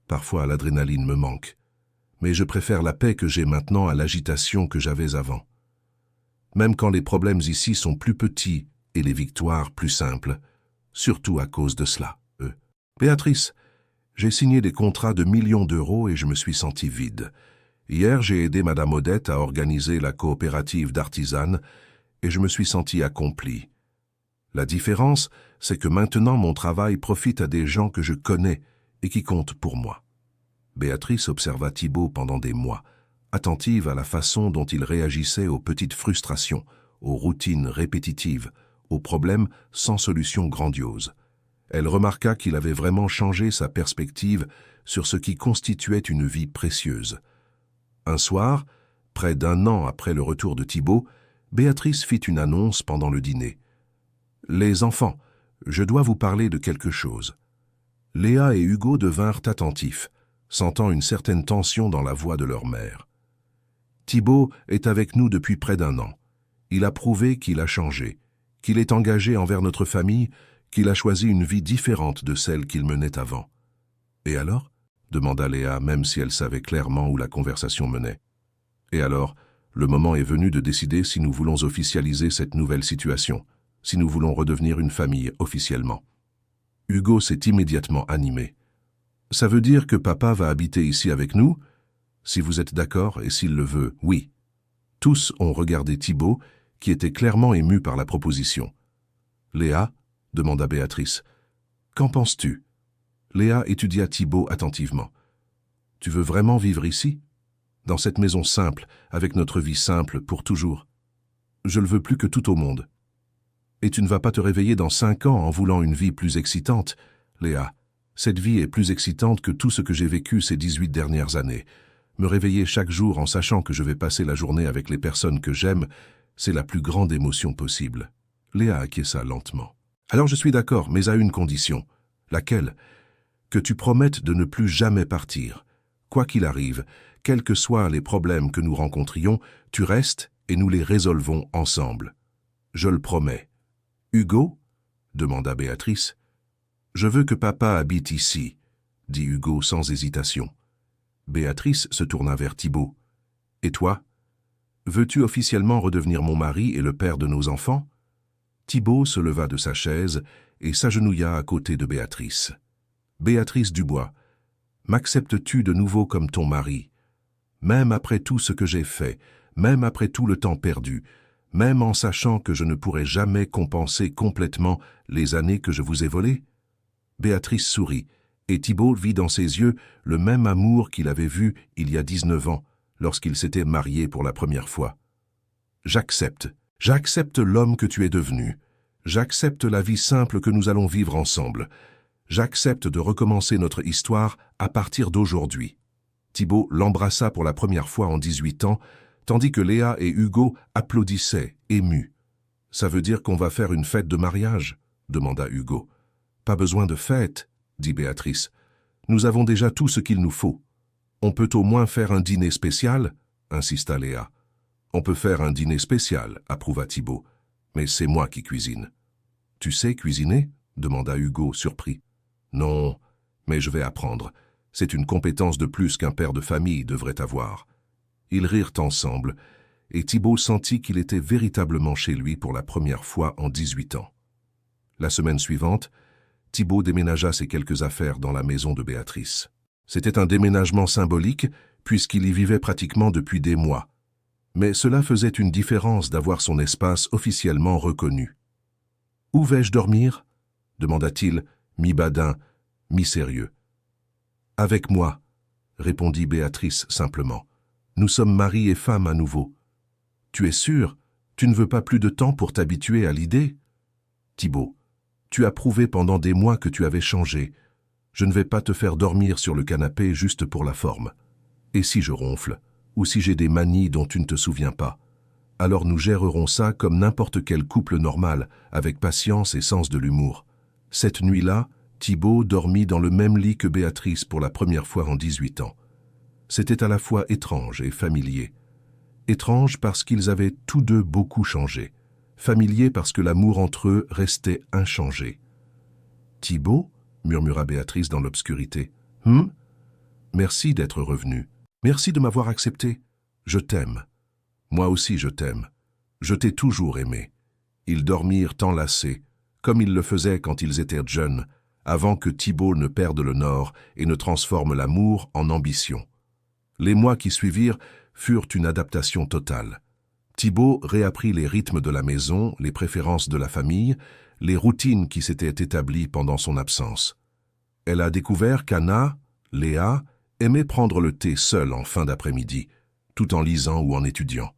Parfois l'adrénaline me manque, mais je préfère la paix que j'ai maintenant à l'agitation que j'avais avant. Même quand les problèmes ici sont plus petits et les victoires plus simples, surtout à cause de cela. Béatrice, j'ai signé des contrats de millions d'euros et je me suis senti vide. Hier, j'ai aidé Madame Odette à organiser la coopérative d'artisanes et je me suis senti accompli. La différence, c'est que maintenant mon travail profite à des gens que je connais et qui comptent pour moi. Béatrice observa Thibaut pendant des mois, attentive à la façon dont il réagissait aux petites frustrations, aux routines répétitives, aux problèmes sans solution grandiose. Elle remarqua qu'il avait vraiment changé sa perspective sur ce qui constituait une vie précieuse. Un soir, près d'1 an après le retour de Thibaut, Béatrice fit une annonce pendant le dîner. « Les enfants, je dois vous parler de quelque chose. » Léa et Hugo devinrent attentifs, sentant une certaine tension dans la voix de leur mère. « Thibaut est avec nous depuis près d'1 an. Il a prouvé qu'il a changé, qu'il est engagé envers notre famille, qu'il a choisi une vie différente de celle qu'il menait avant. »« Et alors ?» demanda Léa, même si elle savait clairement où la conversation menait. « Et alors, le moment est venu de décider si nous voulons officialiser cette nouvelle situation, si nous voulons redevenir une famille officiellement. » Hugo s'est immédiatement animé. « Ça veut dire que papa va habiter ici avec nous ? Si vous êtes d'accord et s'il le veut, oui. » Tous ont regardé Thibaut, qui était clairement ému par la proposition. « Léa ?» demanda Béatrice. « Qu'en penses-tu » Léa étudia Thibaut attentivement. « Tu veux vraiment vivre ici ? Dans cette maison simple, avec notre vie simple pour toujours ? Je le veux plus que tout au monde. Et tu ne vas pas te réveiller dans 5 ans en voulant une vie plus excitante, Léa. Cette vie est plus excitante que tout ce que j'ai vécu ces 18 dernières années. Me réveiller chaque jour en sachant que je vais passer la journée avec les personnes que j'aime, c'est la plus grande émotion possible. » Léa acquiesça lentement. « Alors je suis d'accord, mais à une condition. Laquelle ? Que tu promettes de ne plus jamais partir. Quoi qu'il arrive, quels que soient les problèmes que nous rencontrions, tu restes et nous les résolvons ensemble. Je le promets. » « Hugo ?» demanda Béatrice. « Je veux que papa habite ici, » dit Hugo sans hésitation. Béatrice se tourna vers Thibaut. « Et toi ? Veux-tu officiellement redevenir mon mari et le père de nos enfants ?» Thibaut se leva de sa chaise et s'agenouilla à côté de Béatrice. « Béatrice Dubois, m'acceptes-tu de nouveau comme ton mari ? Même après tout ce que j'ai fait, même après tout le temps perdu, même en sachant que je ne pourrai jamais compenser complètement les années que je vous ai volées ?» Béatrice sourit, et Thibaut vit dans ses yeux le même amour qu'il avait vu il y a 19 ans, lorsqu'il s'était marié pour la première fois. « J'accepte l'homme que tu es devenu. J'accepte la vie simple que nous allons vivre ensemble. J'accepte de recommencer notre histoire à partir d'aujourd'hui. » Thibaut l'embrassa pour la première fois en 18 ans, tandis que Léa et Hugo applaudissaient, émus. « Ça veut dire qu'on va faire une fête de mariage ?» demanda Hugo. « Pas besoin de fête, » dit Béatrice. « Nous avons déjà tout ce qu'il nous faut. »« On peut au moins faire un dîner spécial ?» insista Léa. « On peut faire un dîner spécial, » approuva Thibaut. « Mais c'est moi qui cuisine. »« Tu sais cuisiner ?» demanda Hugo, surpris. « Non, mais je vais apprendre. C'est une compétence de plus qu'un père de famille devrait avoir. » Ils rirent ensemble, et Thibaut sentit qu'il était véritablement chez lui pour la première fois en 18 ans. La semaine suivante, Thibaut déménagea ses quelques affaires dans la maison de Béatrice. C'était un déménagement symbolique, puisqu'il y vivait pratiquement depuis des mois. Mais cela faisait une différence d'avoir son espace officiellement reconnu. « Où vais-je dormir ?» demanda-t-il, mi-badin, mi-sérieux. « Avec moi » répondit Béatrice simplement. « Nous sommes mari et femme à nouveau. »« Tu es sûr ? Tu ne veux pas plus de temps pour t'habituer à l'idée ?» Thibaut, tu as prouvé pendant des mois que tu avais changé. Je ne vais pas te faire dormir sur le canapé juste pour la forme. Et si je ronfle, ou si j'ai des manies dont tu ne te souviens pas, alors nous gérerons ça comme n'importe quel couple normal, avec patience et sens de l'humour. Cette nuit-là, Thibaut dormit dans le même lit que Béatrice pour la première fois en 18 ans. C'était à la fois étrange et familier. Étrange parce qu'ils avaient tous deux beaucoup changé. Familier parce que l'amour entre eux restait inchangé. « Thibaut » murmura Béatrice dans l'obscurité. « Merci d'être revenu. Merci de m'avoir accepté. Je t'aime. Moi aussi je t'aime. Je t'ai toujours aimé. » Ils dormirent enlacés, comme ils le faisaient quand ils étaient jeunes, avant que Thibaut ne perde le nord et ne transforme l'amour en ambition. Les mois qui suivirent furent une adaptation totale. Thibaut réapprit les rythmes de la maison, les préférences de la famille, les routines qui s'étaient établies pendant son absence. Elle a découvert qu'Anna, Léa, aimait prendre le thé seule en fin d'après-midi, tout en lisant ou en étudiant.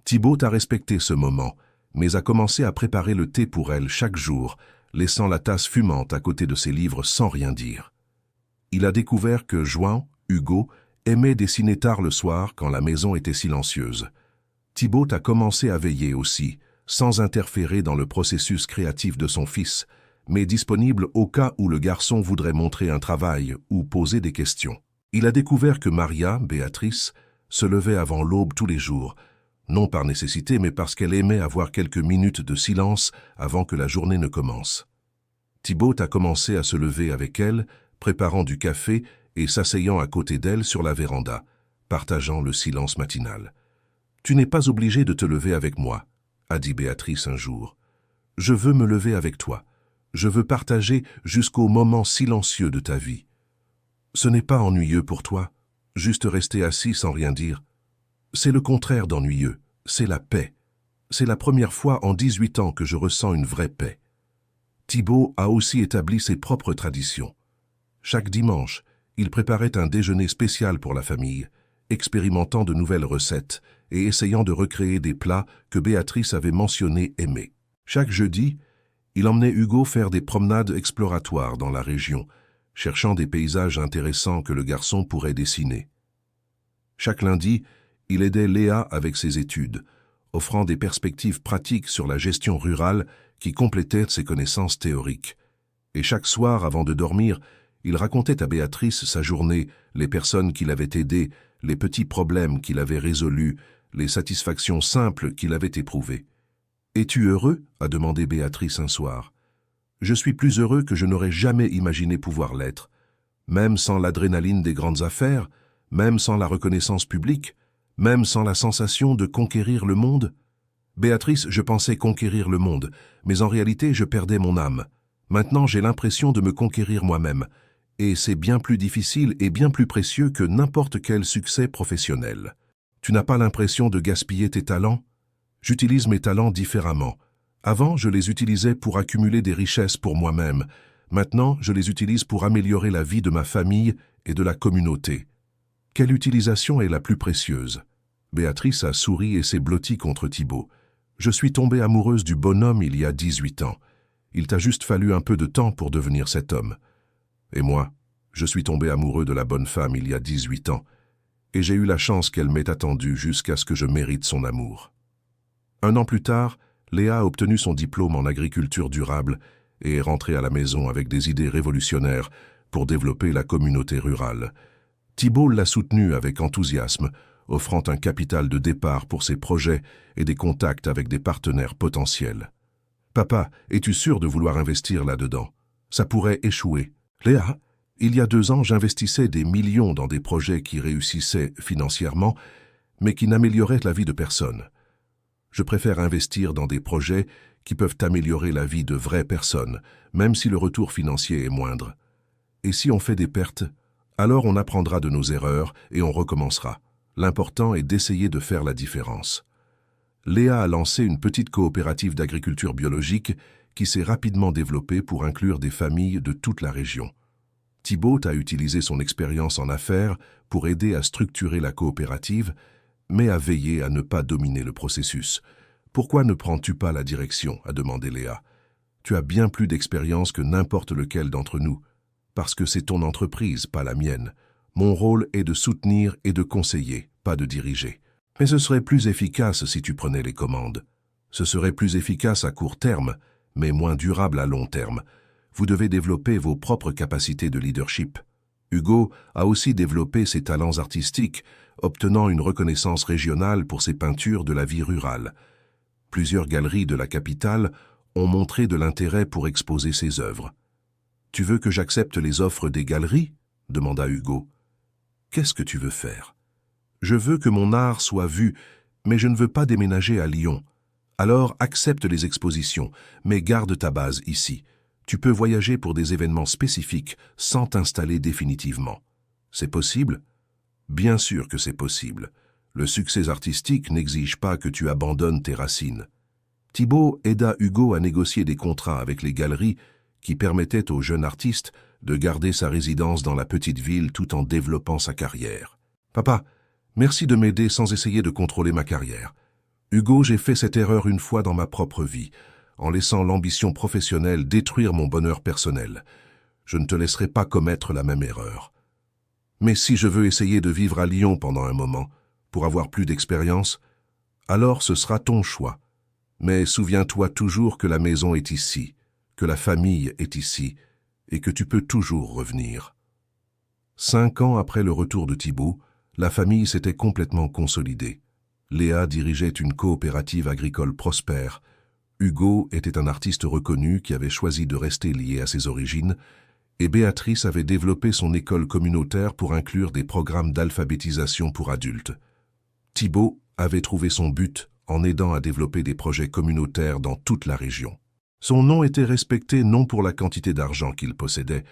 Thibaut a respecté ce moment, mais a commencé à préparer le thé pour elle chaque jour, laissant la tasse fumante à côté de ses livres sans rien dire. Il a découvert que Juan, Hugo, aimait dessiner tard le soir quand la maison était silencieuse. Thibaut a commencé à veiller aussi, sans interférer dans le processus créatif de son fils, mais disponible au cas où le garçon voudrait montrer un travail ou poser des questions. Il a découvert que Maria, Béatrice, se levait avant l'aube tous les jours, non par nécessité mais parce qu'elle aimait avoir quelques minutes de silence avant que la journée ne commence. Thibaut a commencé à se lever avec elle, préparant du café et s'asseyant à côté d'elle sur la véranda, partageant le silence matinal. « Tu n'es pas obligé de te lever avec moi », a dit Béatrice un jour. « Je veux me lever avec toi. Je veux partager jusqu'au moment silencieux de ta vie. Ce n'est pas ennuyeux pour toi, juste rester assis sans rien dire. C'est le contraire d'ennuyeux, c'est la paix. C'est la première fois en 18 ans que je ressens une vraie paix. » Thibaut a aussi établi ses propres traditions. Chaque dimanche, il préparait un déjeuner spécial pour la famille, expérimentant de nouvelles recettes et essayant de recréer des plats que Béatrice avait mentionnés aimer. Chaque jeudi, il emmenait Hugo faire des promenades exploratoires dans la région, cherchant des paysages intéressants que le garçon pourrait dessiner. Chaque lundi, il aidait Léa avec ses études, offrant des perspectives pratiques sur la gestion rurale qui complétaient ses connaissances théoriques. Et chaque soir, avant de dormir, il racontait à Béatrice sa journée, les personnes qu'il avait aidées, les petits problèmes qu'il avait résolus, les satisfactions simples qu'il avait éprouvées. « Es-tu heureux ?» a demandé Béatrice un soir. « Je suis plus heureux que je n'aurais jamais imaginé pouvoir l'être. Même sans l'adrénaline des grandes affaires, même sans la reconnaissance publique, même sans la sensation de conquérir le monde. Béatrice, je pensais conquérir le monde, mais en réalité je perdais mon âme. Maintenant j'ai l'impression de me conquérir moi-même. Et c'est bien plus difficile et bien plus précieux que n'importe quel succès professionnel. Tu n'as pas l'impression de gaspiller tes talents ? J'utilise mes talents différemment. Avant, je les utilisais pour accumuler des richesses pour moi-même. Maintenant, je les utilise pour améliorer la vie de ma famille et de la communauté. Quelle utilisation est la plus précieuse ? Béatrice a souri et s'est blottie contre Thibaut. Je suis tombée amoureuse du bonhomme il y a 18 ans. Il t'a juste fallu un peu de temps pour devenir cet homme. Et moi, je suis tombé amoureux de la bonne femme il y a 18 ans. Et j'ai eu la chance qu'elle m'ait attendu jusqu'à ce que je mérite son amour. 1 an plus tard, Léa a obtenu son diplôme en agriculture durable et est rentrée à la maison avec des idées révolutionnaires pour développer la communauté rurale. Thibaut l'a soutenue avec enthousiasme, offrant un capital de départ pour ses projets et des contacts avec des partenaires potentiels. « Papa, es-tu sûr de vouloir investir là-dedans ? Ça pourrait échouer. » « Léa, il y a 2 ans, j'investissais des millions dans des projets qui réussissaient financièrement, mais qui n'amélioraient la vie de personne. Je préfère investir dans des projets qui peuvent améliorer la vie de vraies personnes, même si le retour financier est moindre. Et si on fait des pertes, alors on apprendra de nos erreurs et on recommencera. L'important est d'essayer de faire la différence. » Léa a lancé une petite coopérative d'agriculture biologique qui s'est rapidement développée pour inclure des familles de toute la région. Thibaut a utilisé son expérience en affaires pour aider à structurer la coopérative, mais a veillé à ne pas dominer le processus. « Pourquoi ne prends-tu pas la direction ?» a demandé Léa. « Tu as bien plus d'expérience que n'importe lequel d'entre nous, parce que c'est ton entreprise, pas la mienne. Mon rôle est de soutenir et de conseiller, pas de diriger. Mais ce serait plus efficace si tu prenais les commandes. Ce serait plus efficace à court terme, mais moins durable à long terme. Vous devez développer vos propres capacités de leadership. Hugo a aussi développé ses talents artistiques, obtenant une reconnaissance régionale pour ses peintures de la vie rurale. Plusieurs galeries de la capitale ont montré de l'intérêt pour exposer ses œuvres. « Tu veux que j'accepte les offres des galeries ?» demanda Hugo. « Qu'est-ce que tu veux faire ?»« Je veux que mon art soit vu, mais je ne veux pas déménager à Lyon. Alors accepte les expositions, mais garde ta base ici. Tu peux voyager pour des événements spécifiques sans t'installer définitivement. C'est possible ? Bien sûr que c'est possible. Le succès artistique n'exige pas que tu abandonnes tes racines. » Thibaut aida Hugo à négocier des contrats avec les galeries qui permettaient au jeune artiste de garder sa résidence dans la petite ville tout en développant sa carrière. « Papa, merci de m'aider sans essayer de contrôler ma carrière. Hugo, j'ai fait cette erreur une fois dans ma propre vie, en laissant l'ambition professionnelle détruire mon bonheur personnel. Je ne te laisserai pas commettre la même erreur. Mais si je veux essayer de vivre à Lyon pendant un moment, pour avoir plus d'expérience, alors ce sera ton choix. Mais souviens-toi toujours que la maison est ici, que la famille est ici, et que tu peux toujours revenir. » 5 ans après le retour de Thibaut, la famille s'était complètement consolidée. Léa dirigeait une coopérative agricole prospère. Hugo était un artiste reconnu qui avait choisi de rester lié à ses origines, et Béatrice avait développé son école communautaire pour inclure des programmes d'alphabétisation pour adultes. Thibaut avait trouvé son but en aidant à développer des projets communautaires dans toute la région. Son nom était respecté non pour la quantité d'argent qu'il possédait,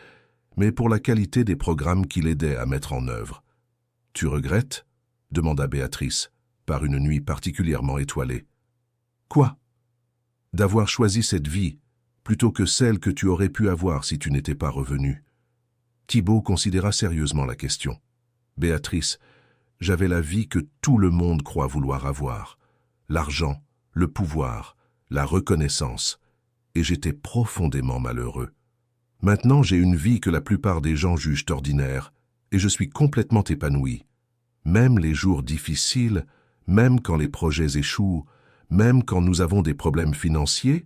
mais pour la qualité des programmes qu'il aidait à mettre en œuvre. « Tu regrettes ?» demanda Béatrice, par une nuit particulièrement étoilée. « Quoi ? D'avoir choisi cette vie, plutôt que celle que tu aurais pu avoir si tu n'étais pas revenu. » Thibaut considéra sérieusement la question. « Béatrice, j'avais la vie que tout le monde croit vouloir avoir. L'argent, le pouvoir, la reconnaissance, et j'étais profondément malheureux. Maintenant, j'ai une vie que la plupart des gens jugent ordinaire, et je suis complètement épanoui. Même les jours difficiles, même quand les projets échouent, même quand nous avons des problèmes financiers,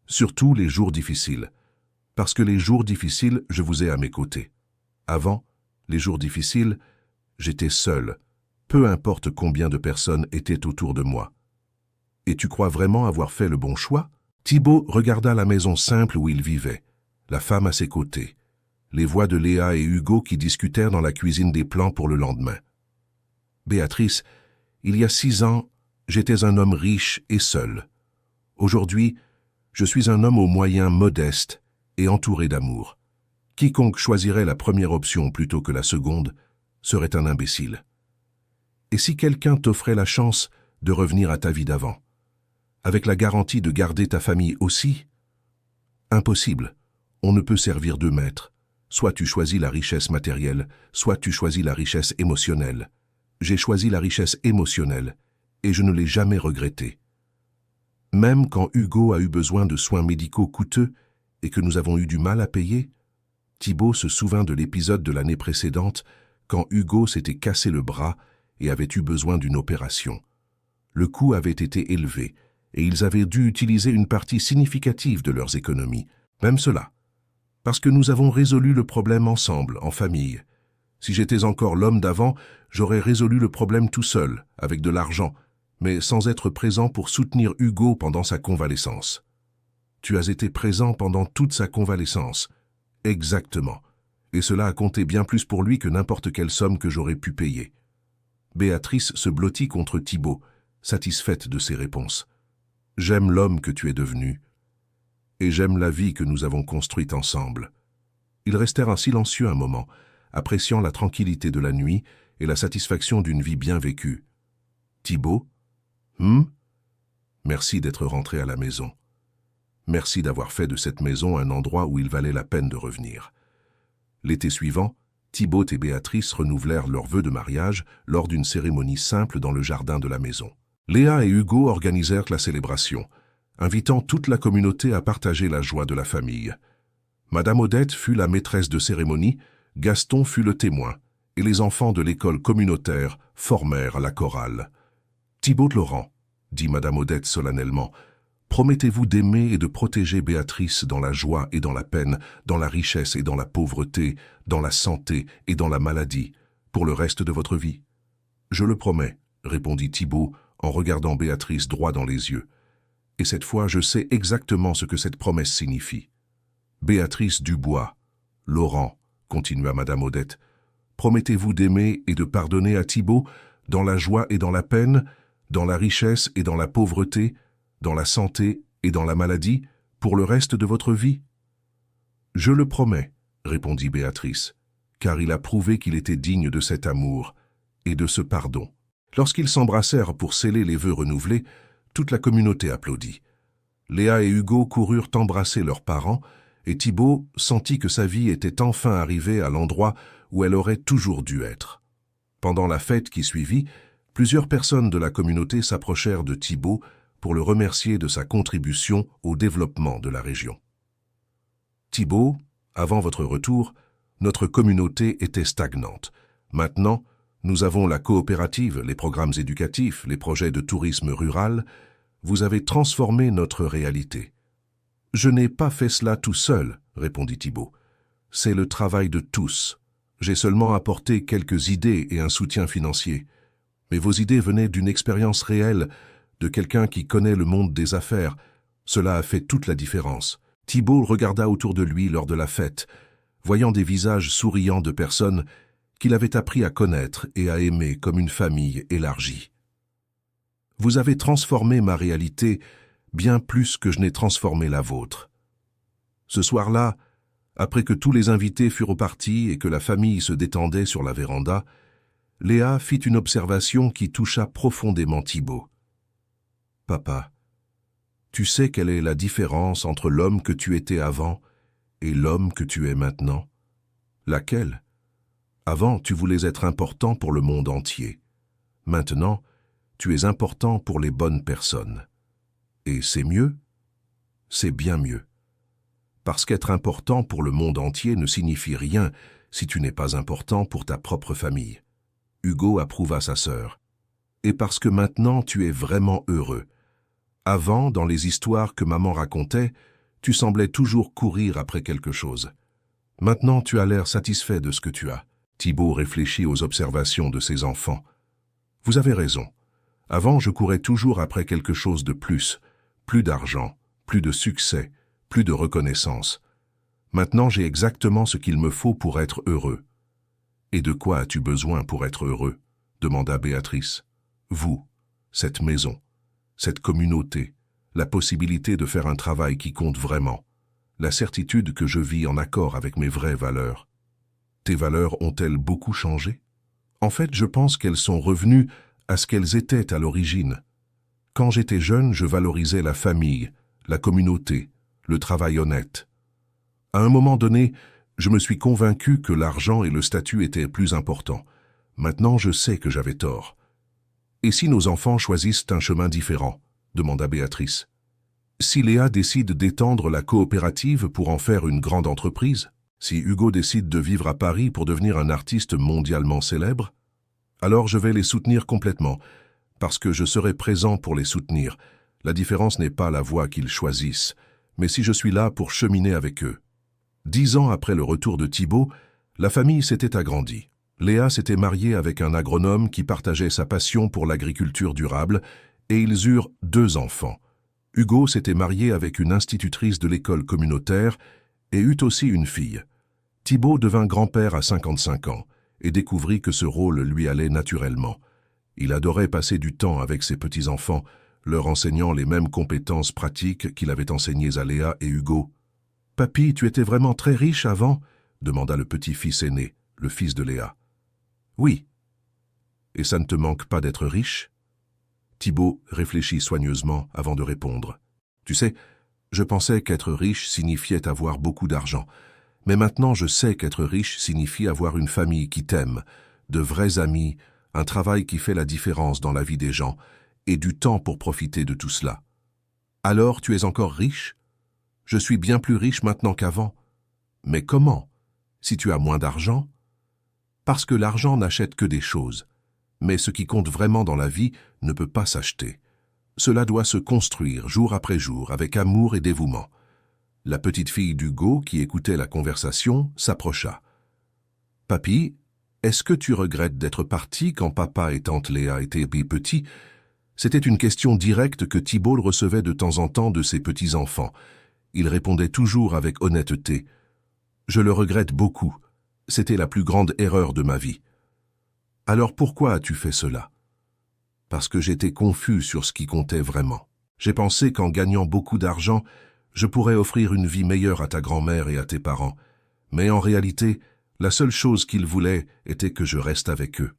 surtout les jours difficiles. Parce que les jours difficiles, je vous ai à mes côtés. Avant, les jours difficiles, j'étais seul, peu importe combien de personnes étaient autour de moi. Et tu crois vraiment avoir fait le bon choix ? » Thibaut regarda la maison simple où il vivait, la femme à ses côtés, les voix de Léa et Hugo qui discutèrent dans la cuisine des plans pour le lendemain. « Béatrice, il y a 6 ans, j'étais un homme riche et seul. Aujourd'hui, je suis un homme aux moyens modestes et entouré d'amour. Quiconque choisirait la première option plutôt que la seconde serait un imbécile. Et si quelqu'un t'offrait la chance de revenir à ta vie d'avant, avec la garantie de garder ta famille aussi? Impossible, on ne peut servir deux maîtres. Soit tu choisis la richesse matérielle, soit tu choisis la richesse émotionnelle. J'ai choisi la richesse émotionnelle, et je ne l'ai jamais regretté. Même quand Hugo a eu besoin de soins médicaux coûteux et que nous avons eu du mal à payer, Thibaut se souvint de l'épisode de l'année précédente quand Hugo s'était cassé le bras et avait eu besoin d'une opération. Le coût avait été élevé et ils avaient dû utiliser une partie significative de leurs économies, même cela, parce que nous avons résolu le problème ensemble, en famille. Si j'étais encore l'homme d'avant, j'aurais résolu le problème tout seul, avec de l'argent, mais sans être présent pour soutenir Hugo pendant sa convalescence. Tu as été présent pendant toute sa convalescence. Exactement. Et cela a compté bien plus pour lui que n'importe quelle somme que j'aurais pu payer. Béatrice se blottit contre Thibaut, satisfaite de ses réponses. J'aime l'homme que tu es devenu, et j'aime la vie que nous avons construite ensemble. Ils restèrent silencieux un moment, appréciant la tranquillité de la nuit et la satisfaction d'une vie bien vécue. Thibaut, merci d'être rentré à la maison. Merci d'avoir fait de cette maison un endroit où il valait la peine de revenir. L'été suivant, Thibaut et Béatrice renouvelèrent leurs vœux de mariage lors d'une cérémonie simple dans le jardin de la maison. Léa et Hugo organisèrent la célébration, invitant toute la communauté à partager la joie de la famille. Madame Odette fut la maîtresse de cérémonie, Gaston fut le témoin, et les enfants de l'école communautaire formèrent la chorale. « Thibaut Laurent, dit Madame Odette solennellement, promettez-vous d'aimer et de protéger Béatrice dans la joie et dans la peine, dans la richesse et dans la pauvreté, dans la santé et dans la maladie, pour le reste de votre vie ?» « Je le promets, » répondit Thibaut en regardant Béatrice droit dans les yeux. « Et cette fois, je sais exactement ce que cette promesse signifie. »« Béatrice Dubois, Laurent, » continua Madame Odette, « promettez-vous d'aimer et de pardonner à Thibaut dans la joie et dans la peine, dans la richesse et dans la pauvreté, dans la santé et dans la maladie, pour le reste de votre vie ?»« Je le promets, » répondit Béatrice, car il a prouvé qu'il était digne de cet amour et de ce pardon. Lorsqu'ils s'embrassèrent pour sceller les vœux renouvelés, toute la communauté applaudit. Léa et Hugo coururent embrasser leurs parents, et Thibaut sentit que sa vie était enfin arrivée à l'endroit où elle aurait toujours dû être. Pendant la fête qui suivit, plusieurs personnes de la communauté s'approchèrent de Thibaut pour le remercier de sa contribution au développement de la région. « Thibaut, avant votre retour, notre communauté était stagnante. Maintenant, nous avons la coopérative, les programmes éducatifs, les projets de tourisme rural. Vous avez transformé notre réalité. »« Je n'ai pas fait cela tout seul, » répondit Thibaut. « C'est le travail de tous. J'ai seulement apporté quelques idées et un soutien financier. Mais vos idées venaient d'une expérience réelle, de quelqu'un qui connaît le monde des affaires. Cela a fait toute la différence. » Thibaut regarda autour de lui lors de la fête, voyant des visages souriants de personnes qu'il avait appris à connaître et à aimer comme une famille élargie. « Vous avez transformé ma réalité bien plus que je n'ai transformé la vôtre. » Ce soir-là, après que tous les invités furent partis et que la famille se détendait sur la véranda, Léa fit une observation qui toucha profondément Thibaut. « Papa, tu sais quelle est la différence entre l'homme que tu étais avant et l'homme que tu es maintenant ? » ?»« Laquelle ? Avant, tu voulais être important pour le monde entier. Maintenant, tu es important pour les bonnes personnes. Et c'est mieux ? C'est bien mieux. Parce qu'être important pour le monde entier ne signifie rien si tu n'es pas important pour ta propre famille. » Hugo approuva sa sœur. « Et parce que maintenant tu es vraiment heureux. Avant, dans les histoires que maman racontait, tu semblais toujours courir après quelque chose. Maintenant, tu as l'air satisfait de ce que tu as. » Thibaut réfléchit aux observations de ses enfants. « Vous avez raison. Avant, je courais toujours après quelque chose de plus d'argent, plus de succès, plus de reconnaissance. Maintenant, j'ai exactement ce qu'il me faut pour être heureux. »« Et de quoi as-tu besoin pour être heureux ?» demanda Béatrice. « Vous, cette maison, cette communauté, la possibilité de faire un travail qui compte vraiment, la certitude que je vis en accord avec mes vraies valeurs. » « Tes valeurs ont-elles beaucoup changé ? En fait, je pense qu'elles sont revenues à ce qu'elles étaient à l'origine. Quand j'étais jeune, je valorisais la famille, la communauté, le travail honnête. À un moment donné, je me suis convaincu que l'argent et le statut étaient plus importants. Maintenant, je sais que j'avais tort. « Et si nos enfants choisissent un chemin différent ?» demanda Béatrice. « Si Léa décide d'étendre la coopérative pour en faire une grande entreprise ? Si Hugo décide de vivre à Paris pour devenir un artiste mondialement célèbre ? Alors je vais les soutenir complètement, parce que je serai présent pour les soutenir. La différence n'est pas la voie qu'ils choisissent, mais si je suis là pour cheminer avec eux. » 10 ans après le retour de Thibaut, la famille s'était agrandie. Léa s'était mariée avec un agronome qui partageait sa passion pour l'agriculture durable, et ils eurent 2 enfants. Hugo s'était marié avec une institutrice de l'école communautaire et eut aussi une fille. Thibaut devint grand-père à 55 ans et découvrit que ce rôle lui allait naturellement. Il adorait passer du temps avec ses petits-enfants, leur enseignant les mêmes compétences pratiques qu'il avait enseignées à Léa et Hugo. « Papy, tu étais vraiment très riche avant ?» demanda le petit-fils aîné, le fils de Léa. « Oui. Et ça ne te manque pas d'être riche ?» Thibaut réfléchit soigneusement avant de répondre. « Tu sais, je pensais qu'être riche signifiait avoir beaucoup d'argent. Mais maintenant, je sais qu'être riche signifie avoir une famille qui t'aime, de vrais amis, un travail qui fait la différence dans la vie des gens, et du temps pour profiter de tout cela. Alors, tu es encore riche ? Je suis bien plus riche maintenant qu'avant. Mais comment ? Si tu as moins d'argent ? Parce que l'argent n'achète que des choses. Mais ce qui compte vraiment dans la vie ne peut pas s'acheter. Cela doit se construire jour après jour avec amour et dévouement. La petite fille d'Hugo, qui écoutait la conversation, s'approcha. « Papy, est-ce que tu regrettes d'être parti quand papa et tante Léa étaient petits ?» C'était une question directe que Thibault recevait de temps en temps de ses petits-enfants. Il répondait toujours avec honnêteté. « Je le regrette beaucoup. C'était la plus grande erreur de ma vie. » « Alors pourquoi as-tu fait cela ?» « Parce que j'étais confus sur ce qui comptait vraiment. J'ai pensé qu'en gagnant beaucoup d'argent, je pourrais offrir une vie meilleure à ta grand-mère et à tes parents. Mais en réalité, la seule chose qu'ils voulaient était que je reste avec eux.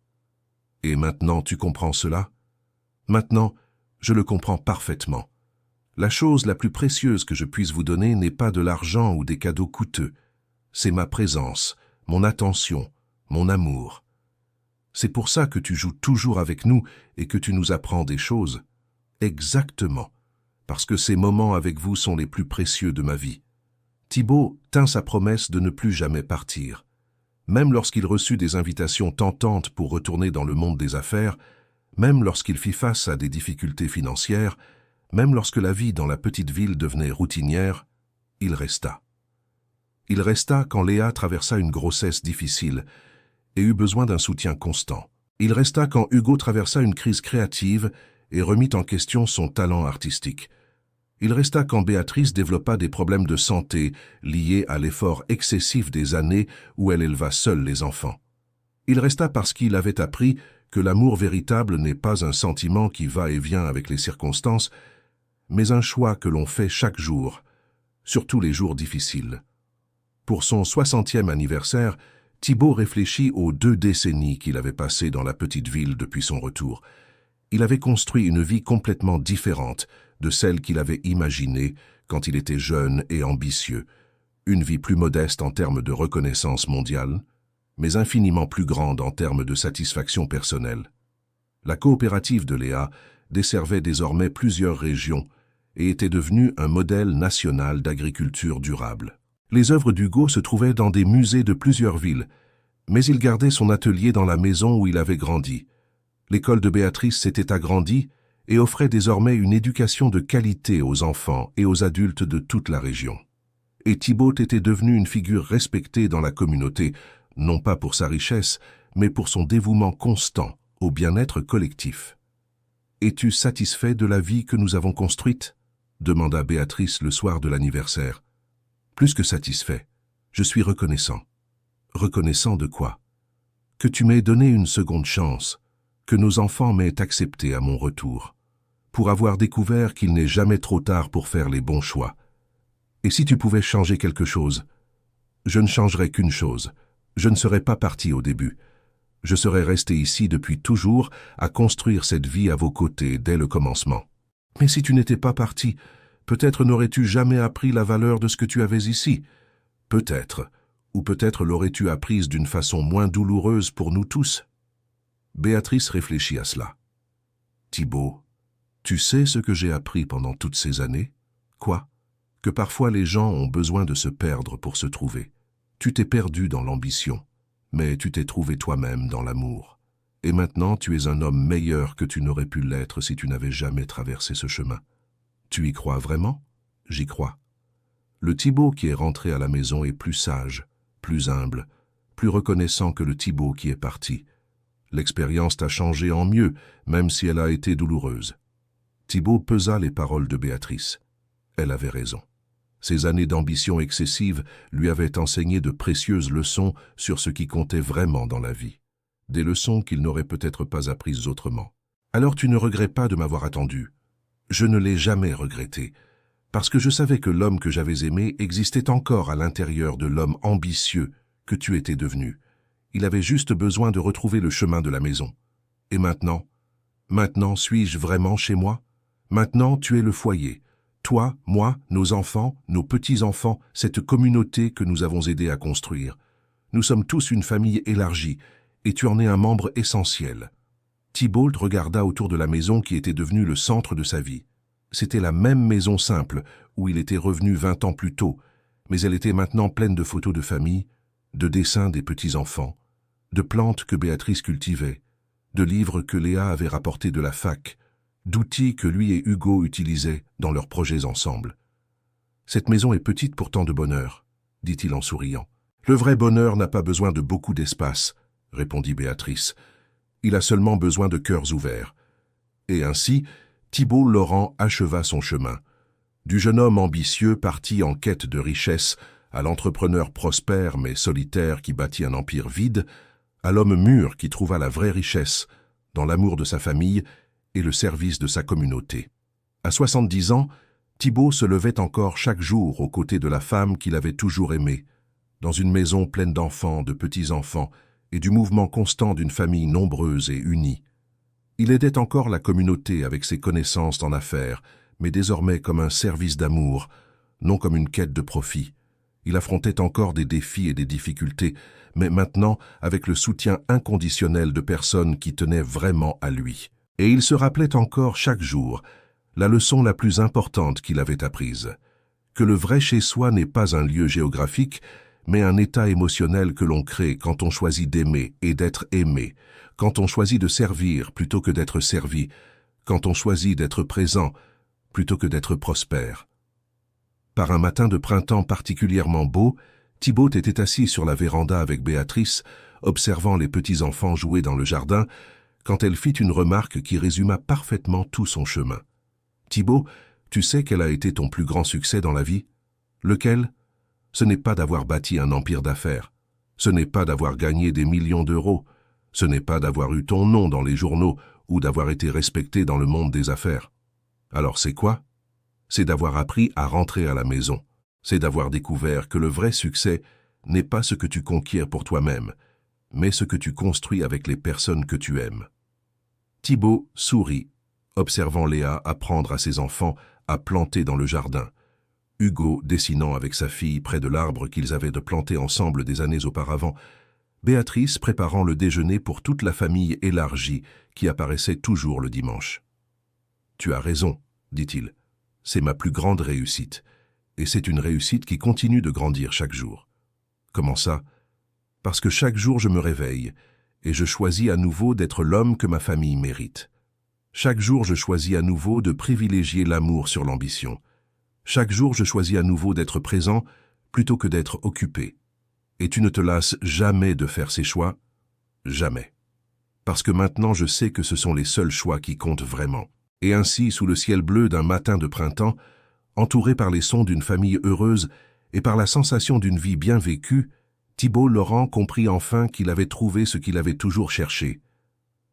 Et maintenant, tu comprends cela ? Maintenant, je le comprends parfaitement. La chose la plus précieuse que je puisse vous donner n'est pas de l'argent ou des cadeaux coûteux. C'est ma présence, mon attention, mon amour. C'est pour ça que tu joues toujours avec nous et que tu nous apprends des choses. Exactement, parce que ces moments avec vous sont les plus précieux de ma vie. Thibault tint sa promesse de ne plus jamais partir. Même lorsqu'il reçut des invitations tentantes pour retourner dans le monde des affaires, même lorsqu'il fit face à des difficultés financières, même lorsque la vie dans la petite ville devenait routinière, il resta. Il resta quand Léa traversa une grossesse difficile et eut besoin d'un soutien constant. Il resta quand Hugo traversa une crise créative et remit en question son talent artistique. Il resta quand Béatrice développa des problèmes de santé liés à l'effort excessif des années où elle éleva seule les enfants. Il resta parce qu'il avait appris que l'amour véritable n'est pas un sentiment qui va et vient avec les circonstances, mais un choix que l'on fait chaque jour, surtout les jours difficiles. Pour son 60e anniversaire, Thibault réfléchit aux 2 décennies qu'il avait passées dans la petite ville depuis son retour. Il avait construit une vie complètement différente de celle qu'il avait imaginée quand il était jeune et ambitieux. Une vie plus modeste en termes de reconnaissance mondiale, mais infiniment plus grande en termes de satisfaction personnelle. La coopérative de Léa desservait désormais plusieurs régions et était devenue un modèle national d'agriculture durable. Les œuvres d'Hugo se trouvaient dans des musées de plusieurs villes, mais il gardait son atelier dans la maison où il avait grandi. L'école de Béatrice s'était agrandie et offrait désormais une éducation de qualité aux enfants et aux adultes de toute la région. Et Thibault était devenu une figure respectée dans la communauté, non pas pour sa richesse, mais pour son dévouement constant au bien-être collectif. « Es-tu satisfait de la vie que nous avons construite ?» demanda Béatrice le soir de l'anniversaire. « Plus que satisfait. Je suis reconnaissant. » « Reconnaissant de quoi ? Que tu m'aies donné une seconde chance, que nos enfants m'aient accepté à mon retour, pour avoir découvert qu'il n'est jamais trop tard pour faire les bons choix. Et si tu pouvais changer quelque chose ? Je ne changerais qu'une chose. Je ne serais pas parti au début. Je serais resté ici depuis toujours à construire cette vie à vos côtés dès le commencement. Mais si tu n'étais pas parti, peut-être n'aurais-tu jamais appris la valeur de ce que tu avais ici. Peut-être. Ou peut-être l'aurais-tu apprise d'une façon moins douloureuse pour nous tous. Béatrice réfléchit à cela. Thibault, tu sais ce que j'ai appris pendant toutes ces années ? Quoi ? Que parfois les gens ont besoin de se perdre pour se trouver. Tu t'es perdu dans l'ambition, mais tu t'es trouvé toi-même dans l'amour. Et maintenant tu es un homme meilleur que tu n'aurais pu l'être si tu n'avais jamais traversé ce chemin. Tu y crois vraiment ? J'y crois. Le Thibault qui est rentré à la maison est plus sage, plus humble, plus reconnaissant que le Thibault qui est parti. L'expérience t'a changé en mieux, même si elle a été douloureuse. Thibault pesa les paroles de Béatrice. Elle avait raison. Ses années d'ambition excessive lui avaient enseigné de précieuses leçons sur ce qui comptait vraiment dans la vie. Des leçons qu'il n'aurait peut-être pas apprises autrement. Alors tu ne regrettes pas de m'avoir attendu. Je ne l'ai jamais regretté, parce que je savais que l'homme que j'avais aimé existait encore à l'intérieur de l'homme ambitieux que tu étais devenu. Il avait juste besoin de retrouver le chemin de la maison. Et maintenant ? Maintenant suis-je vraiment chez moi ? Maintenant tu es le foyer. Toi, moi, nos enfants, nos petits-enfants, cette communauté que nous avons aidé à construire. Nous sommes tous une famille élargie, et tu en es un membre essentiel. Thibault regarda autour de la maison qui était devenue le centre de sa vie. C'était la même maison simple où il était revenu 20 ans plus tôt, mais elle était maintenant pleine de photos de famille, de dessins des petits-enfants, de plantes que Béatrice cultivait, de livres que Léa avait rapportés de la fac, d'outils que lui et Hugo utilisaient dans leurs projets ensemble. « Cette maison est petite pour tant de bonheur, » dit-il en souriant. « Le vrai bonheur n'a pas besoin de beaucoup d'espace, » répondit Béatrice. « Il a seulement besoin de cœurs ouverts. » Et ainsi, Thibault Laurent acheva son chemin. Du jeune homme ambitieux parti en quête de richesse à l'entrepreneur prospère mais solitaire qui bâtit un empire vide, à l'homme mûr qui trouva la vraie richesse dans l'amour de sa famille et le service de sa communauté. À 70 ans, Thibault se levait encore chaque jour aux côtés de la femme qu'il avait toujours aimée, dans une maison pleine d'enfants, de petits-enfants et du mouvement constant d'une famille nombreuse et unie. Il aidait encore la communauté avec ses connaissances en affaires, mais désormais comme un service d'amour, non comme une quête de profit. Il affrontait encore des défis et des difficultés, mais maintenant avec le soutien inconditionnel de personnes qui tenaient vraiment à lui. Et il se rappelait encore chaque jour la leçon la plus importante qu'il avait apprise, que le vrai chez-soi n'est pas un lieu géographique, mais un état émotionnel que l'on crée quand on choisit d'aimer et d'être aimé, quand on choisit de servir plutôt que d'être servi, quand on choisit d'être présent plutôt que d'être prospère. Par un matin de printemps particulièrement beau, Thibault était assis sur la véranda avec Béatrice, observant les petits-enfants jouer dans le jardin, quand elle fit une remarque qui résuma parfaitement tout son chemin. « Thibault, tu sais quel a été ton plus grand succès dans la vie ? Lequel ? Ce n'est pas d'avoir bâti un empire d'affaires. Ce n'est pas d'avoir gagné des millions d'euros. Ce n'est pas d'avoir eu ton nom dans les journaux ou d'avoir été respecté dans le monde des affaires. Alors c'est quoi ? C'est d'avoir appris à rentrer à la maison. C'est d'avoir découvert que le vrai succès n'est pas ce que tu conquiers pour toi-même, mais ce que tu construis avec les personnes que tu aimes. » Thibault sourit, observant Léa apprendre à ses enfants à planter dans le jardin, Hugo dessinant avec sa fille près de l'arbre qu'ils avaient de planter ensemble des années auparavant, Béatrice préparant le déjeuner pour toute la famille élargie qui apparaissait toujours le dimanche. « Tu as raison, » dit-il, « c'est ma plus grande réussite, et c'est une réussite qui continue de grandir chaque jour. » « Comment ça ? Parce que chaque jour je me réveille, et je choisis à nouveau d'être l'homme que ma famille mérite. Chaque jour je choisis à nouveau de privilégier l'amour sur l'ambition. Chaque jour je choisis à nouveau d'être présent plutôt que d'être occupé. Et tu ne te lasses jamais de faire ces choix ? Jamais. Parce que maintenant je sais que ce sont les seuls choix qui comptent vraiment. Et ainsi, sous le ciel bleu d'un matin de printemps, entouré par les sons d'une famille heureuse et par la sensation d'une vie bien vécue, Thibault Laurent comprit enfin qu'il avait trouvé ce qu'il avait toujours cherché.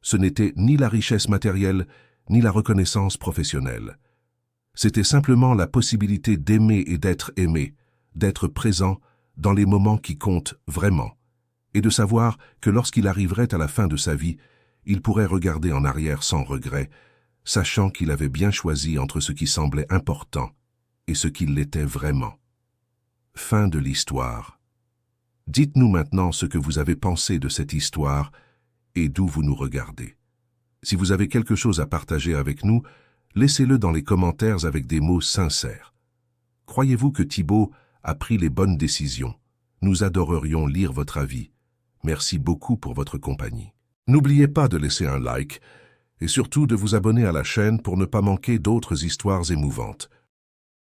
Ce n'était ni la richesse matérielle, ni la reconnaissance professionnelle. C'était simplement la possibilité d'aimer et d'être aimé, d'être présent dans les moments qui comptent vraiment, et de savoir que lorsqu'il arriverait à la fin de sa vie, il pourrait regarder en arrière sans regret, sachant qu'il avait bien choisi entre ce qui semblait important et ce qui l'était vraiment. Fin de l'histoire. Dites-nous maintenant ce que vous avez pensé de cette histoire et d'où vous nous regardez. Si vous avez quelque chose à partager avec nous, laissez-le dans les commentaires avec des mots sincères. Croyez-vous que Thibault a pris les bonnes décisions? Nous adorerions lire votre avis. Merci beaucoup pour votre compagnie. N'oubliez pas de laisser un like et surtout de vous abonner à la chaîne pour ne pas manquer d'autres histoires émouvantes.